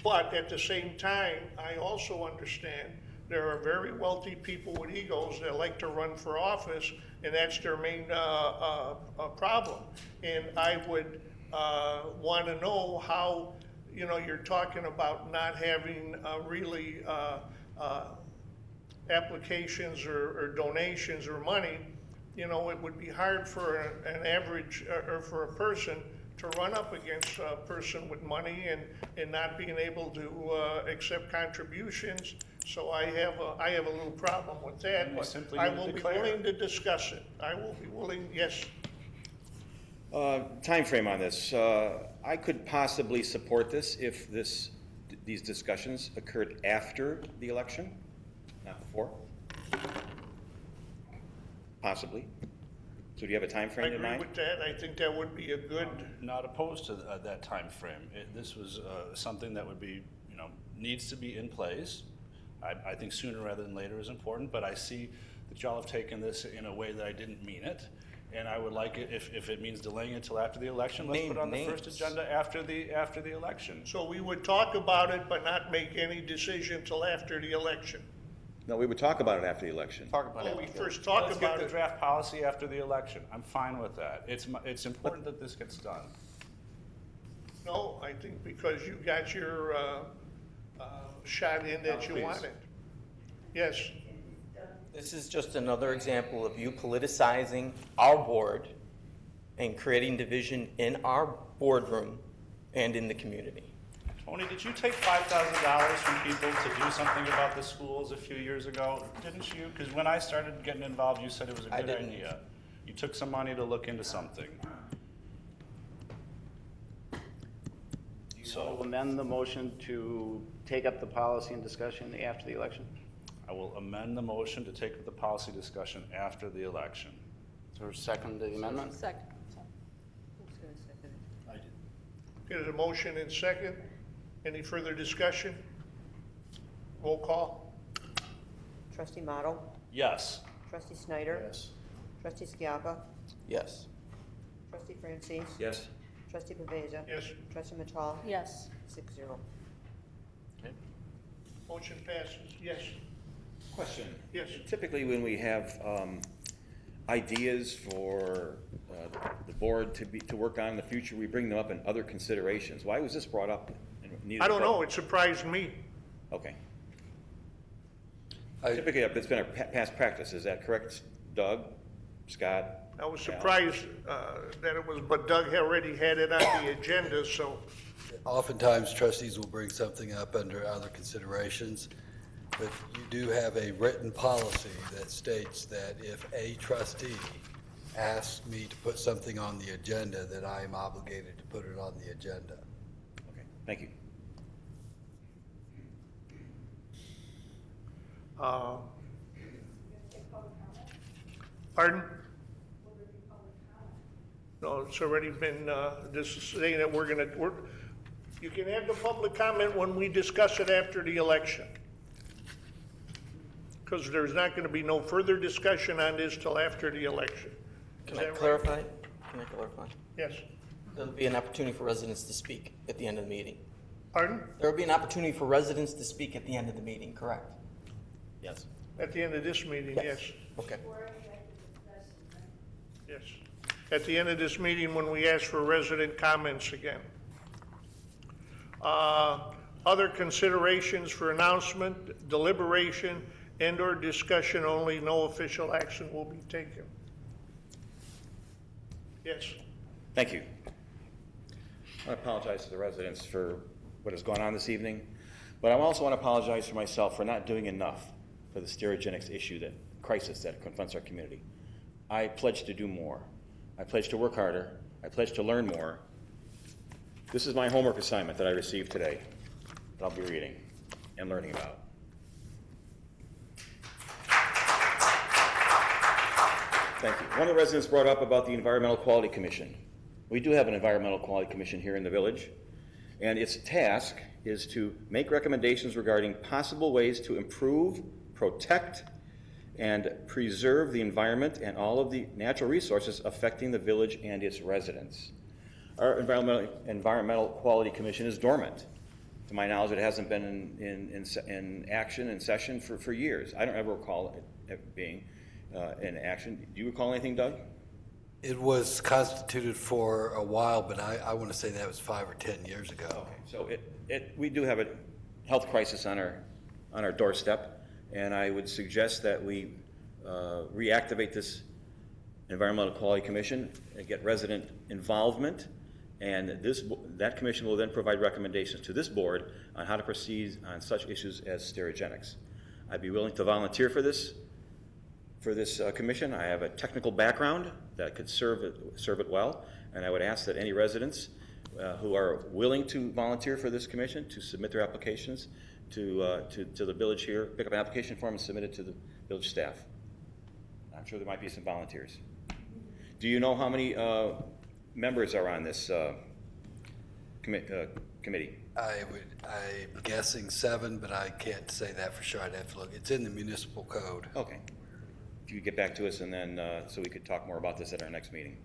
But at the same time, I also understand there are very wealthy people with egos that like to run for office, and that's their main problem. And I would want to know how, you're talking about not having really applications or donations or money. It would be hard for an average, or for a person to run up against a person with money and not being able to accept contributions. So I have a little problem with that, but I will be willing to discuss it. I will be willing, yes. Time frame on this. I could possibly support this if these discussions occurred after the election, not before. Possibly. So do you have a time frame in mind? I agree with that. I think that would be a good. Not opposed to that time frame. This was something that would be, needs to be in place. I think sooner rather than later is important, but I see that y'all have taken this in a way that I didn't mean it. And I would like it, if it means delaying it until after the election, let's put it on the first agenda after the election. So we would talk about it, but not make any decision till after the election. No, we would talk about it after the election. We first talk Let's about get the it. draft policy after the election. I'm fine with that. It's important that this gets done. No, I think because you got your shot in that you Please. wanted. Yes. This is just another example of you politicizing our board and creating division in our boardroom and in the community. Tony, did you take $5,000 from people to do something about the schools a few years ago? Didn't you? Because when I started getting involved, you said it was a good idea. You took some money to look into something. So amend the motion to take up the policy and discussion after the election? I will amend the motion to take up the policy discussion after the election. Is there a second to the amendment? Second. Who's going to second it? I did. There's a motion and second. Any further discussion? Roll call. Trustee Model? Yes. Trustee Snyder? Yes. Trustee Schiappa? Yes. Trustee Francis? Yes. Trustee Pavesa? Yes. Trustee Matal? Yes. 6-0. Motion passes. Yes. Question. Yes. Typically when we have ideas for the board to work on in the future, we bring them up in other considerations. Why was this brought up? And needed I don't to vote? know, it surprised me. Okay. Typically, it's been a past practice, is that correct, Doug, Scott? I was surprised that it was, but Doug had already had it on the agenda, so. Oftentimes trustees will bring something up under other considerations, but you do have a written policy that states that if a trustee asks me to put something on the agenda, that I am obligated to put it on the agenda. Okay, thank you. Pardon? No, it's already been, this is saying that you can have the public comment when we discuss it after the election. Because there's not going to be no further discussion on this till after the election. Can I clarify? Can I clarify? Yes. There'll be an opportunity for residents to speak at the end of the meeting. Pardon? There will be an opportunity for residents to speak at the end of the meeting, correct? Yes. At the end of this meeting, yes. Okay. Yes. At the end of this meeting, when we ask for resident comments again. Other considerations for announcement, deliberation, and/or discussion only, no official action will be taken. Yes. Thank you. I apologize to the residents for what has gone on this evening, but I also want to apologize for myself for not doing enough for the stereogenics issue, that crisis that confronts our community. I pledge to do more. I pledge to work harder. I pledge to learn more. This is my homework assignment that I received today that I'll be reading and learning about. Thank you. One of the residents brought up about the Environmental Quality Commission. We do have an Environmental Quality Commission here in the village, and its task is to make recommendations regarding possible ways to improve, protect, and preserve the environment and all of the natural resources affecting the village and its residents. Our Environmental Quality Commission is dormant. To my knowledge, it hasn't been in action, in session for years. I don't ever recall it being in action. Do you recall anything, Doug? It was constituted for a while, but I want to say that was 5 or 10 years ago. Okay, so we do have a health crisis on our doorstep, and I would suggest that we reactivate this Environmental Quality Commission and get resident involvement, and that commission will then provide recommendations to this board on how to proceed on such issues as stereogenics. I'd be willing to volunteer for this commission. I have a technical background that could serve it well, and I would ask that any residents who are willing to volunteer for this commission to submit their applications to the village here, pick up an application form and submit it to the village staff. I'm sure there might be some volunteers. Do you know how many members are on this committee? I'm guessing 7, but I can't say that for sure. I'd have to look. It's in the municipal code. Okay. If you could get back to us, and then so we could talk more about this at our next meeting.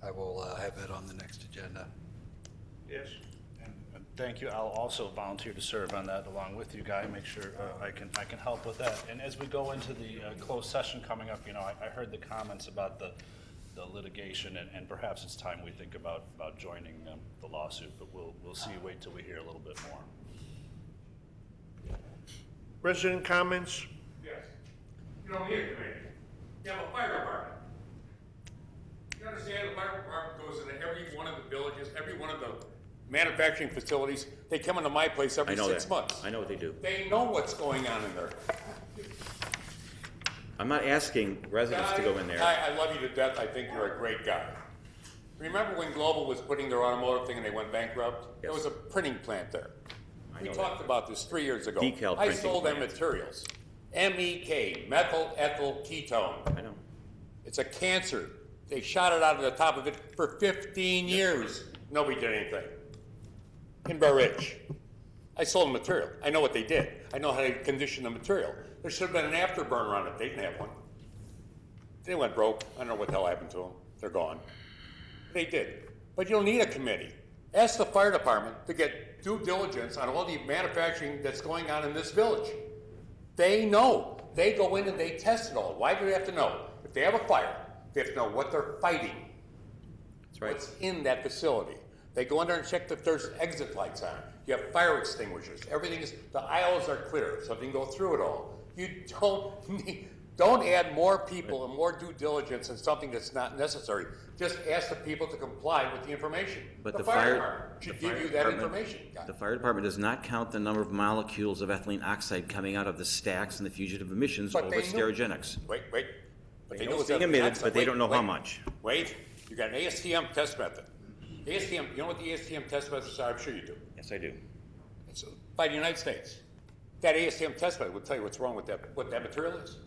I will have that on the next agenda. Yes. And thank you. I'll also volunteer to serve on that along with you, Guy. Make sure I can help with that. And as we go into the closed session coming up, I heard the comments about the litigation, and perhaps it's time we think about joining the lawsuit. But we'll see. Wait till we hear a little bit more. Resident comments? Yes. You don't need a committee. You have a fire department. You understand the fire department goes into every one of the villages, every one of the manufacturing facilities. They come into my place every 6 months. I know what they do. They know what's going on in there. I'm not asking residents to go in there. I love you to death. I think you're a great guy. Remember when Global was putting their automotive thing and they went bankrupt? Yes. There was a printing plant there. We know talked about this 3 years ago. Decal I printing sold them plant. materials. MEK, methyl ethyl ketone. I know. It's a cancer. They shot it out of the top of it for 15 years. Nobody did anything. In Bear Ridge. I sold them material. I know what they did. I know how they conditioned the material. There should have been an afterburner on it. They didn't have one. They went broke. I don't know what the hell happened to them. They're gone. They did. But you don't need a committee. Ask the fire department to get due diligence on all the manufacturing that's going on in this village. They know. They go in and they test it all. Why do they have to know? If they have a fire, They have to know what they're fighting. That's right. What's in that facility. They go in there and check that there's exit lights on. You have fire extinguishers. Everything is, the aisles are clear, so they can go through it all. You don't add more people and more due diligence in something that's not necessary. Just ask the people to comply with the information. But the fire department should give you that information. The fire department does not count the number of molecules of ethylene oxide coming out of the stacks and the fugitive emissions But over they knew- stereogenics. Wait. But They know know it's it's being ethylene emitted, oxide. but they don't know how Wait. much. Wait, you got an ASTM test method. ASTM, you know what the ASTM test methods are? I'm sure you do. Yes, I do. It's by the United States. That ASTM test method will tell you what's wrong with that, what that material is.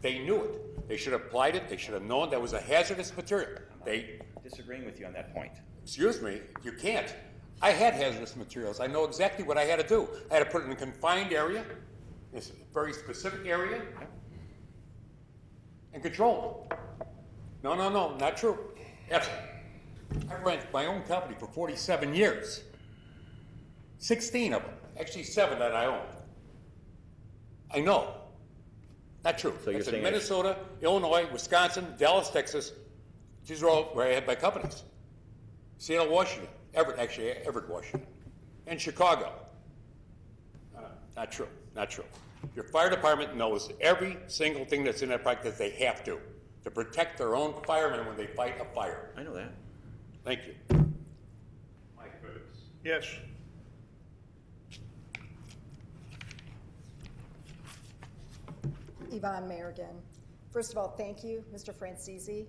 They knew it. They should have applied it. They should have known that was a hazardous material. They Disagreeing with you on that point. Excuse me, you can't. I had hazardous materials. I know exactly what I had to do. I had to put it in a confined area, this very specific area, and control it. No, not true. Absolutely. I ran my own company for 47 years. 16 of them, actually 7 that I owned. I know. Not true. So you're It's in saying Minnesota, Illinois, Wisconsin, Dallas, Texas. These are all where I had my companies. Seattle, Washington, Everett, Washington, and Chicago. Not true. Your fire department knows every single thing that's in that project that they have to protect their own firemen when they fight a fire. I know that. Thank you. My goodness. Yes. Yvonne Mayer again. First of all, thank you, Mr. Francisi.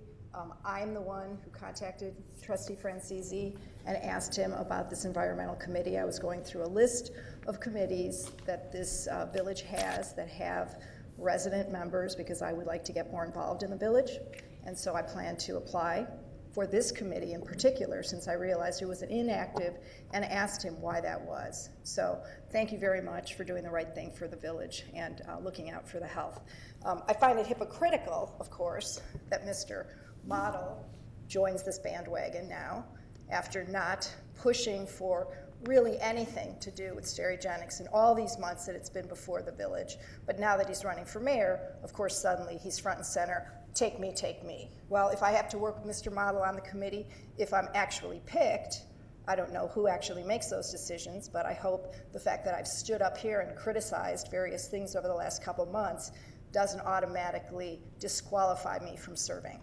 I'm the one who contacted Trustee Francisi and asked him about this environmental committee. I was going through a list of committees that this village has that have resident members because I would like to get more involved in the village. And so I plan to apply for this committee in particular since I realized it was inactive and asked him why that was. So thank you very much for doing the right thing for the village and looking out for the health. I find it hypocritical, of course, that Mr. Model joins this bandwagon now after not pushing for really anything to do with stereogenics in all these months that it's been before the village. But now that he's running for mayor, of course, suddenly he's front and center, take me, take me. Well, if I have to work with Mr. Model on the committee, if I'm actually picked, I don't know who actually makes those decisions, but I hope the fact that I've stood up here and criticized various things over the last couple months doesn't automatically disqualify me from serving.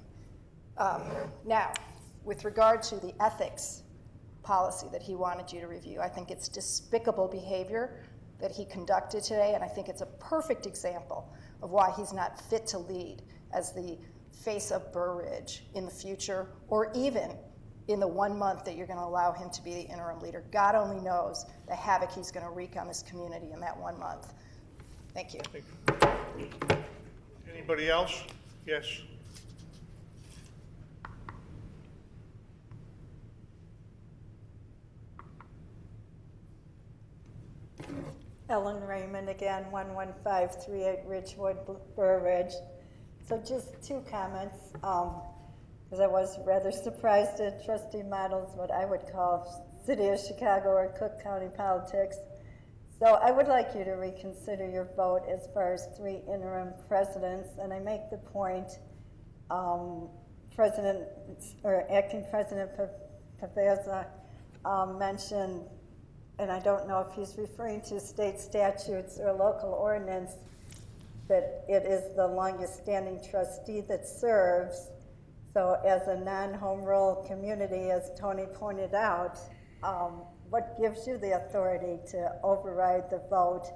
Now, with regard to the ethics policy that he wanted you to review, I think it's despicable behavior that he conducted today, and I think it's a perfect example of why he's not fit to lead as the face of Burr Ridge in the future, or even in the 1 month that you're going to allow him to be the interim leader. God only knows the havoc he's going to wreak on this community in that 1 month. Thank you. Anybody else? Yes. Ellen Raymond again, 11538 Ridgewood, Burr Ridge. So just 2 comments, because I was rather surprised at Trustee Model's what I would call City of Chicago or Cook County politics. So I would like you to reconsider your vote as far as 3 interim presidents, and I make the point, President or Acting President Paveza mentioned, and I don't know if he's referring to state statutes or local ordinance, that it is the longest standing trustee that serves. So as a non-home rule community, as Tony pointed out, what gives you the authority to override the vote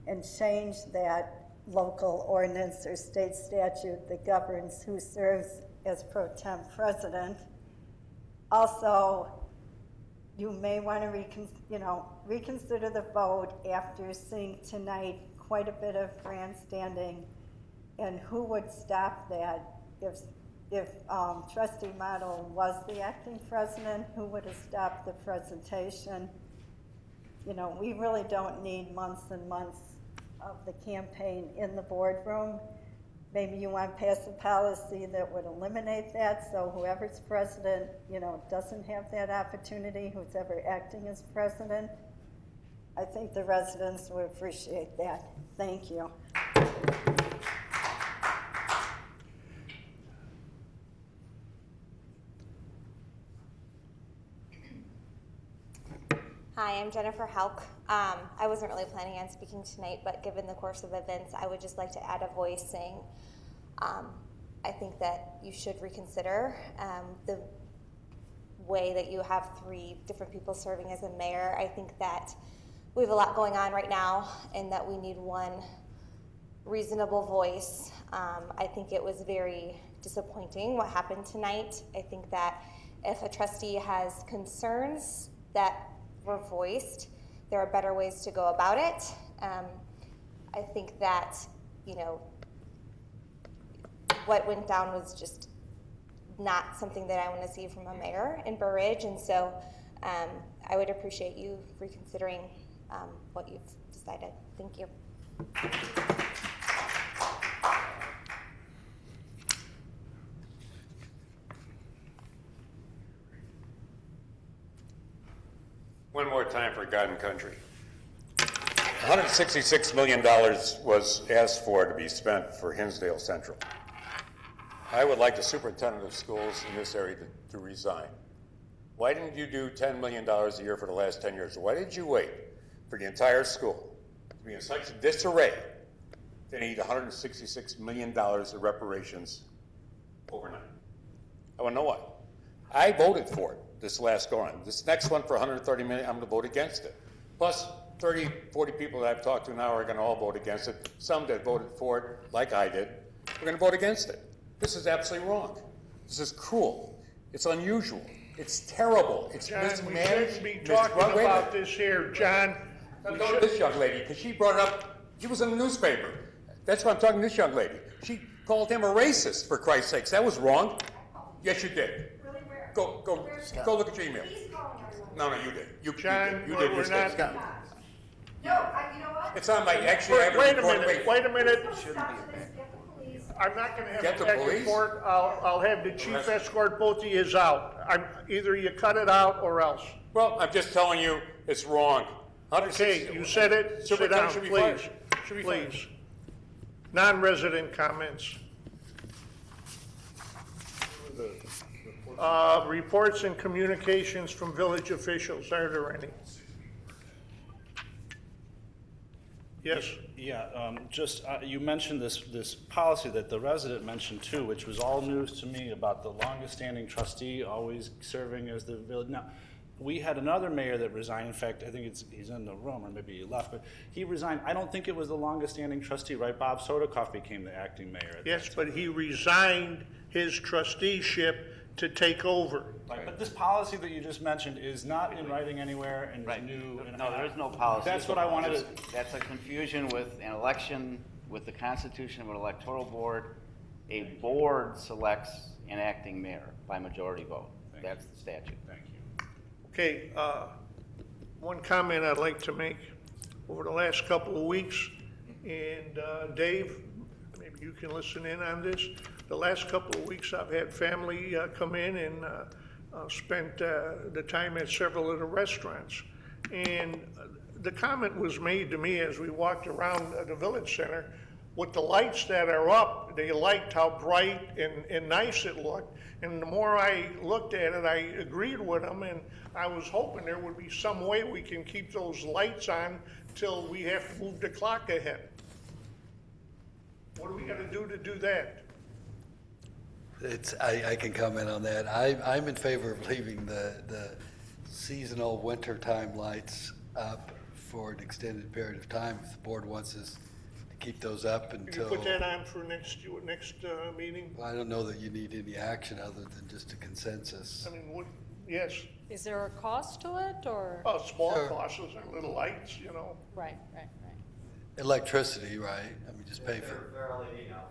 and change that local ordinance or state statute that governs who serves as pro tem president? Also, you may want to reconsider the vote after seeing tonight quite a bit of grandstanding, and who would stop that if Trustee Model was the acting president? Who would have stopped the presentation? We really don't need months and months of the campaign in the boardroom. Maybe you want to pass a policy that would eliminate that, so whoever's president, doesn't have that opportunity, who's ever acting as president. I think the residents would appreciate that. Thank you. Hi, I'm Jennifer Hauk. I wasn't really planning on speaking tonight, but given the course of events, I would just like to add a voice saying I think that you should reconsider the way that you have 3 different people serving as a mayor. I think that we have a lot going on right now and that we need one reasonable voice. I think it was very disappointing what happened tonight. I think that if a trustee has concerns that were voiced, there are better ways to go about it. I think that, you know, what went down was just not something that I want to see from a mayor in Burr Ridge, and so I would appreciate you reconsidering what you've decided. Thank you. One more time for God and country. $166 million was asked for to be spent for Hinsdale Central. I would like the superintendent of schools in this area to resign. Why didn't you do $10 million a year for the last 10 years? Why did you wait for the entire school to be in such disarray? They need $166 million of reparations overnight. I want to know why. I voted for it this last go-around. This next one for $130 million, I'm going to vote against it. Plus, 30, 40 people that I've talked to now are going to all vote against it. Some that voted for it, like I did, are going to vote against it. This is absolutely wrong. This is cruel. It's unusual. It's terrible. It's John, mismanaged. we shouldn't be talking about this here, John. I'm talking to this young lady, because she brought it up, she was in the newspaper. That's why I'm talking to this young lady. She called him a racist, for Christ's sakes. That was wrong. Yes, you did. Go look at your email. No, you did. You did. You did. we're not. You it's on my, actually, I have Wait a report. minute, wait a minute. I'm not gonna have Get a the back and police? forth. I'll have the chief escort both of you out. Either you cut it out or else. Well, I'm just telling you, it's wrong. Okay, you said it. Sit down, Should be please. fired. Should be fired. Please. Non-resident comments. Reports and communications from village officials. Are there any? Yes. Yeah, you mentioned this policy that the resident mentioned too, which was all news to me, about the longest standing trustee always serving as the village. Now, we had another mayor that resigned. In fact, I think he's in the room, or maybe he left, but he resigned. I don't think it was the longest standing trustee, right? Bob Sodakoff became the acting mayor. Yes, but he resigned his trusteeship to take over. Right, but this policy that you just mentioned is not in writing anywhere and is new. No, there is no policy. That's what I wanted to. That's a confusion with an election, with the constitution of an electoral board. A board selects an acting mayor by majority vote. That's the statute. Thank you. Okay, one comment I'd like to make. Over the last couple of weeks, and Dave, maybe you can listen in on this. The last couple of weeks, I've had family come in and spent the time at several of the restaurants. And the comment was made to me as we walked around the village center, with the lights that are up, they liked how bright and nice it looked. And the more I looked at it, I agreed with them, and I was hoping there would be some way we can keep those lights on till we have to move the clock ahead. What do we gotta do to do that? I can comment on that. I'm in favor of leaving the seasonal wintertime lights up for an extended period of time. If the board wants us to keep those up Can you until. put that on for next meeting? I don't know that you need any action other than just a consensus. I mean, yes. Is there a cost to it, or? Oh, small Sure. costs, those are little lights, you know. Right. Electricity, right? I mean, just pay for. They're LED now.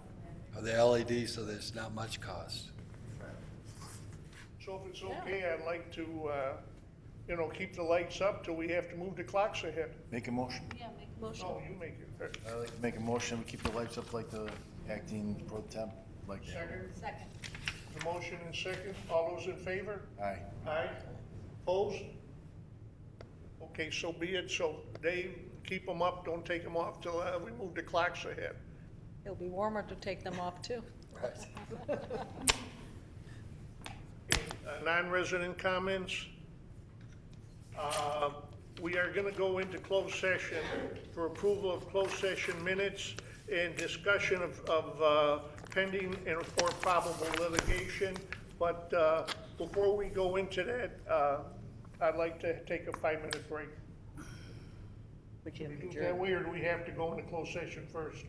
Are they LED, so there's not much cost? So if it's okay, I'd like to, keep the lights up till we have to move the clocks ahead. Make a motion. Yeah, make a motion. No, you make it. I'd like to make a motion, we keep the lights up like the acting pro temp, like that. Second. The motion and second, all those in favor? Aye. Aye. Opposed? Okay, so be it. So Dave, keep them up, don't take them off till we move the clocks ahead. It'll be warmer to take them off too. Right. Non-resident comments. we are going to go into closed session for approval of closed session minutes and discussion of pending and or probable litigation. But before we go into that, I'd like to take a 5-minute break. Is that weird? We have to go into closed session first.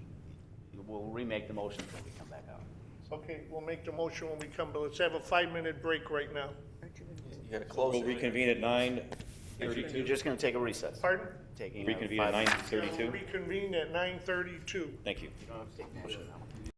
We'll remake the motion when we come back out. Okay, we'll make the motion when we come, but let's have a 5-minute break right now. You gotta close We'll it. reconvene at 9:32. You're just gonna take a recess. Pardon? Taking Reconvene at 9:32. Reconvene at 9:32. Thank you. You don't have to take the motion now.